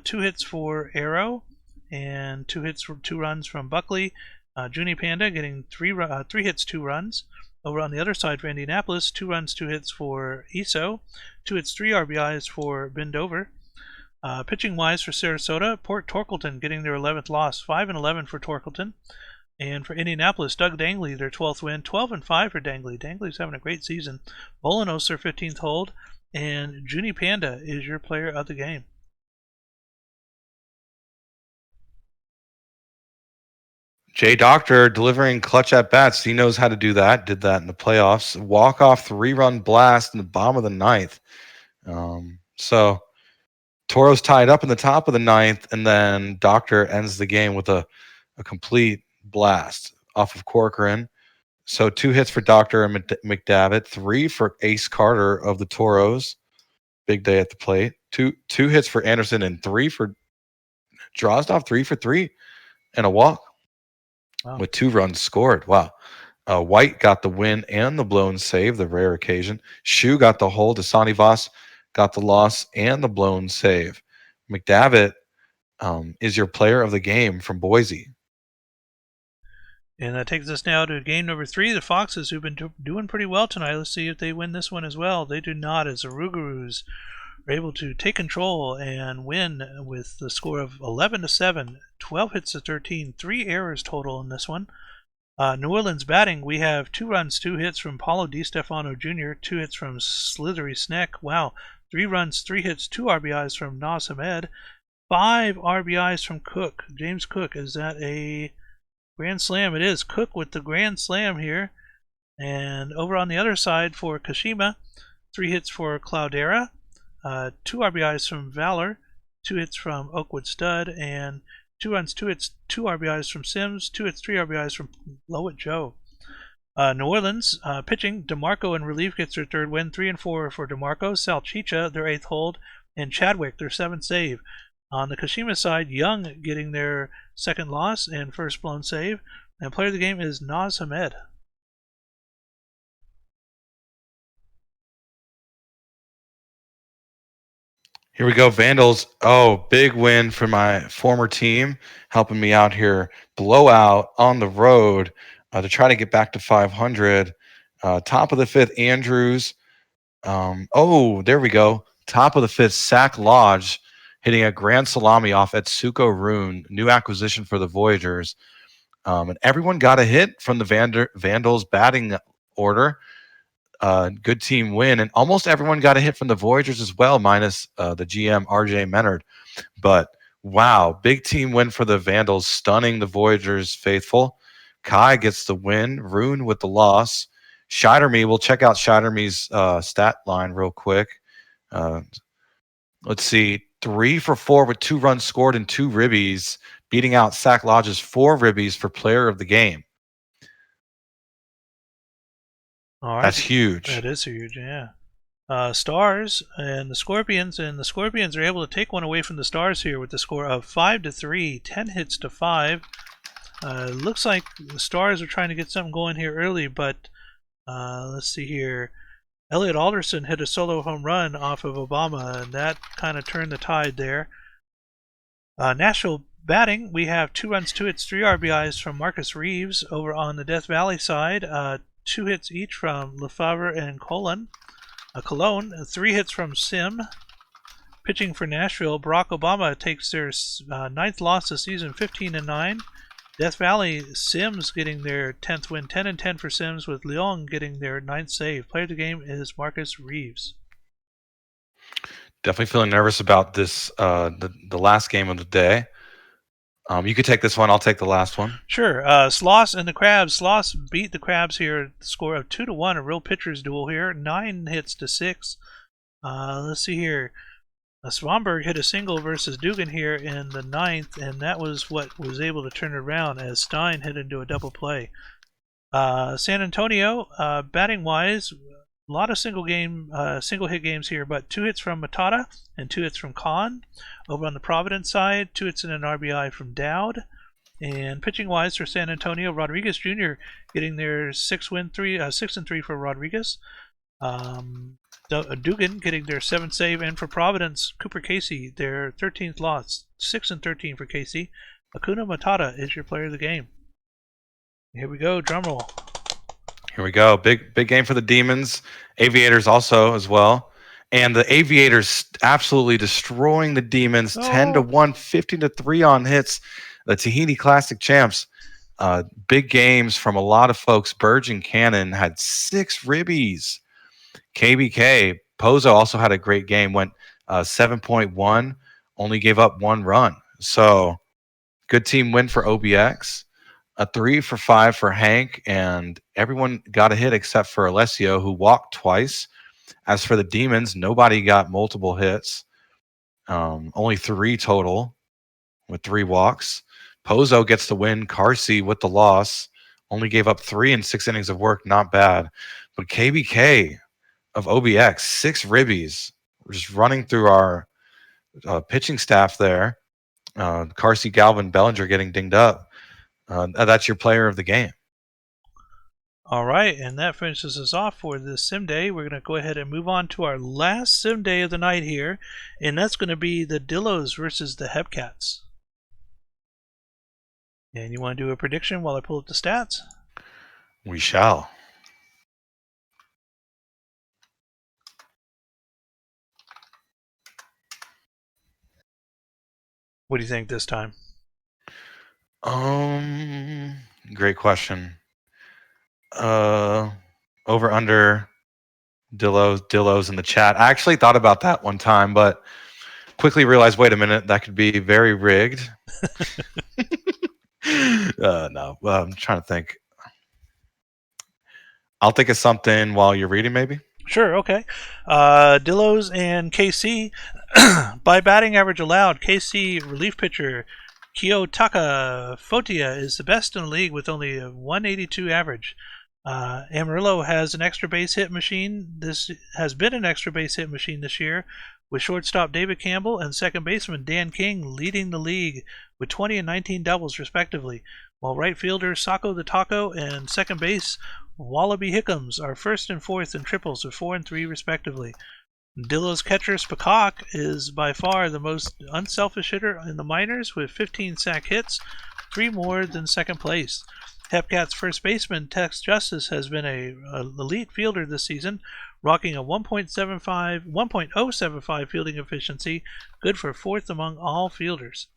2 hits for Arrow and 2 runs from Buckley. Junie Panda getting 3 hits, 2 runs. Over on the other side for Indianapolis, 2 runs, 2 hits for ESO, 2 hits, 3 RBIs for Bindover. Pitching wise for Sarasota, Port Torkelton getting their 11th loss, 5-11 for Torkelton. And for Indianapolis, Doug Dangley, their 12th win, 12-5 for Dangley. Dangley's having a great season. Bolanos, their 15th hold, and Junie Panda is your player of the game. Jay Doctor delivering clutch at bats. He knows how to do that. Did that in the playoffs. Walk-off 3-run blast in the bottom of the 9th. So Toros tied up in the top of the 9th, and then Doctor ends the game with a complete blast off of Corcoran. So 2 hits for Doctor and McDavitt, 3 for Ace Carter of the Toros. Big day at the plate. Two hits for Anderson and 3 for Drozdov, 3 for 3 and a walk. Wow. With 2 runs scored. Wow. White got the win and the blown save, the rare occasion. Shu got the hold. Asani Voss got the loss and the blown save. McDavitt is your player of the game from Boise. And that takes us now to game number 3, the Foxes, who've been doing pretty well tonight. Let's see if they win this one as well. They do not, as the Rougarous are able to take control and win with the score of 11-7, 12 hits to 13, 3 errors total in this one. New Orleans batting, we have 2 runs, 2 hits from Paulo Di Stefano Jr., 2 hits from Slithery Sneck. Wow, 3 runs, 3 hits, 2 RBIs from Naz Hamed, 5 RBIs from Cook. James Cook, is that a grand slam? It is. Cook with the grand slam here. And over on the other side for Kashima, 3 hits for Cloudera, 2 RBIs from Valor, 2 hits from Oakwood Stud, and 2 runs, 2 hits, 2 RBIs from Sims, 2 hits, 3 RBIs from Lowett Joe. New Orleans pitching, DeMarco in relief gets their 3rd win, 3-4 for DeMarco, Salchicha their 8th hold, and Chadwick their 7th save. On the Kashima side, Young getting their 2nd loss and 1st blown save, and player of the game is Naz Hamed. Here we go, Vandals. Oh, big win for my former team, helping me out here. Blowout on the road to try to get back to 500. Top of the 5th, Andrews. There we go. Top of the 5th, Sac Lodge, hitting a grand salami off Etsuko Rune, new acquisition for the Voyagers. And everyone got a hit from the Vandals batting order. Good team win, and almost everyone got a hit from the Voyagers as well, minus the GM RJ Menard. But wow, big team win for the Vandals, stunning the Voyagers faithful. Kai gets the win, Rune with the loss. Scheiderme, we'll check out Scheiderme's stat line real quick. Let's see, 3 for 4 with 2 runs scored and 2 ribbies, beating out Sac Lodge's 4 ribbies for player of the game. All right. That's huge. That is huge, yeah. Stars and the Scorpions are able to take one away from the Stars here with the score of 5-3, 10 hits to 5. Looks like the Stars are trying to get something going here early, but let's see here. Elliot Alderson hit a solo home run off of Obama, and that kind of turned the tide there. Nashville batting, we have 2 runs, 2 hits, 3 RBIs from Marcus Reeves. Over on the Death Valley side, 2 hits each from Lefebvre and Cologne, 3 hits from Sim. Pitching for Nashville, Barack Obama takes their 9th loss this season, 15-9. Death Valley, Sims getting their 10th win, 10-10 for Sims, with Leon getting their 9th save. Player of the game is Marcus Reeves. Definitely feeling nervous about this, the last game of the day. You could take this one. I'll take the last one. Sure. Sloss and the Crabs. Sloss beat the Crabs here. The score of 2-1. A real pitcher's duel here. 9 hits to 6. Let's see here. Svanberg hit a single versus Dugan here in the 9th, and that was what was able to turn it around as Stein hit into a double play. San Antonio, batting wise, a lot of single hit games here, but 2 hits from Matata and 2 hits from Kahn. Over on the Providence side, 2 hits and an RBI from Dowd. And pitching wise for San Antonio, Rodriguez Jr. getting their 6-3 for Rodriguez. Dugan getting their 7th save, and for Providence, Cooper Casey, their 13th loss, 6-13 for Casey. Akuna Matata is your player of the game. Here we go, drumroll. Here we go. Big game for the Demons. Aviators also as well. And the Aviators absolutely destroying the Demons. 10-1, 15-3 on hits. The Tahiti Classic champs. Big games from a lot of folks. Burgeon Cannon had 6 ribbies. KBK, Pozo also had a great game. Went 7.1. Only gave up 1 run. So good team win for OBX. A 3 for 5 for Hank, and everyone got a hit except for Alessio, who walked twice. As for the Demons, nobody got multiple hits. Only 3 total with 3 walks. Pozo gets the win. Carsey with the loss. Only gave up 3 in 6 innings of work. Not bad. But KBK of OBX, 6 ribbies. We're just running through our pitching staff there. Carsey, Galvin, Bellinger getting dinged up. That's your player of the game. All right, and that finishes us off for this sim day. We're going to go ahead and move on to our last sim day of the night here, and that's going to be the Dillos versus the Hebcats. And you want to do a prediction while I pull up the stats? We shall. What do you think this time? Great question. Over under Dillos in the chat. I actually thought about that one time, but quickly realized, wait a minute, that could be very rigged. No, I'm trying to think. I'll think of something while you're reading, maybe. Sure, okay. Dillos and KC. By batting average allowed, KC relief pitcher Kiyotaka Fotia is the best in the league with only a 182 average. Amarillo has an extra base hit machine. This has been an extra base hit machine this year, with shortstop David Campbell and second baseman Dan King leading the league with 20 and 19 doubles respectively, while right fielder Sako the Taco and second base Wallaby Hickams are first and fourth in triples with 4 and 3 respectively. Dillos catcher Spakak is by far the most unselfish hitter in the minors with 15 sack hits, 3 more than second place. Hepcats first baseman Tex Justice has been an elite fielder this season, rocking a 1.075 fielding efficiency, good for 4th among all fielders.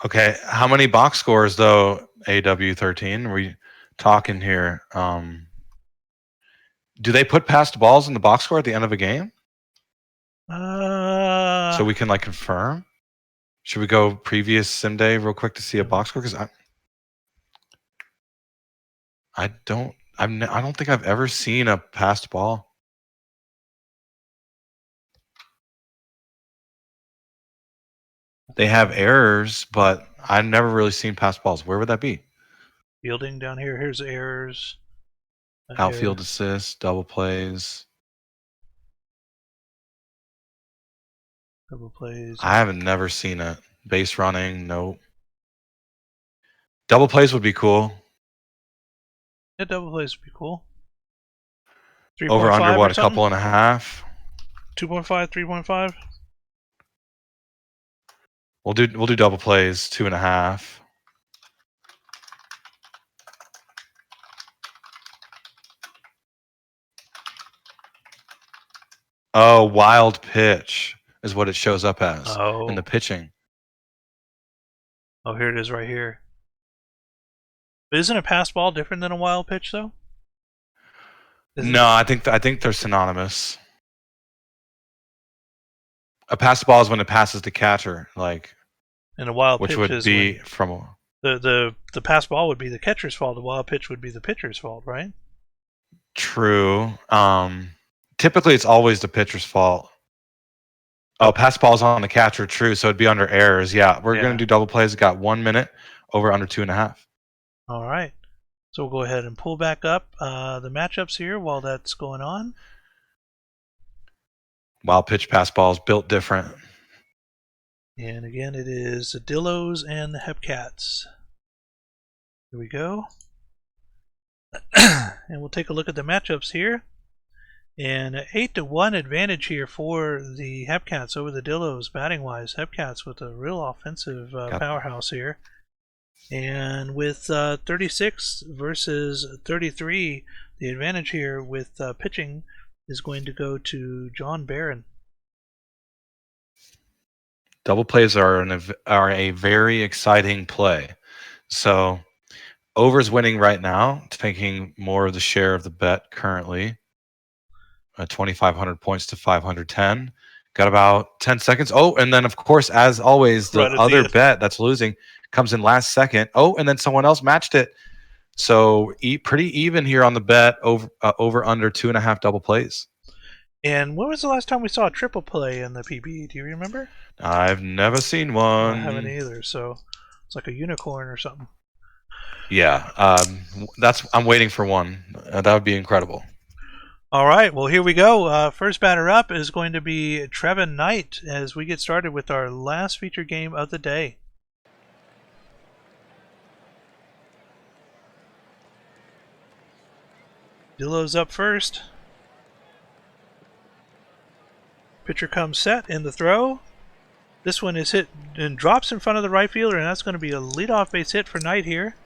Okay, how many box scores though? AW13. Are we talking here? Do they put passed balls in the box score at the end of a game? So we can like confirm. Should we go previous sim day real quick to see a box score? Because I don't think I've ever seen a passed ball. They have errors, but I've never really seen passed balls. Where would that be? Fielding down here. Here's errors. Outfield assists, double plays. Double plays. I haven't never seen it. Base running, nope. Double plays would be cool. Yeah, double plays would be cool. Over under what? A couple and a half. 2.5, 3.5. We'll do double plays, 2.5. Oh, wild pitch. is what it shows up as Oh. in the pitching. Oh, here it is right here. But isn't a pass ball different than a wild pitch, though? No, I think they're synonymous. A pass ball is when it passes the catcher, like, and a wild which pitch would is be when from the pass ball would be the catcher's fault. The wild pitch would be the pitcher's fault, right? true. Typically, it's always the pitcher's fault. Oh, pass ball's on the catcher, true. So it'd be under errors. Yeah, we're gonna do double plays. Got 1 minute, over under 2.5. All right. So we'll go ahead and pull back up the matchups here while that's going on. Wild pitch pass balls built different. And again, it is the Dillos and the Hepcats. Here we go. And we'll take a look at the matchups here. And 8-1 advantage here for the Hepcats over the Dillos batting wise. Hepcats with a real offensive powerhouse here. And with 36 versus 33, the advantage here with pitching is going to go to John Barron. Double plays are a very exciting play. So over's winning right now, taking more of the share of the bet currently. 2,500 points to 510. Got about 10 seconds. Oh, and then of course, as always, the other bet that's losing comes in last second. Oh, and then someone else matched it. So pretty even here on the bet, over under 2.5 double plays. And when was the last time we saw a triple play in the PB? Do you remember? I've never seen one. I haven't either. So it's like a unicorn or something. Yeah, I'm waiting for one. That would be incredible. All right, well, here we go. First batter up is going to be Trevin Knight as we get started with our last feature game of the day. Dillo's up first. Pitcher comes set in the throw. This one is hit and drops in front of the right fielder, and that's going to be a leadoff base hit for Knight here.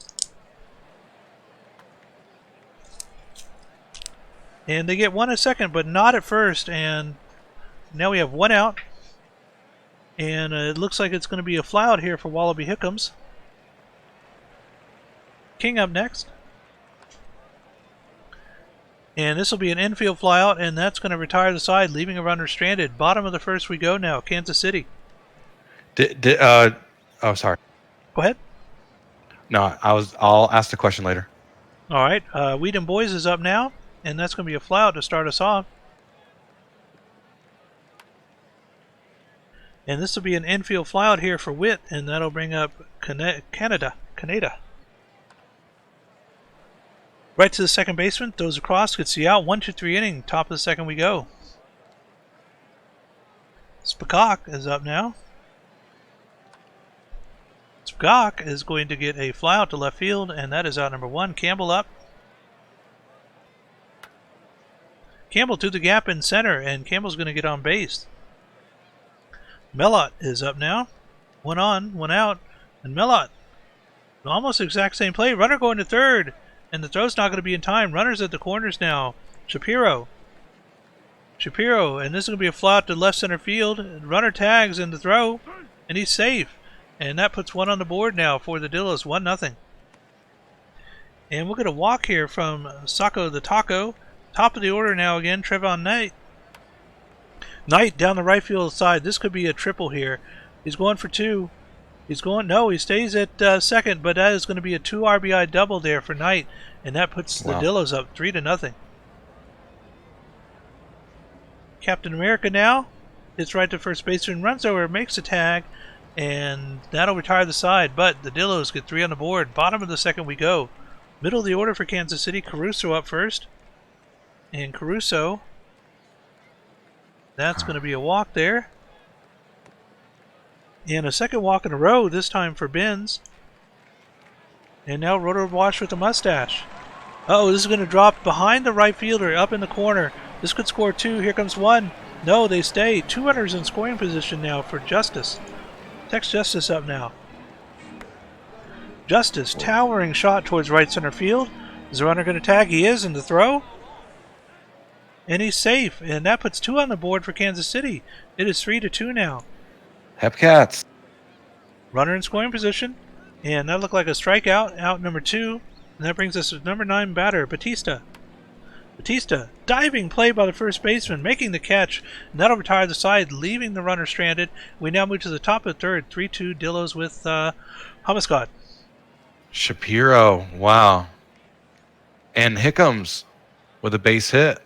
And they get one at second, but not at first. And now we have one out. And it looks like it's going to be a flyout here for Wallaby Hickams. King up next. And this will be an infield flyout, and that's going to retire the side, leaving a runner stranded. Bottom of the first we go now, Kansas City. Oh, sorry. Go ahead. No, I'll ask the question later. All right, Whedon Boys is up now, and that's going to be a flyout to start us off. And this will be an infield flyout here for Witt, and that'll bring up Canada. Right to the second baseman, throws across, gets the out. 1-2-3 inning, top of the second we go. Spacok is up now. Spacok is going to get a flyout to left field, and that is out number one. Campbell up. Campbell to the gap in center, and Campbell's going to get on base. Mellott is up now. One on, one out, and Mellott. Almost exact same play. Runner going to third, and the throw's not going to be in time. Runners at the corners now. Shapiro, and this is going to be a flyout to left center field. Runner tags in the throw, and he's safe. And that puts one on the board now for the Dillos, 1-0. And we'll get a walk here from Sacco the Taco. Top of the order now again, Trevin Knight. Knight down the right field side. This could be a triple here. He's going for two. He stays at second, but that is going to be a 2 RBI double there for Knight. And that puts the Dillos up 3-0. Captain America now. Hits right to first baseman, runs over, makes a tag, and that'll retire the side. But the Dillos get 3 on the board. Bottom of the second we go. Middle of the order for Kansas City. Caruso up first. And Caruso, that's going to be a walk there. And a second walk in a row, this time for Benz. And now Roto Wash with the mustache. Uh-oh, this is going to drop behind the right fielder up in the corner. This could score 2. Here comes 1. No, they stay. 2 runners in scoring position now for Justice. Tex Justice up now. Justice, towering shot towards right center field. Is the runner going to tag? He is in the throw. And he's safe, and that puts 2 on the board for Kansas City. It is 3-2 now. Hepcats. Runner in scoring position, and that looked like a strikeout, out number 2. And that brings us to number 9 batter, Batista. Batista, diving play by the first baseman, making the catch, and that'll retire the side, leaving the runner stranded. We now move to the top of the third, 3-2 Dillos with Hamascott. Shapiro, wow. And Hickams with a base hit.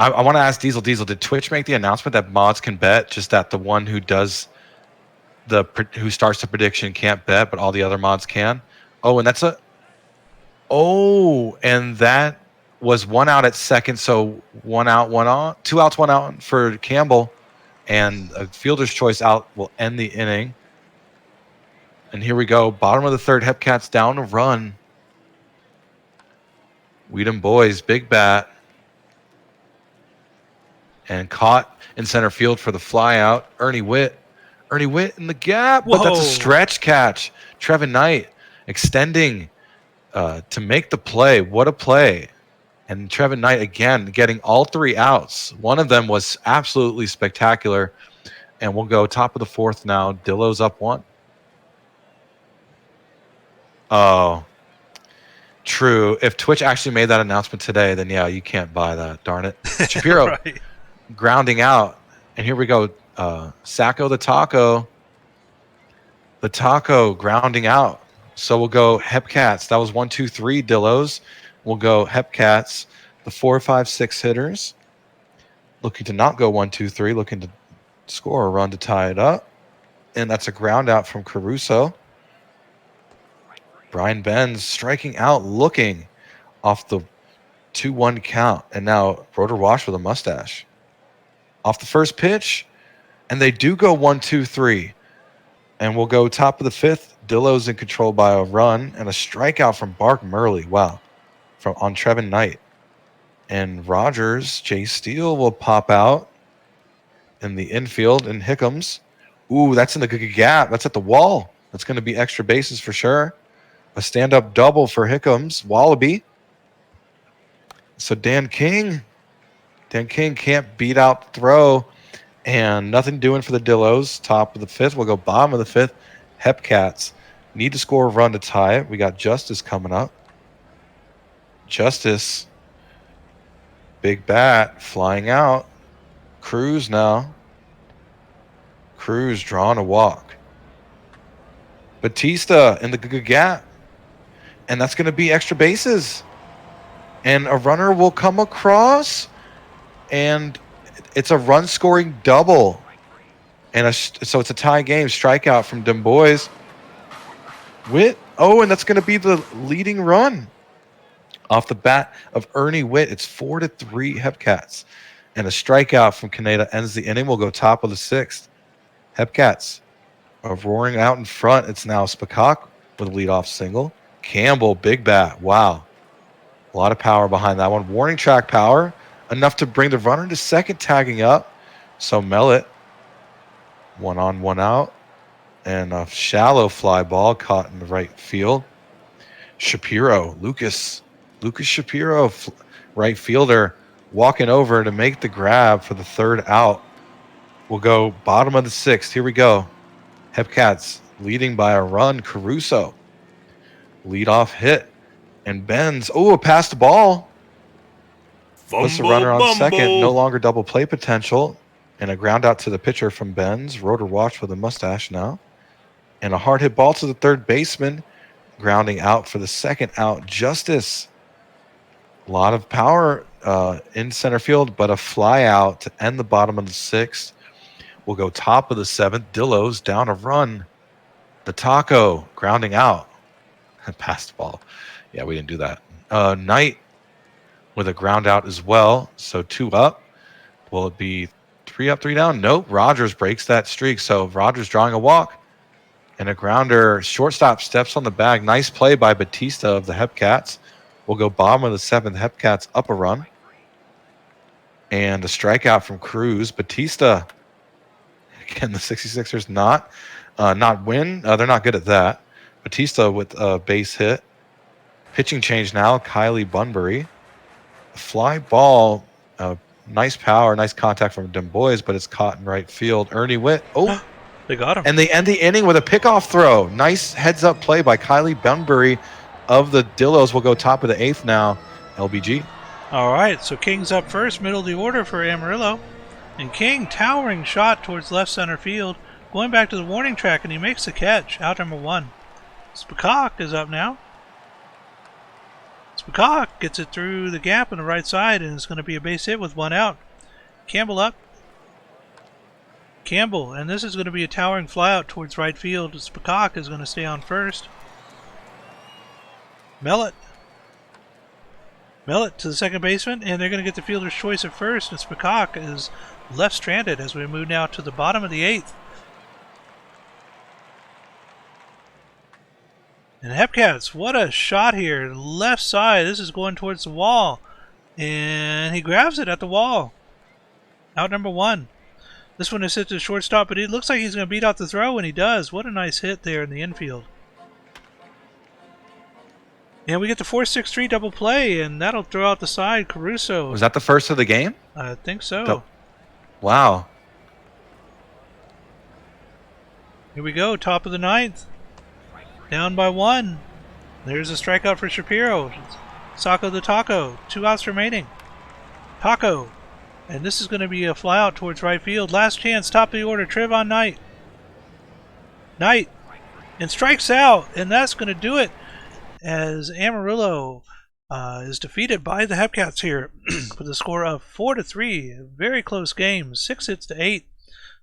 I want to ask Diesel, did Twitch make the announcement that mods can bet, just that the one who does who starts the prediction can't bet, but all the other mods can? Oh, and and that was 1 out at second, so 1 out, 1 on, 2 outs, 1 out for Campbell, and a fielder's choice out will end the inning. And here we go, bottom of the third, Hepcats down a run. Weedham boys, big bat. And caught in center field for the fly out. Ernie Witt in the gap, but that's a stretch catch. Trevin Knight extending to make the play. What a play. And Trevin Knight again getting all 3 outs. One of them was absolutely spectacular. And we'll go top of the fourth now. Dillo's up 1. Oh, true. If Twitch actually made that announcement today, then yeah, you can't buy that. Darn it. Shapiro. Right. Grounding out, and here we go. Sacco the Taco grounding out. So we'll go Hepcats. That was 1, 2, 3 Dillos. We'll go Hepcats. The 4, 5, 6 hitters looking to not go 1, 2, 3, looking to score a run to tie it up, and that's a ground out from Caruso. Brian Benz striking out, looking off the 2-1 count, and now Rotor Wash with a mustache. Off the first pitch, and they do go 1, 2, 3. And we'll go top of the fifth. Dillo's in control by a run and a strikeout from Bark Murley. Wow. On Trevin Knight. And Rogers, Jay Steele will pop out in the infield, and Hickams. Ooh, that's in the gap. That's at the wall. That's going to be extra bases for sure. A stand-up double for Hickams. Wallaby. So Dan King can't beat out the throw, and nothing doing for the Dillos. Top of the fifth. We'll go bottom of the fifth. Hepcats need to score a run to tie it. We got Justice coming up. Justice, big bat, flying out. Cruz now. Cruz drawing a walk. Batista in the gap, and that's going to be extra bases. And a runner will come across, and it's a run-scoring double. And so it's a tie game. Strikeout from them boys. Witt. Oh, and that's going to be the leading run off the bat of Ernie Witt. It's 4-3 Hepcats. And a strikeout from Kaneda ends the inning. We'll go top of the sixth. Hepcats are roaring out in front. It's now Spakak with a leadoff single. Campbell, big bat. Wow. A lot of power behind that one. Warning track power. Enough to bring the runner to second, tagging up. So Mellett, 1 on, 1 out. And a shallow fly ball caught in the right field. Shapiro, Lucas Shapiro, right fielder, walking over to make the grab for the third out. We'll go bottom of the sixth. Here we go. Hepcats leading by a run. Caruso, leadoff hit. And Benz, a pass the ball. Puts the runner on second. No longer double play potential. And a ground out to the pitcher from Benz. Rotor Wash with a mustache now. And a hard hit ball to the third baseman. Grounding out for the second out. Justice. A lot of power in center field, but a fly out to end the bottom of the sixth. We'll go top of the seventh. Dillos down a run. The Taco grounding out. Passed the ball. Yeah, we didn't do that. Knight with a ground out as well. So 2 up. Will it be 3 up, 3 down? Nope. Rogers breaks that streak. So Rogers drawing a walk. And a grounder. Shortstop steps on the bag. Nice play by Batista of the Hepcats. We'll go bottom of the seventh. Hepcats up a run. And a strikeout from Cruz. Batista. Again, the 66ers not win. They're not good at that. Batista with a base hit. Pitching change now. Kylie Bunbury. fly ball. Nice power, nice contact from Dem Boys, but it's caught in right field. Ernie Witt. Oh, They got him. and they end the inning with a pickoff throw. Nice heads-up play by Kylie Bunbury of the Dillos. Will go top of the 8th now. LBG. All right, so King's up first, middle of the order for Amarillo. And King, towering shot towards left center field, going back to the warning track, and he makes the catch. Out number 1. Spacok is up now. Spacok gets it through the gap on the right side, and it's going to be a base hit with 1 out. Campbell up. Campbell, and this is going to be a towering flyout towards right field. Spacok is going to stay on first. Mellett to the second baseman, and they're going to get the fielder's choice at first, and Spacok is left stranded as we move now to the bottom of the 8th. And Hepcats, what a shot here. Left side, this is going towards the wall. And he grabs it at the wall. Out number 1. This one is hit to the shortstop, but it looks like he's going to beat out the throw, and he does. What a nice hit there in the infield. And we get the 4-6-3 double play, and that'll throw out the side. Caruso. Was that the first of the game? I think so. Wow. Here we go, top of the 9th. Down by 1. There's a strikeout for Shapiro. Sacco the Taco. 2 outs remaining. Taco. And this is going to be a flyout towards right field. Last chance, top of the order, Trevon Knight. Knight. And strikes out. And that's going to do it as Amarillo is defeated by the Hepcats here with a score of 4-3. Very close game. 6 hits to 8.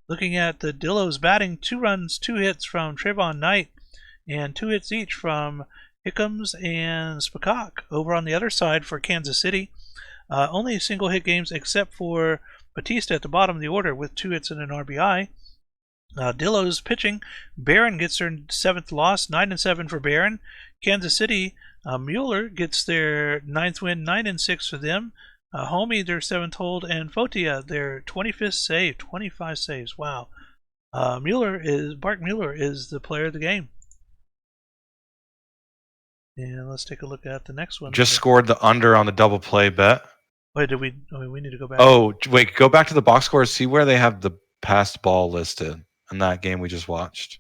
Looking at the Dillos batting, 2 runs, 2 hits from Trevon Knight, and 2 hits each from Hickams and Spacok. Over on the other side for Kansas City, only single hit games except for Batista at the bottom of the order with 2 hits and an RBI. Dillos pitching. Barron gets their 7th loss, 9-7 for Barron. Kansas City, Mueller gets their 9th win, 9-6 for them. Homie, their 7th hold, and Fotia, their 25th save, 25 saves. Wow. Bart Mueller is the player of the game. And let's take a look at the next one. Just scored the under on the double play bet. Wait, we need to go back. Oh, wait, go back to the box scores. See where they have the passed ball listed in that game we just watched.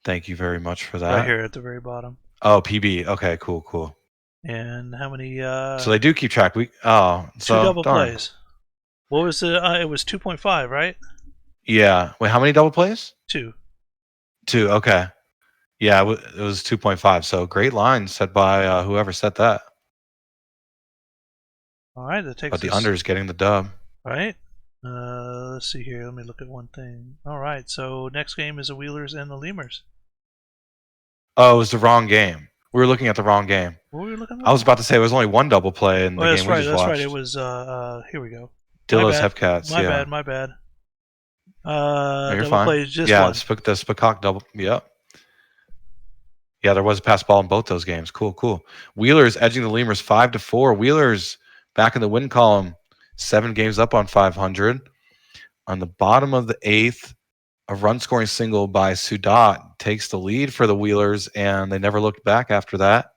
Thank you very much for that. Right here at the very bottom. Oh, PB. Okay, cool. And how many? So they do keep track. 2 double plays. What was it? It was 2.5, right? Yeah. Wait, how many double plays? 2. 2. Okay. Yeah, it was 2.5. So great line set by whoever set that. All right, that takes. But the under is getting the dub. Right. Let's see here. Let me look at one thing. All right. So next game is the Wheelers and the Lemurs. Oh, it was the wrong game. We were looking at the wrong game. What were we looking at? I was about to say it was only 1 double play in the game that's we right. just That's watched. right. It was. Here we go. Dillos Hepcats. My bad. No, you're double fine. play is just yeah, one. the Spacok double. Yep. Yeah, there was a pass ball in both those games. Cool. Wheelers edging the Lemurs 5-4. Wheelers back in the win column, 7 games up on 500. On the bottom of the 8th, a run-scoring single by Sudat takes the lead for the Wheelers, and they never looked back after that.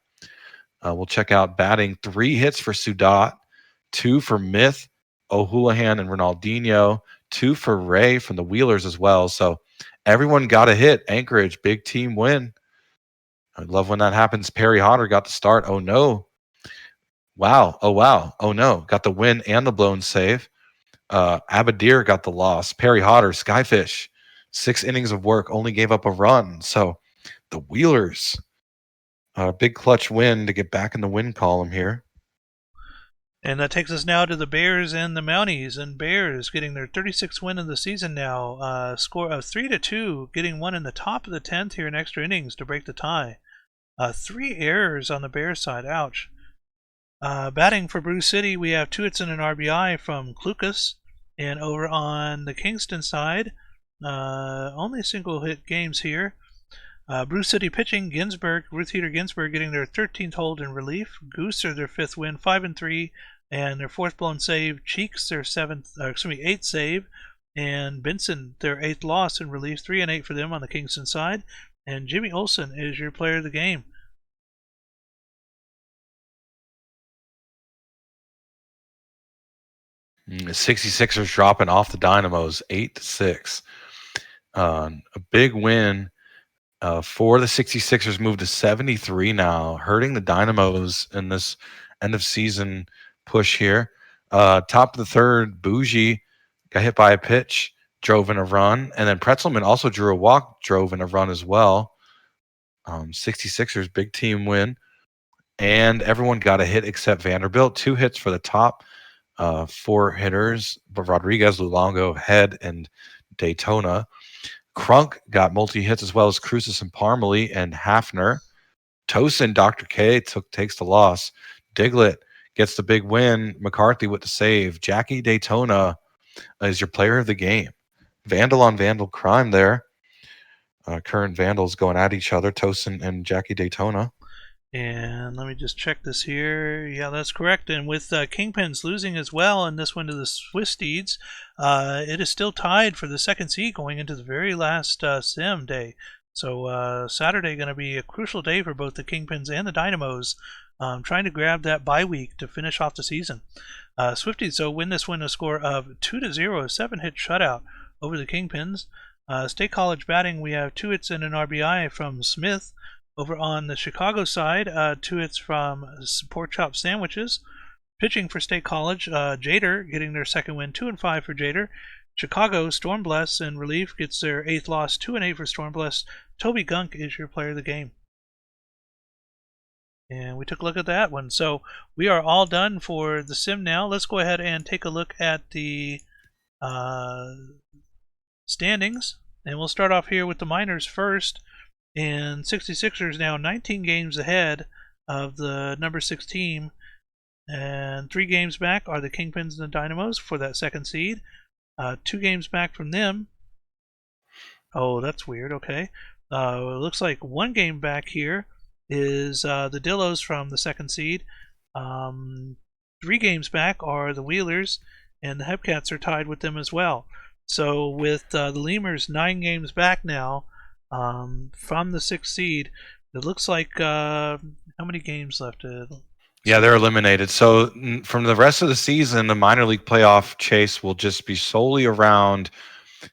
We'll check out batting. 3 hits for Sudat, 2 for Myth, O'Houlihan, and Ronaldinho, 2 for Ray from the Wheelers as well. So everyone got a hit. Anchorage, big team win. I love when that happens. Perry Hodder got the start. Oh, no. Wow. Oh, wow. Oh, no. Got the win and the blown save. Abadir got the loss. Perry Hodder, Skyfish, 6 innings of work, only gave up a run. So the Wheelers, a big clutch win to get back in the win column here. And that takes us now to the Bears and the Mounties. And Bears getting their 36th win of the season now. Score of 3-2, getting one in the top of the 10th here in extra innings to break the tie. 3 errors on the Bears side. Ouch. Batting for Bruce City, we have 2 hits and an RBI from Klukas. And over on the Kingston side, only single hit games here. Bruce City pitching, Ruth Heater Ginsburg getting their 13th hold in relief. Gooser their 5th win, 5-3, and their 4th blown save. Cheeks their 8th save, and Benson their 8th loss in relief, 3-8 for them on the Kingston side. And Jimmy Olsen is your player of the game. The 66ers dropping off the Dynamos 8-6. A big win for the 66ers, moved to 73 now, hurting the Dynamos in this end of season push here. Top of the third, Bougie got hit by a pitch, drove in a run, and then Pretzelman also drew a walk, drove in a run as well. 66ers, big team win. And everyone got a hit except Vanderbilt. 2 hits for the top 4 hitters, but Rodriguez, Luongo, Head, and Daytona. Crunk got multi-hits as well as Cruces and Parmalee and Hafner. Tosin, Dr. K takes the loss. Diglett gets the big win. McCarthy with the save. Jackie Daytona is your player of the game. Vandal on Vandal crime there. Current Vandals going at each other, Tosin and Jackie Daytona. And let me just check this here. Yeah, that's correct. And with Kingpins losing as well in this one to the Swiss Steeds, it is still tied for the second seed going into the very last sim day. So Saturday going to be a crucial day for both the Kingpins and the Dynamos, trying to grab that bye week to finish off the season. Swifties, so win this one a score of 2-0, a 7-hit shutout over the Kingpins. State College batting, we have 2 hits and an RBI from Smith. Over on the Chicago side, 2 hits from Pork Chop Sandwiches. Pitching for State College, Jader getting their second win, 2-5 for Jader. Chicago, Stormbless in relief, gets their 8th loss, 2-8 for Stormbless. Toby Gunk is your player of the game. And we took a look at that one. So we are all done for the sim now. Let's go ahead and take a look at the standings. And we'll start off here with the minors first. And 66ers now 19 games ahead of the number 6 team. And 3 games back are the Kingpins and the Dynamos for that second seed. 2 games back from them. Oh, that's weird. Okay. It looks like 1 game back here is the Dillos from the second seed. 3 games back are the Wheelers, and the Hepcats are tied with them as well. So with the Lemurs 9 games back now, from the 6th seed, it looks like how many games left? Yeah, they're eliminated. So from the rest of the season, the minor league playoff chase will just be solely around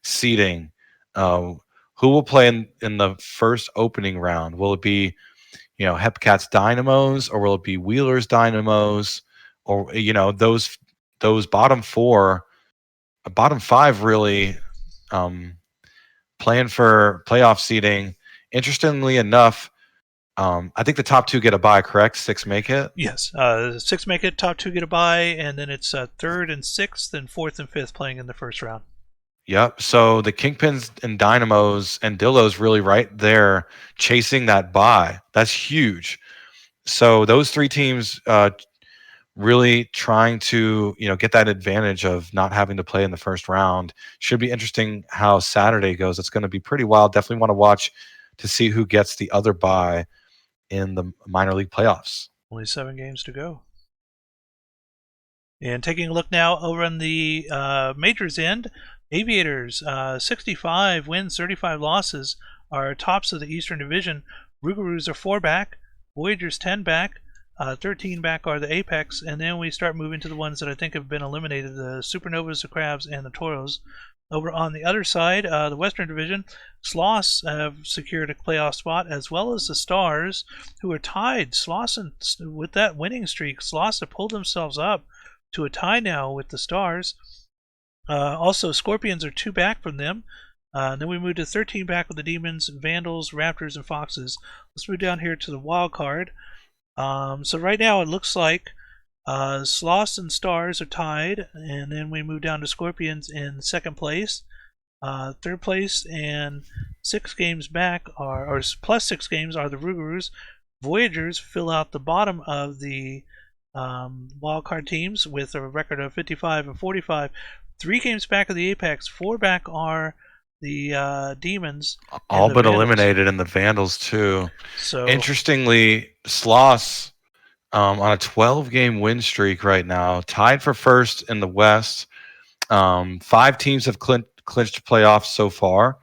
seeding. Who will play in the first opening round? Will it be, Hepcats Dynamos, or will it be Wheelers Dynamos, or those bottom 5 really playing for playoff seeding. Interestingly enough, I think the top 2 get a bye, correct? 6 make it? Yes. 6 make it, top 2 get a bye, and then it's 3rd and 6th, and 4th and 5th playing in the first round. Yep. So the Kingpins and Dynamos and Dillos really right there chasing that bye. That's huge. So those 3 teams really trying to get that advantage of not having to play in the first round. Should be interesting how Saturday goes. It's going to be pretty wild. Definitely want to watch to see who gets the other bye in the minor league playoffs. Only 7 games to go. And taking a look now over on the majors end, Aviators 65 wins, 35 losses are tops of the Eastern Division. Rougarous are 4 back, Voyagers 10 back, 13 back are the Apex, and then we start moving to the ones that I think have been eliminated, the Supernovas, the Crabs, and the Toros. Over on the other side, the Western Division, Sloss have secured a playoff spot, as well as the Stars, who are tied. With that winning streak, Sloss have pulled themselves up to a tie now with the Stars. Also, Scorpions are 2 back from them. Then we move to 13 back with the Demons, Vandals, Raptors, and Foxes. Let's move down here to the wild card. So right now it looks like Sloss and Stars are tied, and then we move down to Scorpions in 2nd place. 3rd place and 6 games back or plus 6 games are the Rougarous. Voyagers fill out the bottom of the wildcard teams with a record of 55 and 45. 3 games back of the Apex, 4 back are the Demons. All but Vandals. Eliminated in the Vandals too. So interestingly, Sloss on a 12-game win streak right now, tied for first in the West. 5 teams have clinched playoffs so far.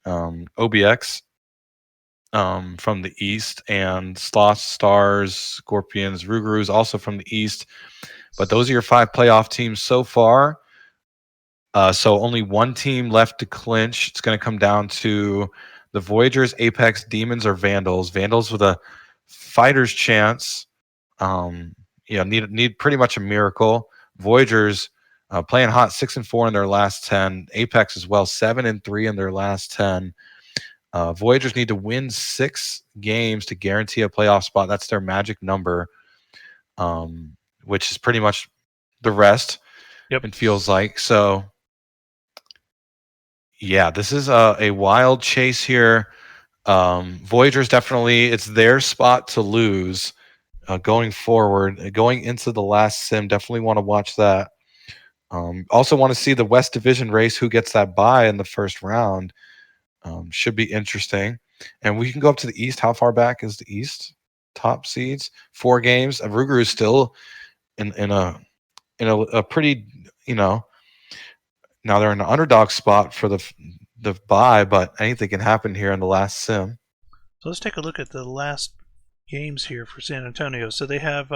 OBX from the East, and Sloss, Stars, Scorpions, Rougarous also from the East. But those are your 5 playoff teams so far. So only one team left to clinch. It's going to come down to the Voyagers, Apex, Demons, or Vandals. Vandals with a fighter's chance. Need pretty much a miracle. Voyagers playing hot, 6-4 in their last 10. Apex as well, 7-3 in their last 10. Voyagers need to win 6 games to guarantee a playoff spot. That's their magic number, which is pretty much the rest. Yep. It feels like. So, yeah, this is a wild chase here. Voyagers definitely, it's their spot to lose going forward. Going into the last sim, definitely want to watch that. Also want to see the West Division race, who gets that bye in the first round. Should be interesting. And we can go up to the East. How far back is the East? Top seeds, 4 games. Ruger is still in a pretty, now they're in an underdog spot for the bye, but anything can happen here in the last sim. So let's take a look at the last games here for San Antonio. So they have,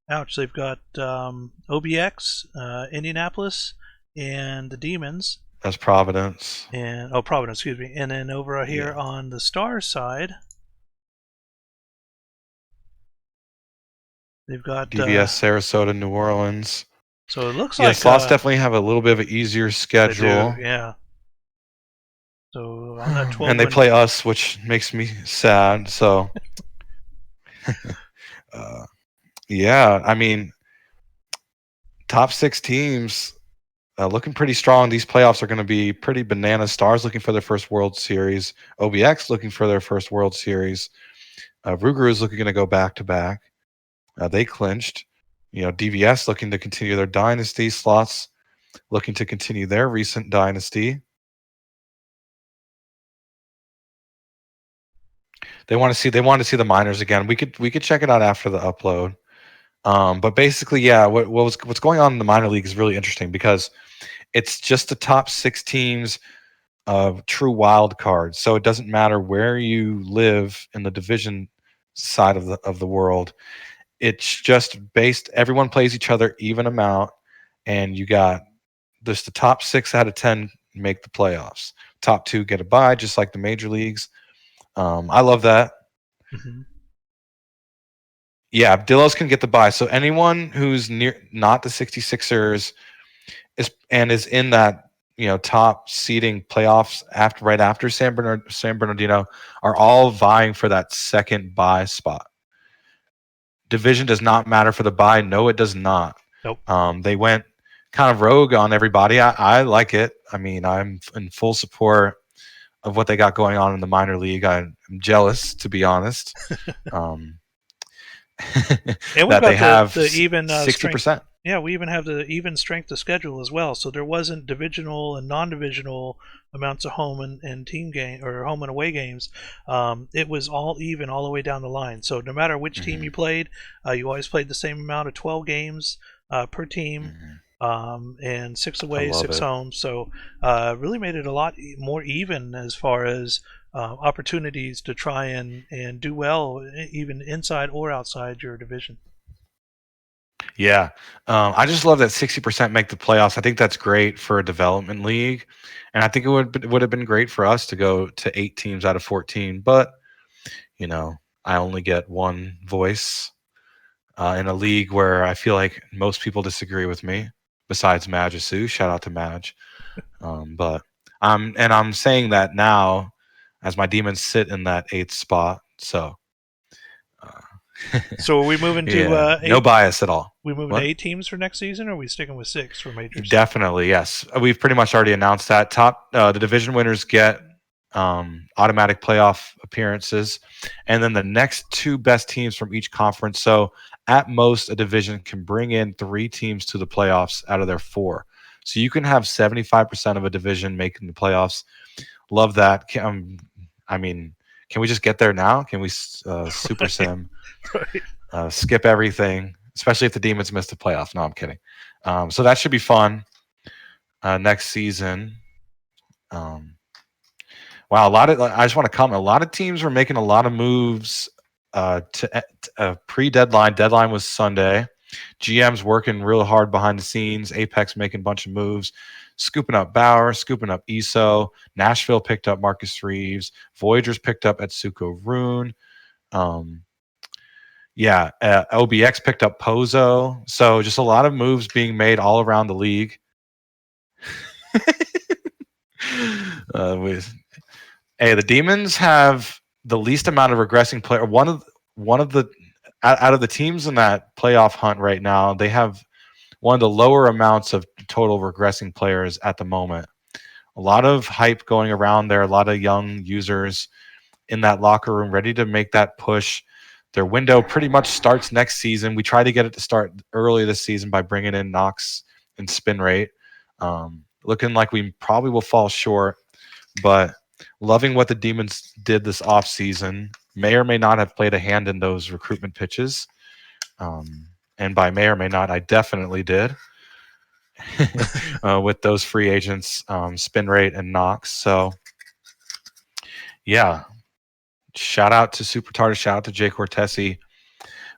they've got OBX, Indianapolis, and the Demons. That's Providence. And Providence, excuse me. And then over here on the Stars side, they've got DVS, Sarasota, New Orleans. So it looks like slots definitely have a little bit of an easier schedule. They do, yeah. So on that 12 and they play us, which makes me sad. So, yeah, I mean, top 6 teams looking pretty strong. These playoffs are going to be pretty bananas. Stars looking for their first World Series. OBX looking for their first World Series. Ruger is looking to go back to back. They clinched. DVS looking to continue their dynasty. Slots looking to continue their recent dynasty. They want to see the minors again. We could check it out after the upload. But basically, yeah, what's going on in the minor league is really interesting because it's just the top 6 teams of true wild cards. So it doesn't matter where you live in the division side of the world. It's just based. Everyone plays each other even amount, and you got just the top 6 out of 10 make the playoffs. Top 2 get a bye, just like the major leagues. I love that. Mm-hmm. Yeah, Dillos can get the bye. So anyone who's not the 66ers is in that top seeding playoffs right after San Bernardino are all vying for that second bye spot. Division does not matter for the bye. No, it does not. Nope. They went kind of rogue on everybody. I like it. I mean, I'm in full support of what they got going on in the minor league. I'm jealous, to be honest. And that they have the even 60%. Yeah, we even have the even strength of schedule as well. So there wasn't divisional and non-divisional amounts of home and team game or home and away games. It was all even all the way down the line. So no matter which team you played, you always played the same amount of 12 games per team. And 6 away, 6 home. So really made it a lot more even as far as opportunities to try and do well, even inside or outside your division. Yeah. I just love that 60% make the playoffs. I think that's great for a development league. And I think it would have been great for us to go to 8 teams out of 14. But, I only get one voice in a league where I feel like most people disagree with me. Besides Majisu, shout out to Maj. But I'm saying that now as my Demons sit in that 8th spot. So so are we moving to 8? No bias at all. We moving to 8 teams for next season, or are we sticking with 6 for majors? Definitely, yes. We've pretty much already announced that. The division winners get automatic playoff appearances, and then the next 2 best teams from each conference. So at most, a division can bring in 3 teams to the playoffs out of their 4. So you can have 75% of a division making the playoffs. Love that. Can we just get there now? Can we super sim, skip everything, especially if the Demons miss the playoffs? No, I'm kidding. So that should be fun next season. Wow, I just want to comment. A lot of teams were making a lot of moves to pre-deadline. Deadline was Sunday. GM's working real hard behind the scenes. Apex making a bunch of moves, scooping up Bauer, scooping up ESO. Nashville picked up Marcus Reeves. Voyagers picked up Etsuko Rune. OBX picked up Pozo. So just a lot of moves being made all around the league. The Demons have the least amount of regressing player. One of the out of the teams in that playoff hunt right now, they have one of the lower amounts of total regressing players at the moment. A lot of hype going around there, a lot of young users in that locker room ready to make that push. Their window pretty much starts next season. We try to get it to start early this season by bringing in Nox and spin rate. Looking like we probably will fall short, but loving what the Demons did this offseason. May or may not have played a hand in those recruitment pitches. And by may or may not, I definitely did with those free agents, spin rate and Nox. So, yeah. Shout out to Super Tartar, shout out to Jay Cortesi.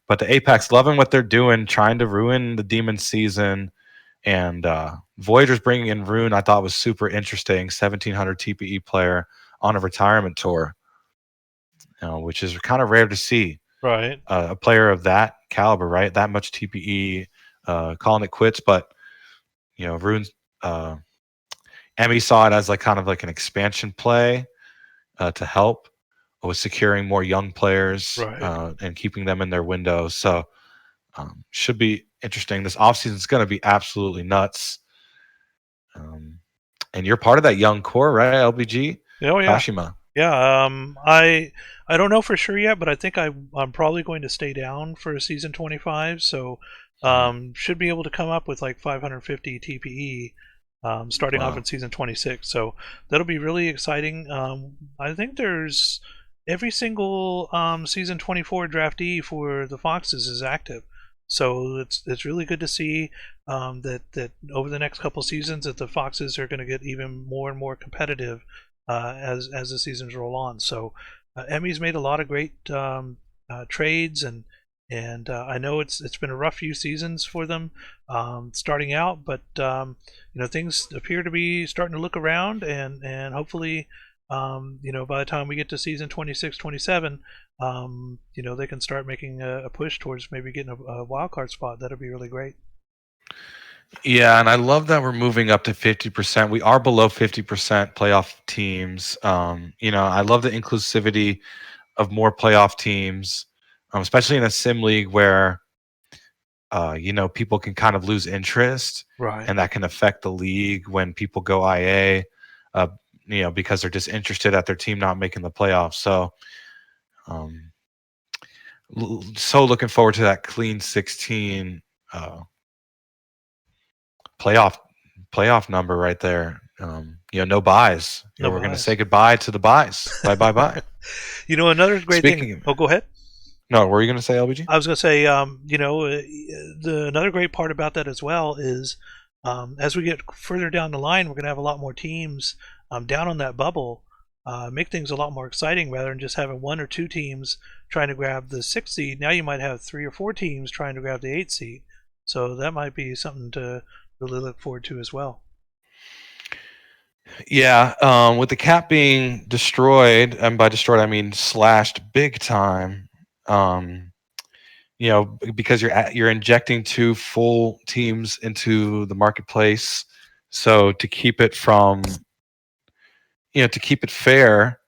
But the Apex loving what they're doing, trying to ruin the Demon season. And Voyagers bringing in Rune, I thought was super interesting. 1,700 TPE player on a retirement tour, which is kind of rare to see. Right. A player of that caliber, right? That much TPE, calling it quits. But, Rune, Emmy saw it as kind of an expansion play to help with securing more young players, right, and keeping them in their windows. So should be interesting. This offseason is going to be absolutely nuts. And you're part of that young core, right, LBG? Oh, yeah. Kashima. Yeah, I don't know for sure yet, but I think I'm probably going to stay down for season 25. So should be able to come up with 550 TPE starting off in season 26. So that'll be really exciting. I think there's every single season 24 draftee for the Foxes is active. So it's really good to see that over the next couple seasons that the Foxes are going to get even more and more competitive as the seasons roll on. So Emmy's made a lot of great trades, and I know it's been a rough few seasons for them starting out, but things appear to be starting to look around, and hopefully by the time we get to season 26, 27, they can start making a push towards maybe getting a wild card spot. That'd be really great. Yeah, and I love that we're moving up to 50%. We are below 50% playoff teams. I love the inclusivity of more playoff teams, especially in a sim league where, people can kind of lose interest, right? And that can affect the league when people go IA, because they're disinterested at their team not making the playoffs. So, so looking forward to that clean 16 playoff number right there. No buys. No we're going to buys. say goodbye to the buys. Bye. Another great thing. Oh, go ahead. No, what were you going to say, LBG? I was going to say, another great part about that as well is as we get further down the line, we're going to have a lot more teams down on that bubble, make things a lot more exciting rather than just having one or two teams trying to grab the 6th seed. Now you might have 3 or 4 teams trying to grab the 8th seed. So that might be something to really look forward to as well. Yeah, with the cap being destroyed, and by destroyed I mean slashed big time, because you're injecting 2 full teams into the marketplace. So to keep it from, to keep it fair,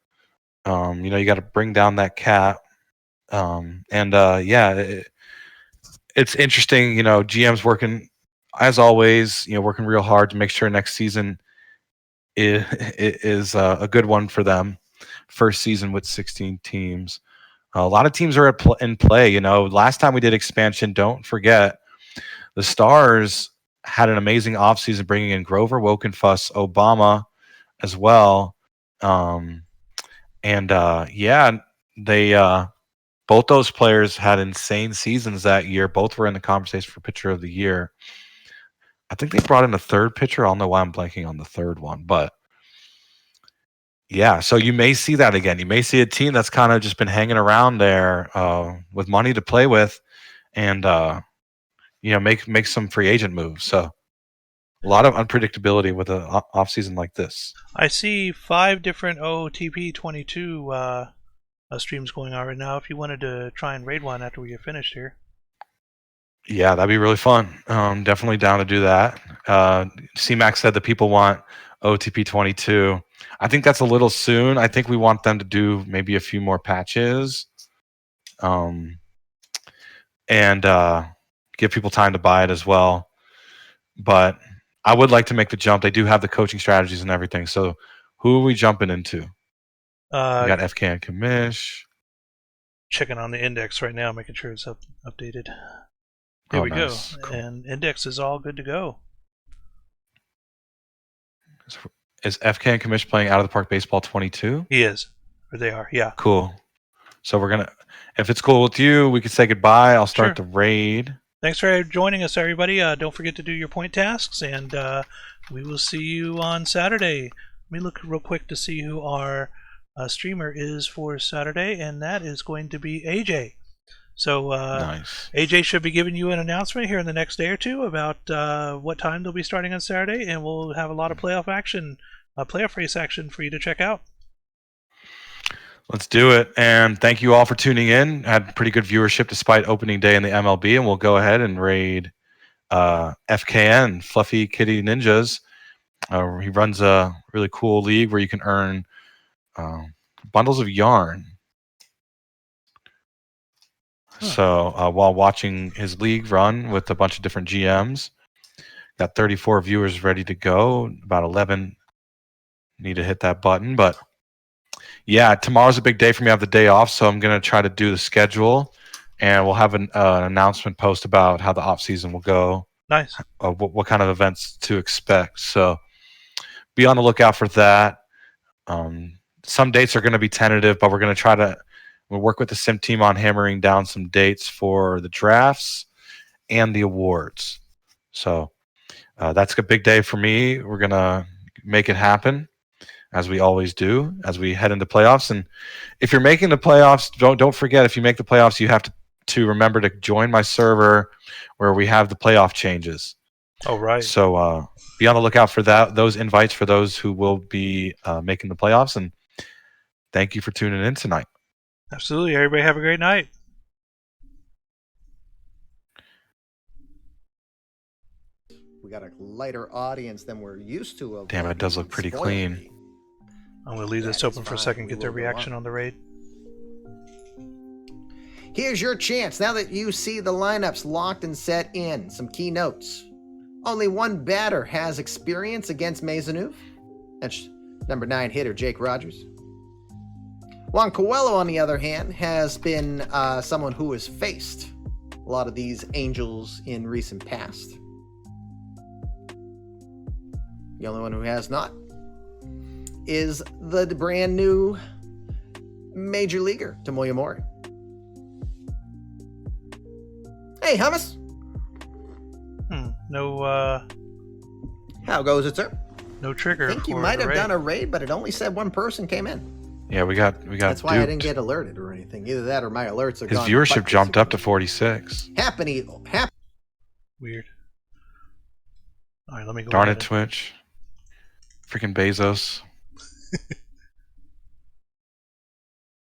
you got to bring down that cap. It's interesting. GM's working, as always, working real hard to make sure next season is a good one for them. First season with 16 teams. A lot of teams are in play. Last time we did expansion, don't forget, the Stars had an amazing offseason bringing in Grover, Wokenfuss, Obama as well. They both those players had insane seasons that year. Both were in the conversation for pitcher of the year. I think they brought in a third pitcher. I don't know why I'm blanking on the third one, but yeah, so you may see that again. You may see a team that's kind of just been hanging around there with money to play with, and make some free agent moves. So a lot of unpredictability with an off season like this. I see 5 different OOTP 22 streams going on right now. If you wanted to try and raid one after we get finished here. Yeah, that'd be really fun. Definitely down to do that. CMAX said that people want OTP 22. I think that's a little soon. I think we want them to do maybe a few more patches, and give people time to buy it as well. But I would like to make the jump. They do have the coaching strategies and everything. So who are we jumping into? We got FK and Commish. Checking on the index right now, making sure it's updated. There we nice. go. Cool. And index is all good to go. Is FK and Commish playing Out of the Park Baseball 22? He is. Or they are, yeah. Cool. So we're going to, if it's cool with you, we can say goodbye. I'll start the raid. Thanks for joining us, everybody. Don't forget to do your point tasks, and we will see you on Saturday. Let me look real quick to see who our streamer is for Saturday, and that is going to be AJ. So Nice. AJ should be giving you an announcement here in the next day or two about what time they'll be starting on Saturday, and we'll have a lot of playoff race action for you to check out. Let's do it. And thank you all for tuning in. Had pretty good viewership despite opening day in the MLB, and we'll go ahead and raid FKN, Fluffy Kitty Ninjas. He runs a really cool league where you can earn bundles of yarn. So while watching his league run with a bunch of different GMs, got 34 viewers ready to go. About 11 need to hit that button. But yeah, tomorrow's a big day for me. I have the day off, so I'm going to try to do the schedule, and we'll have an announcement post about how the off season will go. Nice. What kind of events to expect. So be on the lookout for that. Some dates are going to be tentative, but we're going to try to work with the sim team on hammering down some dates for the drafts and the awards. So that's a big day for me. We're going to make it happen, as we always do, as we head into playoffs. And if you're making the playoffs, don't forget, if you make the playoffs, you have to remember to join my server where we have the playoff changes. Oh, right. So be on the lookout for those invites for those who will be making the playoffs. And thank you for tuning in tonight. Absolutely. Everybody have a great night. We got a lighter audience than we're used to. Damn, it does look pretty clean. I'm going to leave this open for a second, get their reaction on the raid. Here's your chance. Now that you see the lineups locked and set in, some key notes. Only one batter has experience against Maisonneuve. That's number 9 hitter Jake Rogers. Juan Coelho, on the other hand, has been someone who has faced a lot of these Angels in recent past. The only one who has not is the brand new major leaguer, Tomoya Mori. Hey, Hummus. No, How goes it, sir? no trigger. I think you for might the have raid. done a raid, but it only said one person came in. Yeah, we got. That's why I didn't duped. get alerted or anything. Either that or my alerts are His gone. viewership butt jumped up to basically. 46. Happy. Weird. All right, let me go Darn ahead it, Twitch. Freaking Bezos.